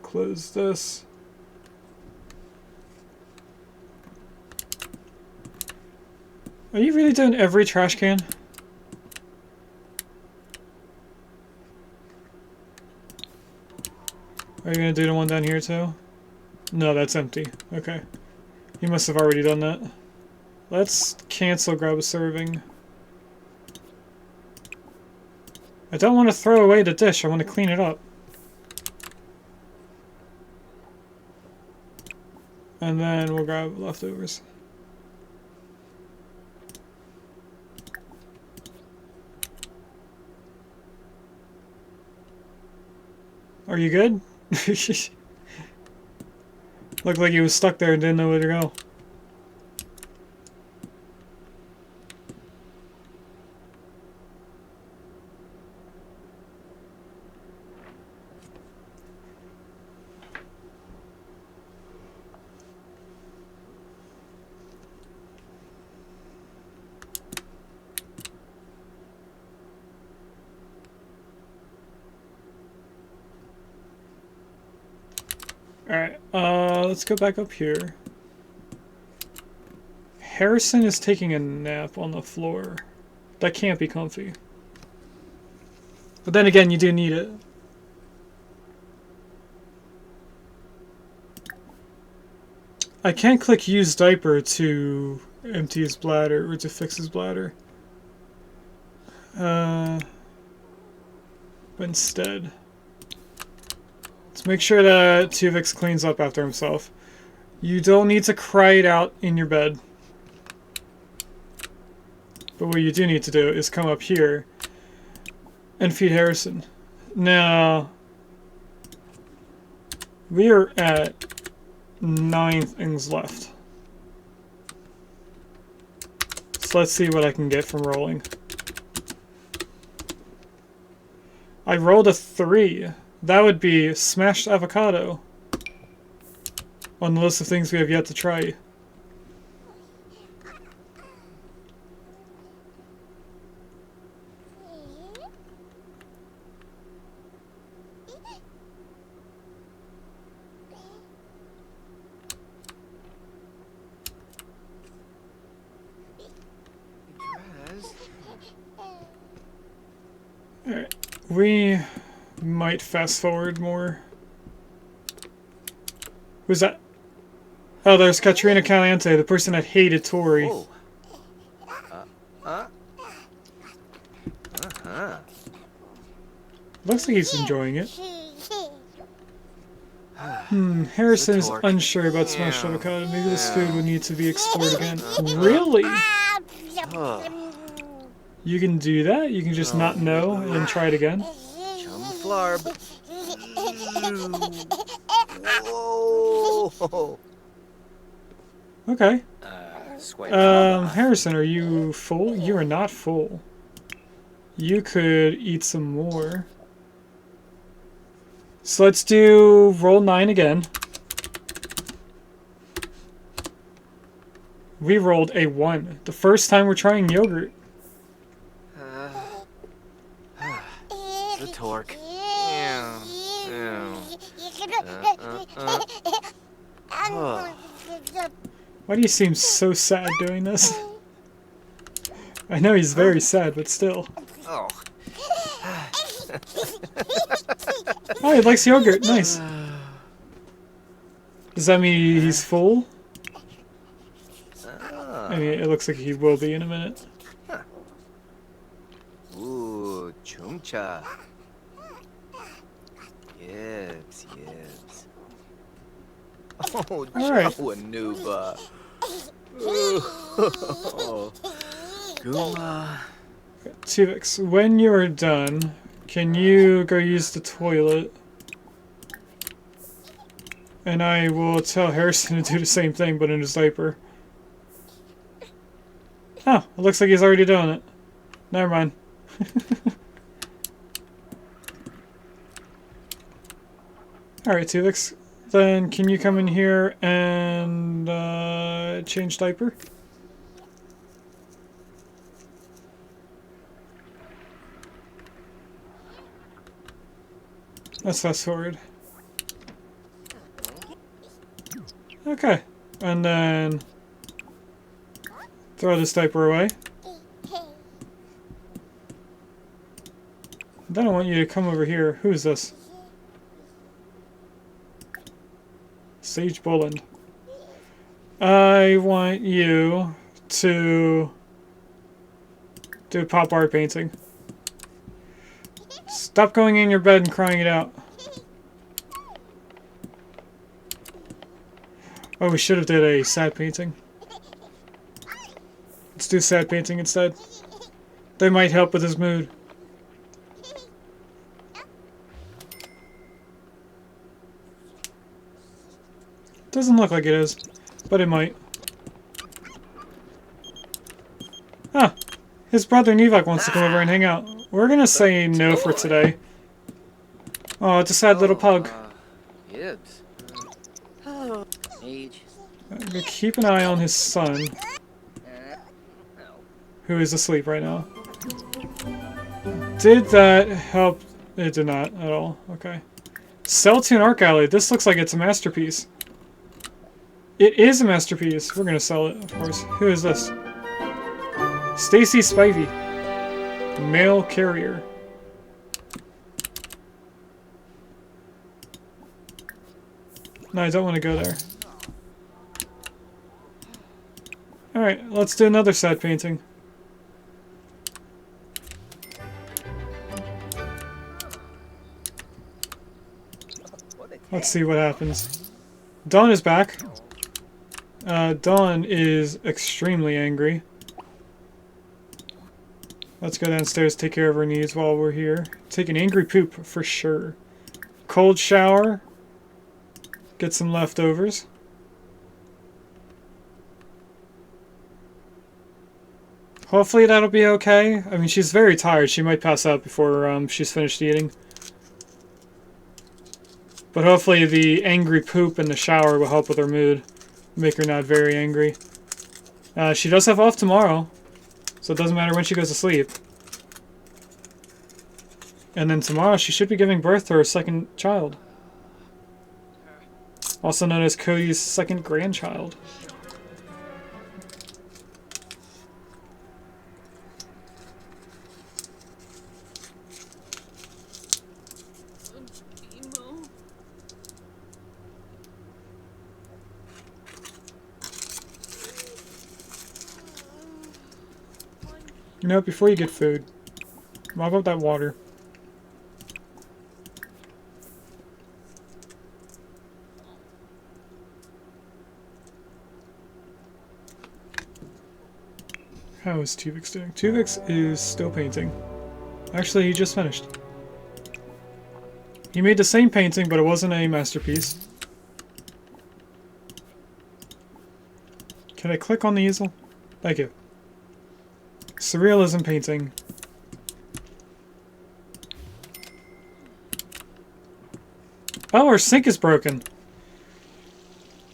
Close this. Are you really doing every trash can? Are you gonna do the one down here too? No, that's empty. Okay. You must have already done that. Let's cancel grab a serving. I don't want to throw away the dish, I want to clean it up. And then we'll grab leftovers. Are you good? Looked like he was stuck there and didn't know where to go. Alright, let's go back up here. Harrison is taking a nap on the floor. That can't be comfy. But then again, you do need it. I can't click use diaper to empty his bladder or to fix his bladder. But instead, let's make sure that Tuvix cleans up after himself. You don't need to cry it out in your bed. But what you do need to do is come up here and feed Harrison. Now, we are at 9 things left. So let's see what I can get from rolling. I rolled a 3. That would be smashed avocado on the list of things we have yet to try. Alright, we might fast forward more. Who's that? Oh, there's Katrina Caliente, the person that hated Tori. Oh. Looks like he's enjoying it. Harrison is unsure about smashed avocado. Maybe this food would need to be explored again. Really? You can do that? You can just not know and then try it again? Chum flarb. Whoa. Okay. Swipe. Harrison, are you full? You are not full. You could eat some more. So let's do roll 9 again. We rolled a 1. The first time we're trying yogurt. The torque. Why do you seem so sad doing this? I know he's very sad, but still. Oh. Oh, he likes yogurt. Nice. Does that mean he's full? I mean, it looks like he will be in a minute. Ooh, chumcha. Yes, yes. Oh, Alright. Jawanuba. Oh, Guma. Tuvix, when you are done, can you go use the toilet? And I will tell Harrison to do the same thing, but in his diaper. Oh, it looks like he's already doing it. Never mind. Alright, Tuvix. Then can you come in here and change diaper? Let's fast forward. Okay. And then throw this diaper away. Then I want you to come over here. Who is this? Sage Boland. I want you to do a pop art painting. Stop going in your bed and crying it out. Oh, we should have did a sad painting. Let's do sad painting instead. They might help with his mood. Doesn't look like it is, but it might. Ah, his brother Nevok wants to come over and hang out. We're gonna say no for today. Oh, it's a sad little pug. Yibs. Age. Keep an eye on his son, who is asleep right now. Did that help? It did not at all. Okay. Sell to an art gallery. This looks like it's a masterpiece. It is a masterpiece. We're gonna sell it, of course. Who is this? Stacy Spivey. Mail carrier. No, I don't want to go there. Alright, let's do another sad painting. Let's see what happens. Dawn is back. Dawn is extremely angry. Let's go downstairs, take care of her needs while we're here. Take an angry poop, for sure. Cold shower. Get some leftovers. Hopefully that'll be okay. I mean, she's very tired. She might pass out before she's finished eating. But hopefully the angry poop in the shower will help with her mood. Make her not very angry. She does have off tomorrow. So it doesn't matter when she goes to sleep. And then tomorrow she should be giving birth to her second child. Also known as Cody's second grandchild. You know, before you get food, mop up that water. How is Tuvix doing? Tuvix is still painting. Actually, he just finished. He made the same painting, but it wasn't a masterpiece. Can I click on the easel? Thank you. Surrealism painting. Oh, our sink is broken.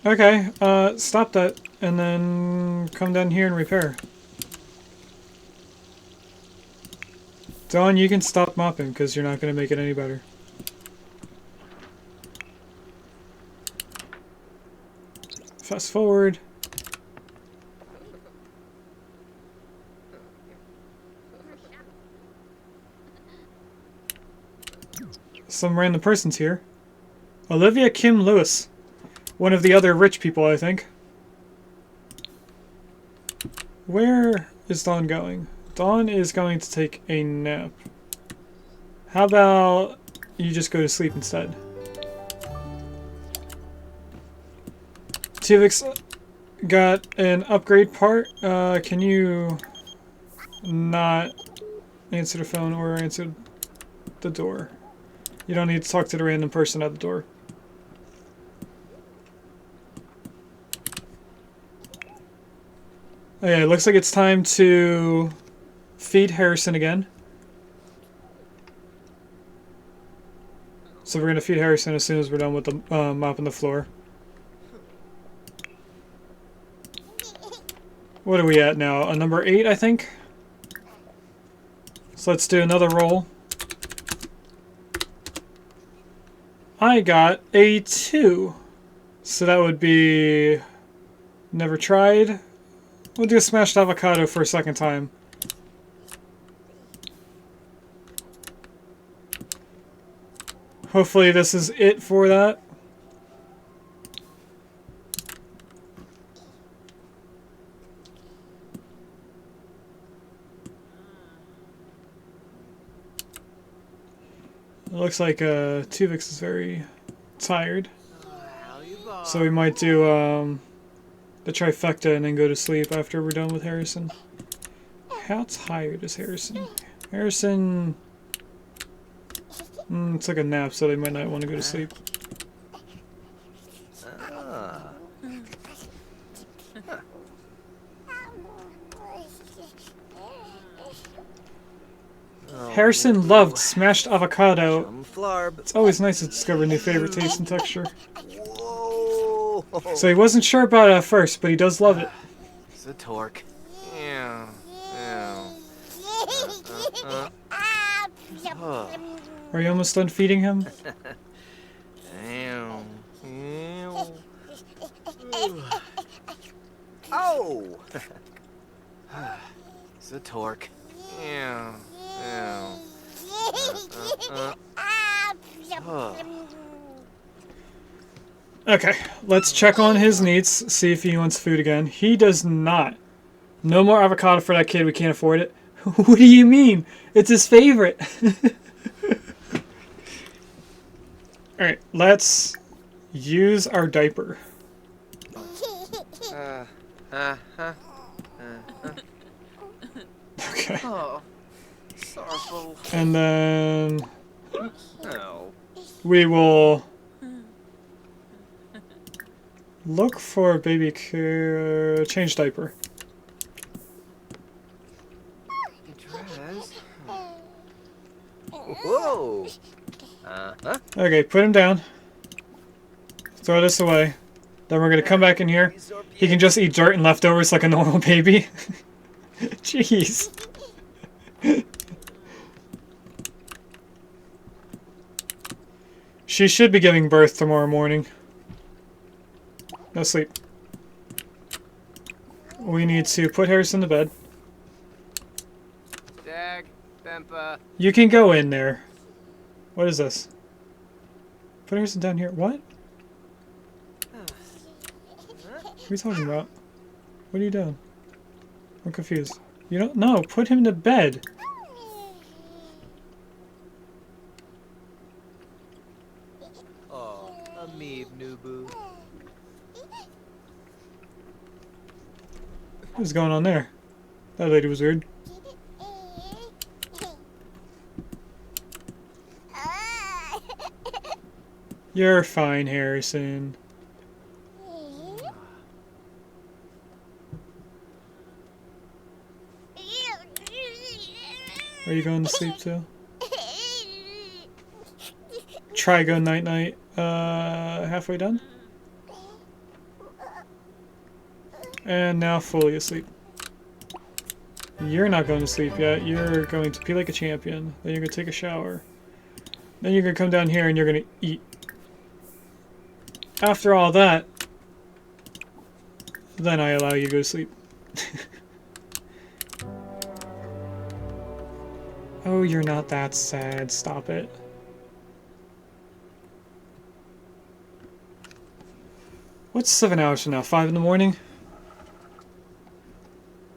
Okay, stop that, and then come down here and repair. Dawn, you can stop mopping, because you're not going to make it any better. Fast forward. Some random person's here. Olivia Kim Lewis. One of the other rich people, I think. Where is Dawn going? Dawn is going to take a nap. How about you just go to sleep instead? Tuvix got an upgrade part. Can you not answer the phone or answer the door? You don't need to talk to the random person at the door. Okay, it looks like it's time to feed Harrison again. So we're going to feed Harrison as soon as we're done with the mopping the floor. What are we at now? A number 8, I think? So let's do another roll. I got a 2. So that would be... Never tried. We'll do a smashed avocado for a second time. Hopefully this is it for that. It looks like Tuvix is very tired. So we might do the trifecta and then go to sleep after we're done with Harrison. How tired is Harrison? Harrison... it's like a nap, so they might not want to go to sleep. Harrison loved smashed avocado. It's always nice to discover new favorite taste and texture. Whoa. So he wasn't sure about it at first, but he does love it. It's a torque. Yeah. Are you almost done feeding him? Oh! It's a torque. Yeah. Okay, let's check on his needs, see if he wants food again. He does not. No more avocado for that kid, we can't afford it. What do you mean? It's his favorite. Alright, let's use our diaper. Okay. Oh, sorrowful. And then Oh. we will look for a baby change diaper. Dress. Whoa. Okay, put him down. Throw this away. Then we're gonna come back in here. He can just eat dirt and leftovers like a normal baby. Jeez. She should be giving birth tomorrow morning. No sleep. We need to put Harrison to bed. Dag, Bempa. You can go in there. What is this? Put Harrison down here. What? What are you talking about? What are you doing? I'm confused. You don't know. Put him to bed. Oh, Ameeb Nubu. What's going on there? That lady was weird. You're fine, Harrison. Are you going to sleep too? Try go night night. Halfway done? And now fully asleep. You're not going to sleep yet. You're going to pee like a champion. Then you're going to take a shower. Then you're going to come down here and you're going to eat. After all that, then I allow you to go to sleep. Oh, you're not that sad. Stop it. What's 7 hours from now? 5 in the morning?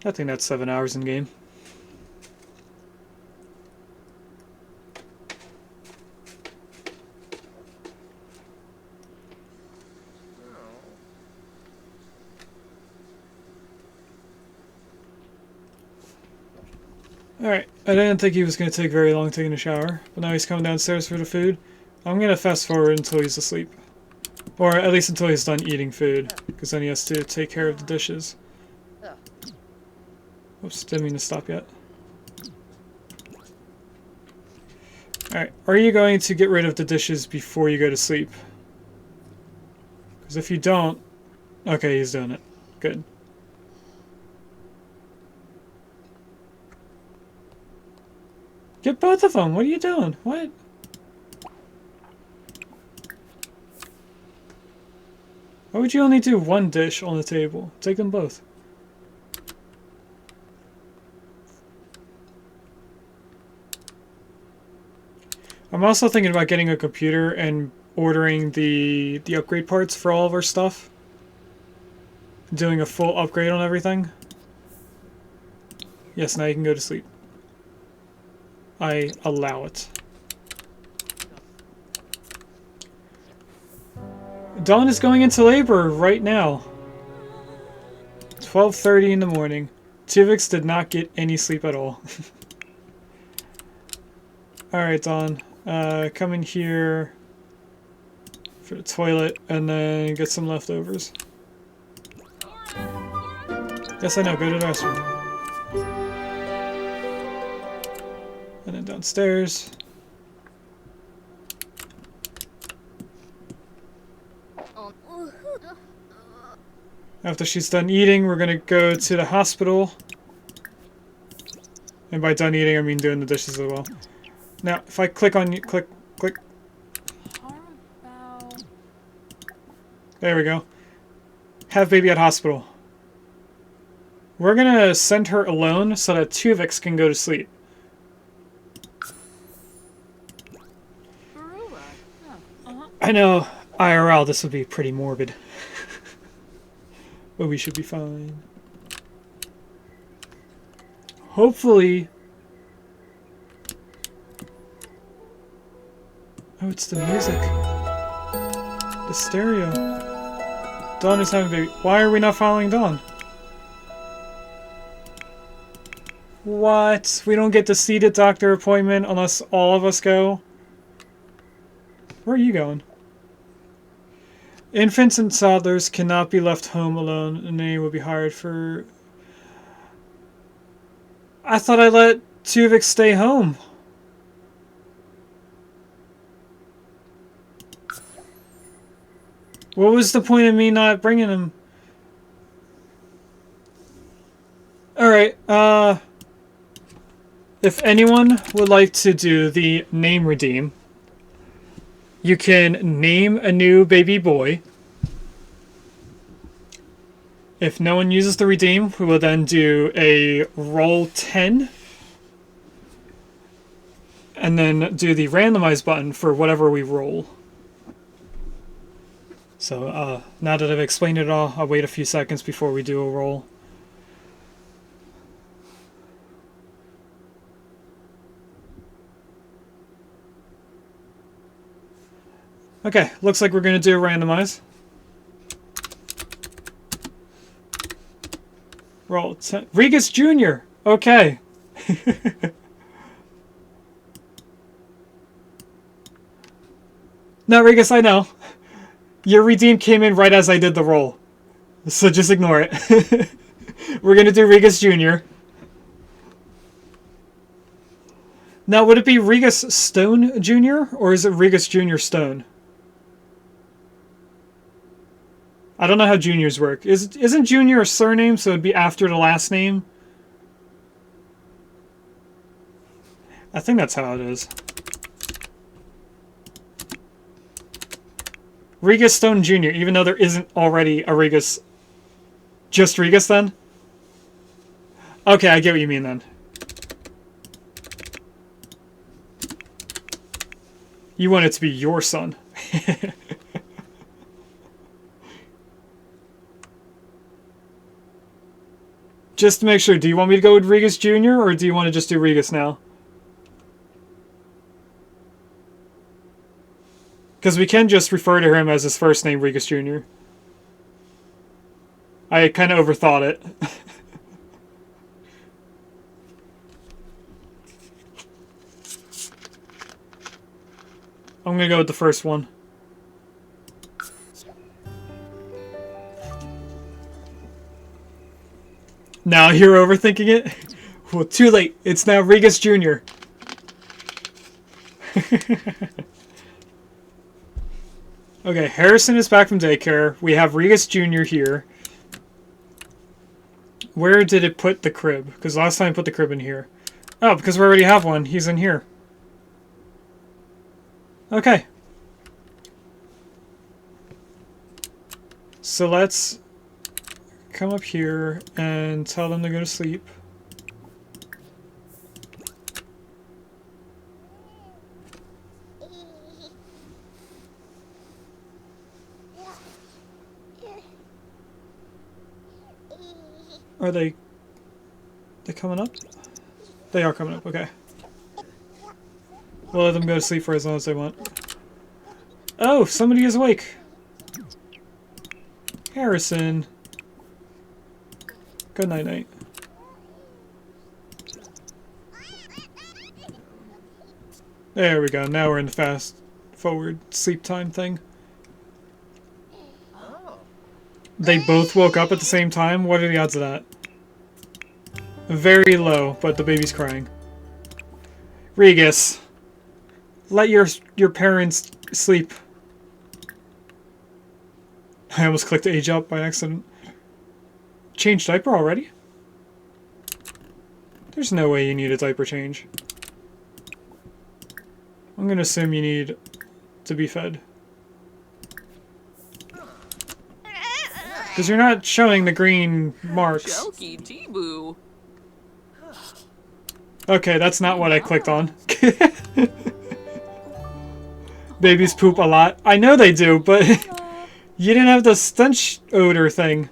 I think that's 7 hours in game. Alright, I didn't think he was going to take very long taking a shower, but now he's coming downstairs for the food. I'm going to fast forward until he's asleep. Or at least until he's done eating food, because then he has to take care of the dishes. Oops, didn't mean to stop yet. Alright, are you going to get rid of the dishes before you go to sleep? Because if you don't... Okay, he's doing it. Good. Get both of them! What are you doing? What? Why would you only do one dish on the table? Take them both. I'm also thinking about getting a computer and ordering the upgrade parts for all of our stuff. Doing a full upgrade on everything. Yes, now you can go to sleep. I allow it. Dawn is going into labor right now. 12:30 in the morning. Tuvix did not get any sleep at all. Alright, Dawn. Come in here for the toilet and then get some leftovers. Yes, I know. Go to the restroom. And then downstairs. After she's done eating, we're gonna go to the hospital. And by done eating, I mean doing the dishes as well. Now, if I click on you, click. There we go. Have baby at hospital. We're gonna send her alone so that Tuvix can go to sleep. I know, IRL, this would be pretty morbid. But we should be fine. Hopefully... Oh, it's the music. The stereo. Dawn is having a baby. Why are we not following Dawn? What? We don't get to see the doctor appointment unless all of us go? Where are you going? Infants and toddlers cannot be left home alone, and they will be hired for... I thought I let Tuvix stay home. What was the point of me not bringing him? Alright, if anyone would like to do the name redeem, you can name a new baby boy. If no one uses the redeem, we will then do a roll 10. And then do the randomize button for whatever we roll. So, now that I've explained it all, I'll wait a few seconds before we do a roll. Okay, looks like we're going to do a randomize. Roll 10. Regis Jr. Okay. No, Regis, I know. Your redeem came in right as I did the roll. So just ignore it. We're going to do Regis Jr. Now, would it be Regis Stone Jr. or is it Regis Jr. Stone? I don't know how juniors work. Isn't junior a surname, so it'd be after the last name? I think that's how it is. Regus Stone Jr., even though there isn't already a Regus. Just Regus then? Okay, I get what you mean then. You want it to be your son. Just to make sure, do you want me to go with Regus Jr. or do you want to just do Regus now? Because we can just refer to him as his first name, Regus Jr. I kind of overthought it. I'm going to go with the first one. Now you're overthinking it? Well, too late. It's now Regus Jr. Okay, Harrison is back from daycare. We have Regus Jr. here. Where did it put the crib? Because last time I put the crib in here. Oh, because we already have one. He's in here. Okay. So let's come up here and tell them to go to sleep. Are they coming up? They are coming up, okay. We'll let them go to sleep for as long as they want. Oh, somebody is awake. Harrison. Good night, night. There we go. Now we're in the fast forward sleep time thing. They both woke up at the same time? What are the odds of that? Very low, but the baby's crying. Regus, let your parents sleep. I almost clicked age up by accident. Change diaper already? There's no way you need a diaper change. I'm gonna assume you need to be fed. Because you're not showing the green marks. Okay, that's not what I clicked on. Babies poop a lot. I know they do, but you didn't have the stench odor thing.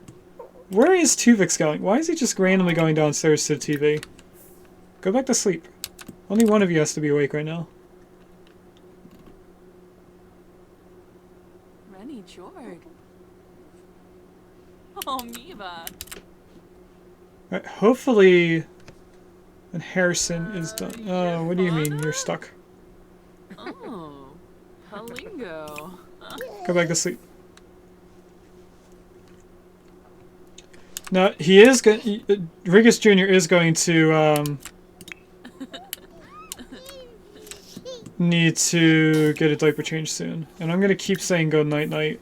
Where is Tuvix going? Why is he just randomly going downstairs to the TV? Go back to sleep. Only one of you has to be awake right now. Rennie Jorg. Oh, Miva. Alright, hopefully when Harrison is done. Oh, what do you mean? You're stuck. Oh, Halingo. Go back to sleep. No, he is going. Regus Jr. is going to need to get a diaper change soon, and I'm gonna keep saying good night night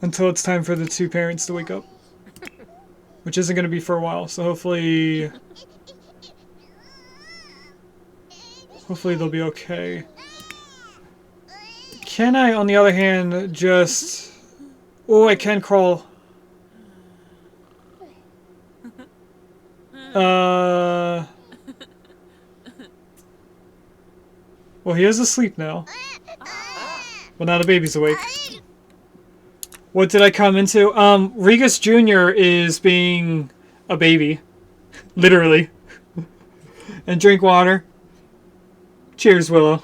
until it's time for the two parents to wake up, which isn't gonna be for a while. So hopefully they'll be okay. Can I, on the other hand, just... Oh, I can crawl. Well, he is asleep now. Well, now the baby's awake. What did I come into? Regus Jr. is being a baby. Literally. And drink water. Cheers, Willow.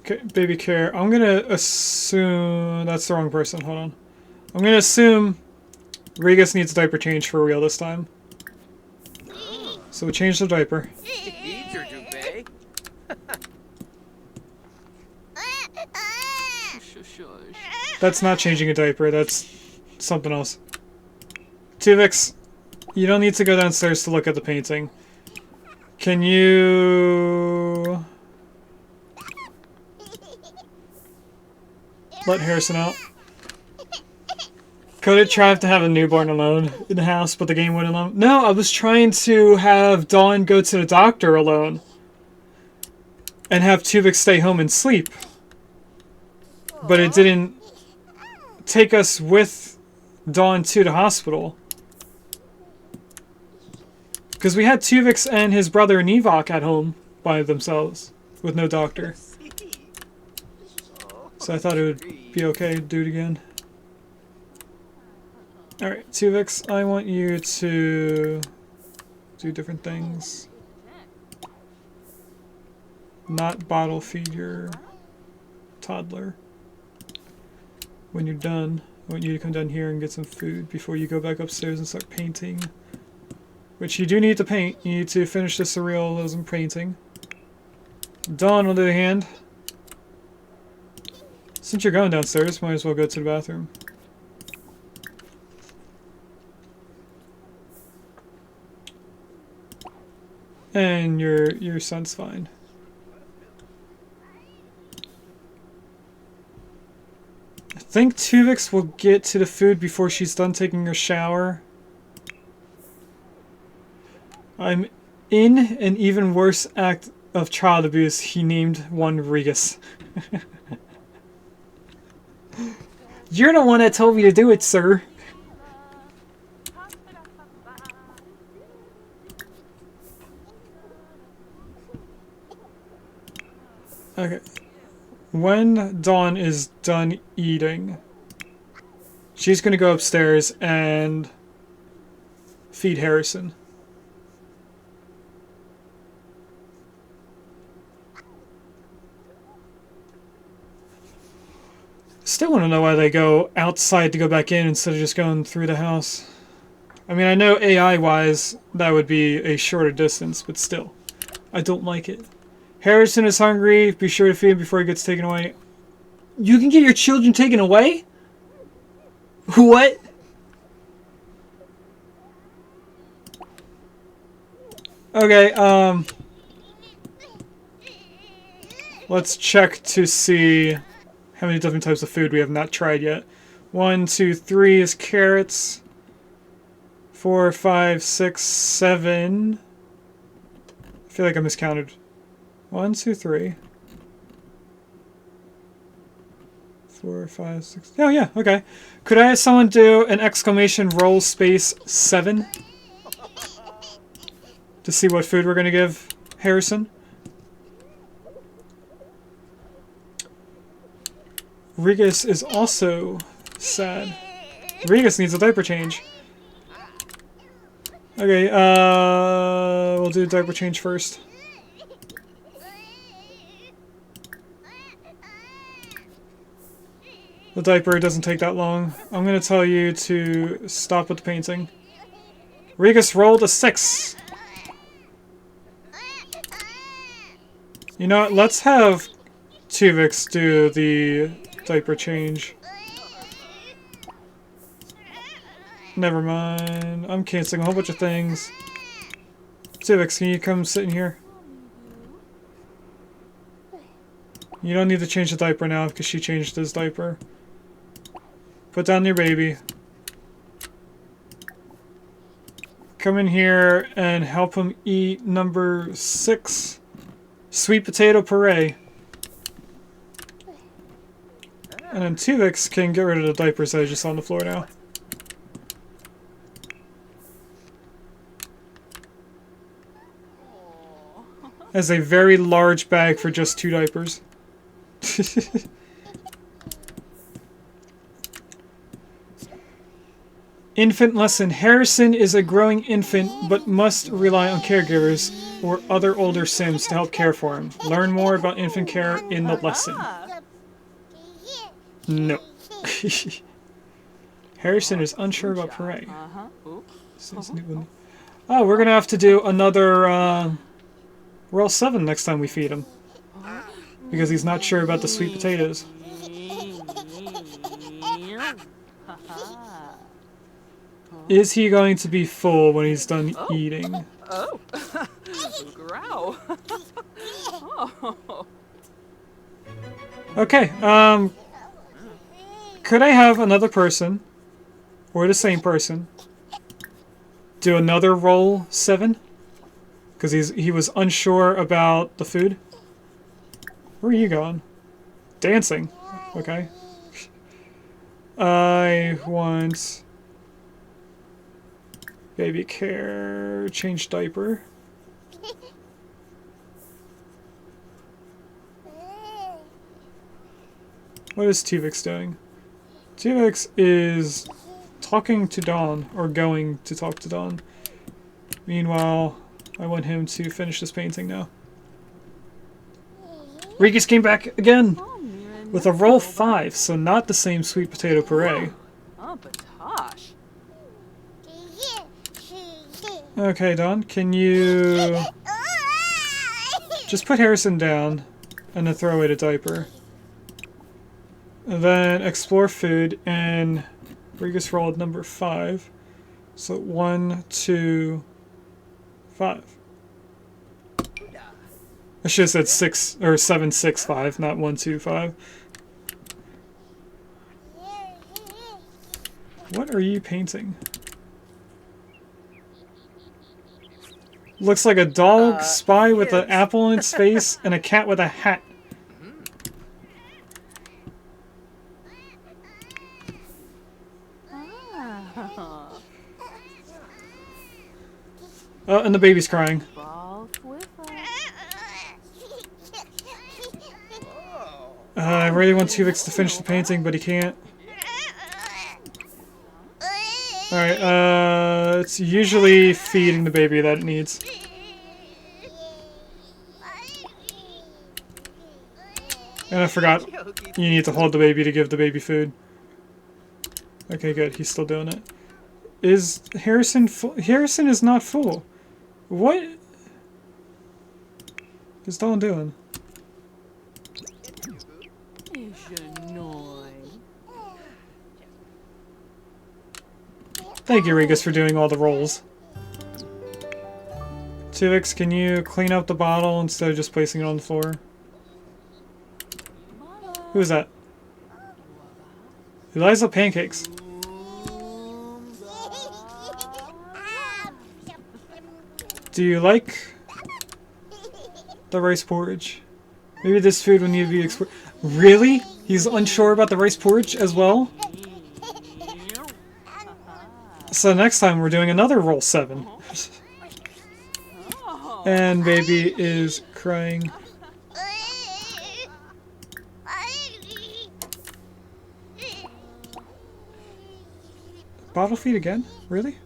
Okay, baby care. I'm gonna assume... That's the wrong person. Hold on. I'm gonna assume Regus needs a diaper change for real this time. So we change the diaper. Eat your duvet. That's not changing a diaper. That's something else. Tuvix, You don't need to go downstairs to look at the painting. Can you let Harrison out? Could it try to have a newborn alone in the house, but the game wouldn't allow? No, I was trying to have Dawn go to the doctor alone. And have Tuvix stay home and sleep. But it didn't take us with Dawn to the hospital. Because we had Tuvix and his brother Nevok at home by themselves with no doctor. So I thought it would be okay to do it again. Alright, Tuvix, I want you to do different things. Not bottle feed your toddler. When you're done, I want you to come down here and get some food before you go back upstairs and start painting. Which you do need to paint. You need to finish the surrealism painting. Dawn, on the other hand, since you're going downstairs, might as well go to the bathroom. And your son's fine. I think Tuvix will get to the food before she's done taking her shower. I'm in an even worse act of child abuse. He named one Regus. You're the one that told me to do it, sir. Okay. When Dawn is done eating, she's gonna go upstairs and feed Harrison. Still want to know why they go outside to go back in instead of just going through the house. I mean, I know AI-wise that would be a shorter distance, but still, I don't like it. Harrison is hungry. Be sure to feed him before he gets taken away. You can get your children taken away? What? Okay, let's check to see how many different types of food we have not tried yet. 1, 2, 3 is carrots. 4, 5, 6, 7. I feel like I miscounted. 1, 2, 3. 4, 5, 6. Oh yeah, okay. Could I have someone do an exclamation roll space 7 to see what food we're gonna give Harrison? Regus is also sad. Regus needs a diaper change. Okay, we'll do diaper change first. The diaper doesn't take that long. I'm gonna tell you to stop with the painting. Regus rolled a 6. You know what? Let's have Tuvix do the diaper change. Never mind. I'm canceling a whole bunch of things. Tuvix, can you come sit in here? You don't need to change the diaper now because she changed his diaper. Put down your baby. Come in here and help him eat number 6. Sweet potato puree. And then Tuvix can get rid of the diapers that I just saw on the floor now. As a very large bag for just 2 diapers. Infant lesson. Harrison is a growing infant, but must rely on caregivers or other older Sims to help care for him. Learn more about infant care in the lesson. No. Harrison is unsure about puree. Oh, we're gonna have to do another roll 7 next time we feed him. Because he's not sure about the sweet potatoes. Is he going to be full when he's done eating? Oh. Growl. Oh. Okay, could I have another person, or the same person, do another roll 7? Because he was unsure about the food. Where are you going? Dancing. Okay. I want baby care, change diaper. What is Tuvix doing? Tuvix is talking to Dawn, or going to talk to Dawn. Meanwhile, I want him to finish this painting now. Regis came back again with a roll 5, so not the same sweet potato puree. Oh, Batosh. Okay, Dawn, can you just put Harrison down and then throw away the diaper? And then explore food, and Regis rolled number 5. So 1, 2, 5. I should have said 6 or 7, 6, 5, not 1, 2, 5. What are you painting? Looks like a dog spy with an apple in its face and a cat with a hat. Oh, and the baby's crying. I really want Tuvix to finish the painting, but he can't. Alright, it's usually feeding the baby that it needs. And I forgot, you need to hold the baby to give the baby food. Okay, good, he's still doing it. Is Harrison full? Harrison is not full. What is Dawn doing? Thank you, Regis, for doing all the rolls. Tuvix, can you clean up the bottle instead of just placing it on the floor? Who is that? Eliza Pancakes. Do you like the rice porridge? Maybe this food will need to be explored. Really? He's unsure about the rice porridge as well? So next time we're doing another roll 7. And baby is crying. Bottle feed again? Really?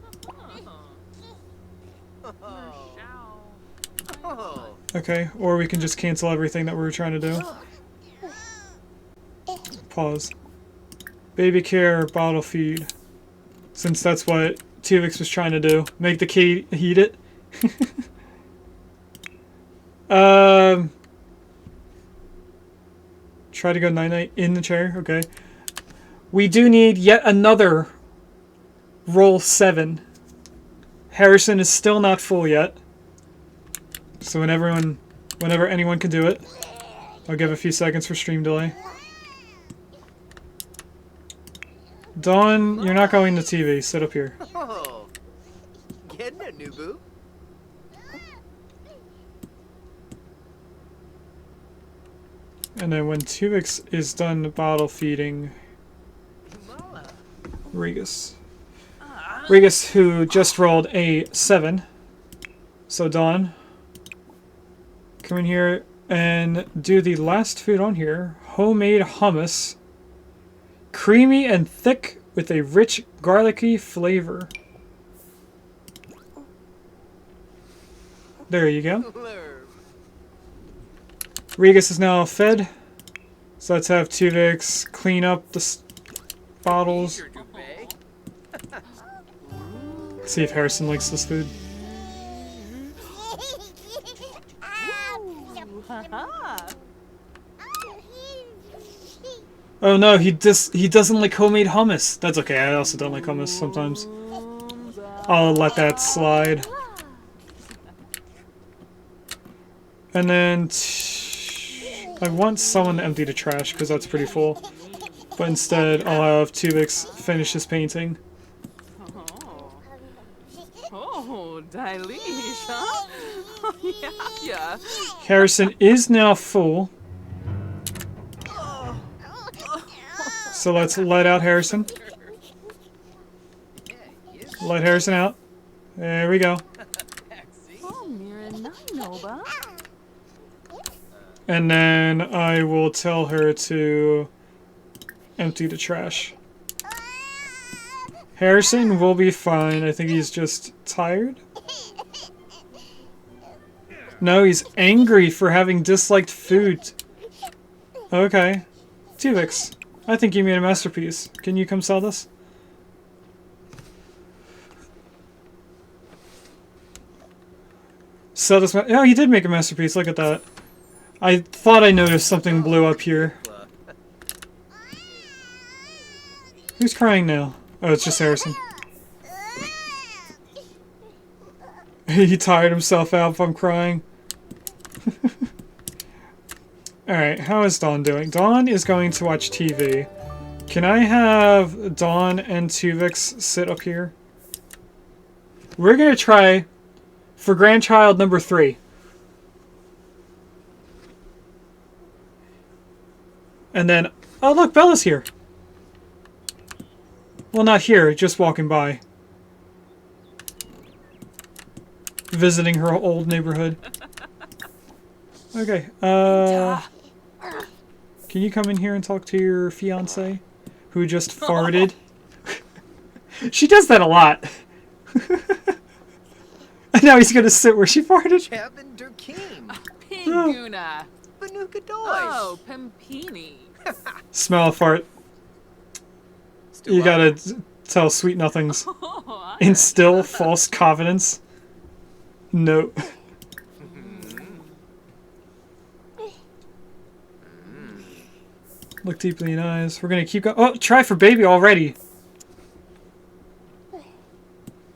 Okay, or we can just cancel everything that we were trying to do. Pause. Baby care, bottle feed. Since that's what Tuvix was trying to do. Make the kid eat it. Try to go night-night in the chair, okay. We do need yet another roll 7. Harrison is still not full yet. So whenever anyone can do it, I'll give a few seconds for stream delay. Dawn, you're not going to TV. Sit up here. Oh, getting it, new boo. And then when Tuvix is done bottle feeding Regis. Regis, who just rolled a 7. So Dawn, come in here and do the last food on here. Homemade hummus. Creamy and thick with a rich garlicky flavor. There you go. Regis is now fed. So let's have Tuvix clean up the bottles. See if Harrison likes this food. Oh no, he doesn't like homemade hummus. That's okay, I also don't like hummus sometimes. I'll let that slide. And then I want someone to empty the trash because that's pretty full. But instead, I'll have Tuvix finish his painting. Oh, Dilish, huh? Oh, yeah. Harrison is now full. So let's let out Harrison. Let Harrison out. There we go. Oh, Miraninoba. And then I will tell her to empty the trash. Harrison will be fine. I think he's just tired. No, he's angry for having disliked food. Okay. Tuvix, I think you made a masterpiece. Can you come sell this? Sell this. Oh, he did make a masterpiece. Look at that. I thought I noticed something blue up here. Who's crying now? Oh, it's just Harrison. He tired himself out from crying. Alright, how is Dawn doing? Dawn is going to watch TV. Can I have Dawn and Tuvix sit up here? We're going to try for grandchild number 3. And then, oh look, Bella's here. Well, not here, just walking by. Visiting her old neighborhood. Okay, can you come in here and talk to your fiance? Who just farted? She does that a lot. And now he's gonna sit where she farted. Chavin Durkim. Pinguna. Banuka Oh, Pimpini. Smell a fart. You gotta tell sweet nothings. Instill false confidence. No. Look deeply in eyes. We're gonna keep going. Oh, try for baby already.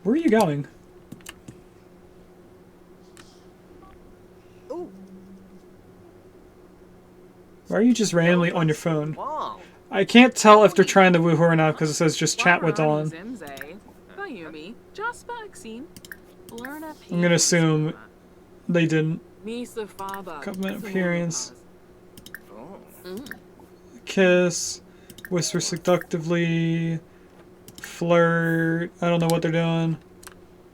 Where are you going? Why are you just randomly on your phone? I can't tell if they're trying to woo her or not because it says just chat with Dawn. I'm gonna assume they didn't. Compliment appearance. Kiss. Whisper seductively. Flirt. I don't know what they're doing.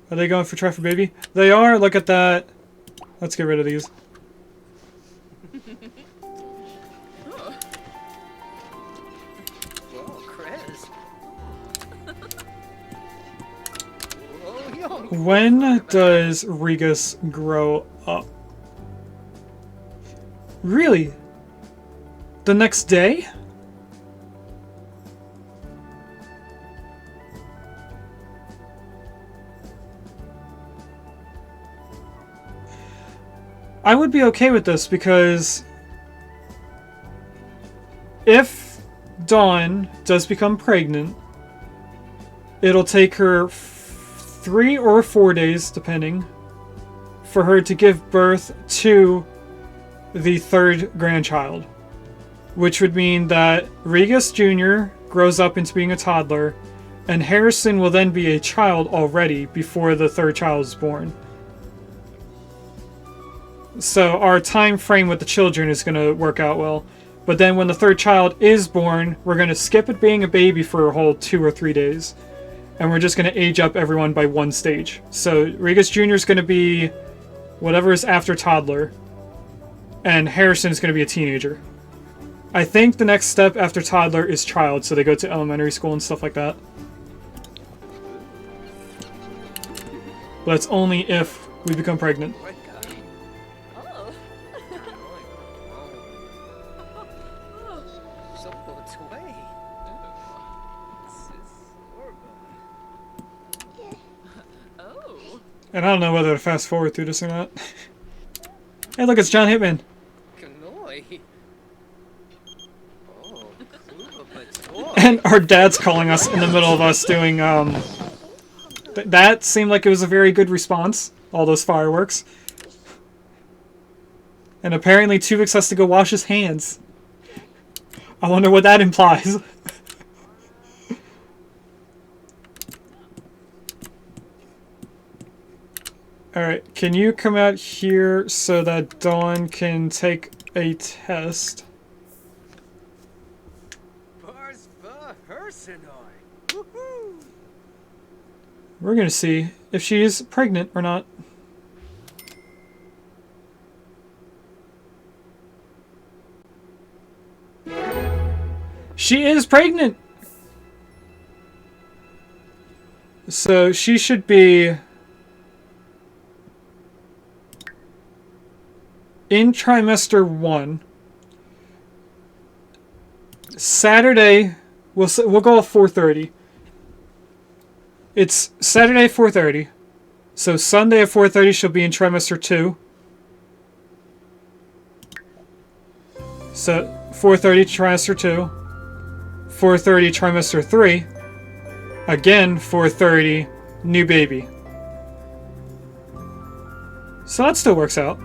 Are they going for try for baby? They are! Look at that! Let's get rid of these. When does Regus grow up? Really? The next day? I would be okay with this because if Dawn does become pregnant, it'll take her 3 or 4 days, depending, for her to give birth to the 3rd grandchild. Which would mean that Regus Jr. grows up into being a toddler, and Harrison will then be a child already before the 3rd child is born. So our time frame with the children is going to work out well. But then when the 3rd child is born, we're going to skip it being a baby for a whole 2 or 3 days. And we're just going to age up everyone by 1 stage. So Regus Jr. is going to be whatever is after toddler. And Harrison is going to be a teenager. I think the next step after toddler is child, so they go to elementary school and stuff like that. But that's only if we become pregnant. And I don't know whether to fast forward through this or not. Hey, look, it's John Hitman. And our dad's calling us in the middle of us doing That seemed like it was a very good response. All those fireworks. And apparently Tuvix has to go wash his hands. I wonder what that implies. Alright, can you come out here so that Dawn can take a test? We're gonna see if she is pregnant or not. She is pregnant! So she should be in trimester 1. Saturday, we'll go at 4:30. It's Saturday 4:30. So Sunday at 4:30 she'll be in trimester 2. So 4:30 trimester 2. 4:30 trimester 3. Again 4:30 new baby. So that still works out.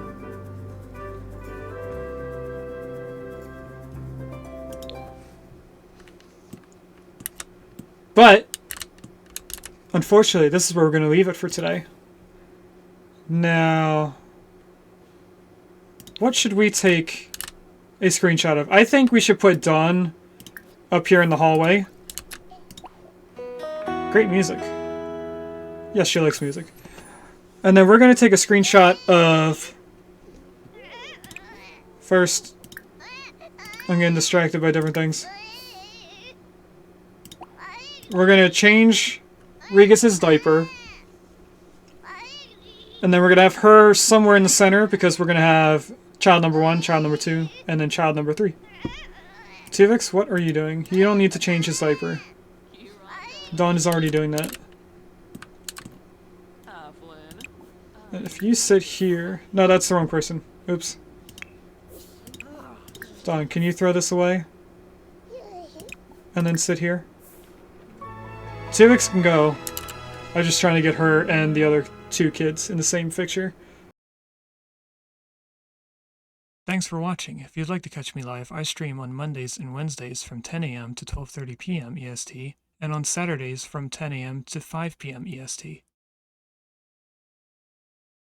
But unfortunately, this is where we're going to leave it for today. Now, what should we take a screenshot of? I think we should put Dawn up here in the hallway. Great music. Yes, she likes music. And then we're going to take a screenshot of... First, I'm getting distracted by different things. We're going to change Regis's diaper. And then we're going to have her somewhere in the center because we're going to have child number 1, child number 2, and then child number 3. Tuvix, what are you doing? You don't need to change his diaper. Dawn is already doing that. And if you sit here... No, that's the wrong person. Oops. Dawn, can you throw this away? And then sit here? Tuvix can go. I was just trying to get her and the other 2 kids in the same picture. Thanks for watching. If you'd like to catch me live, I stream on Mondays and Wednesdays from 10 a.m. to 12:30 p.m. EST, and on Saturdays from 10 a.m. to 5 p.m. EST.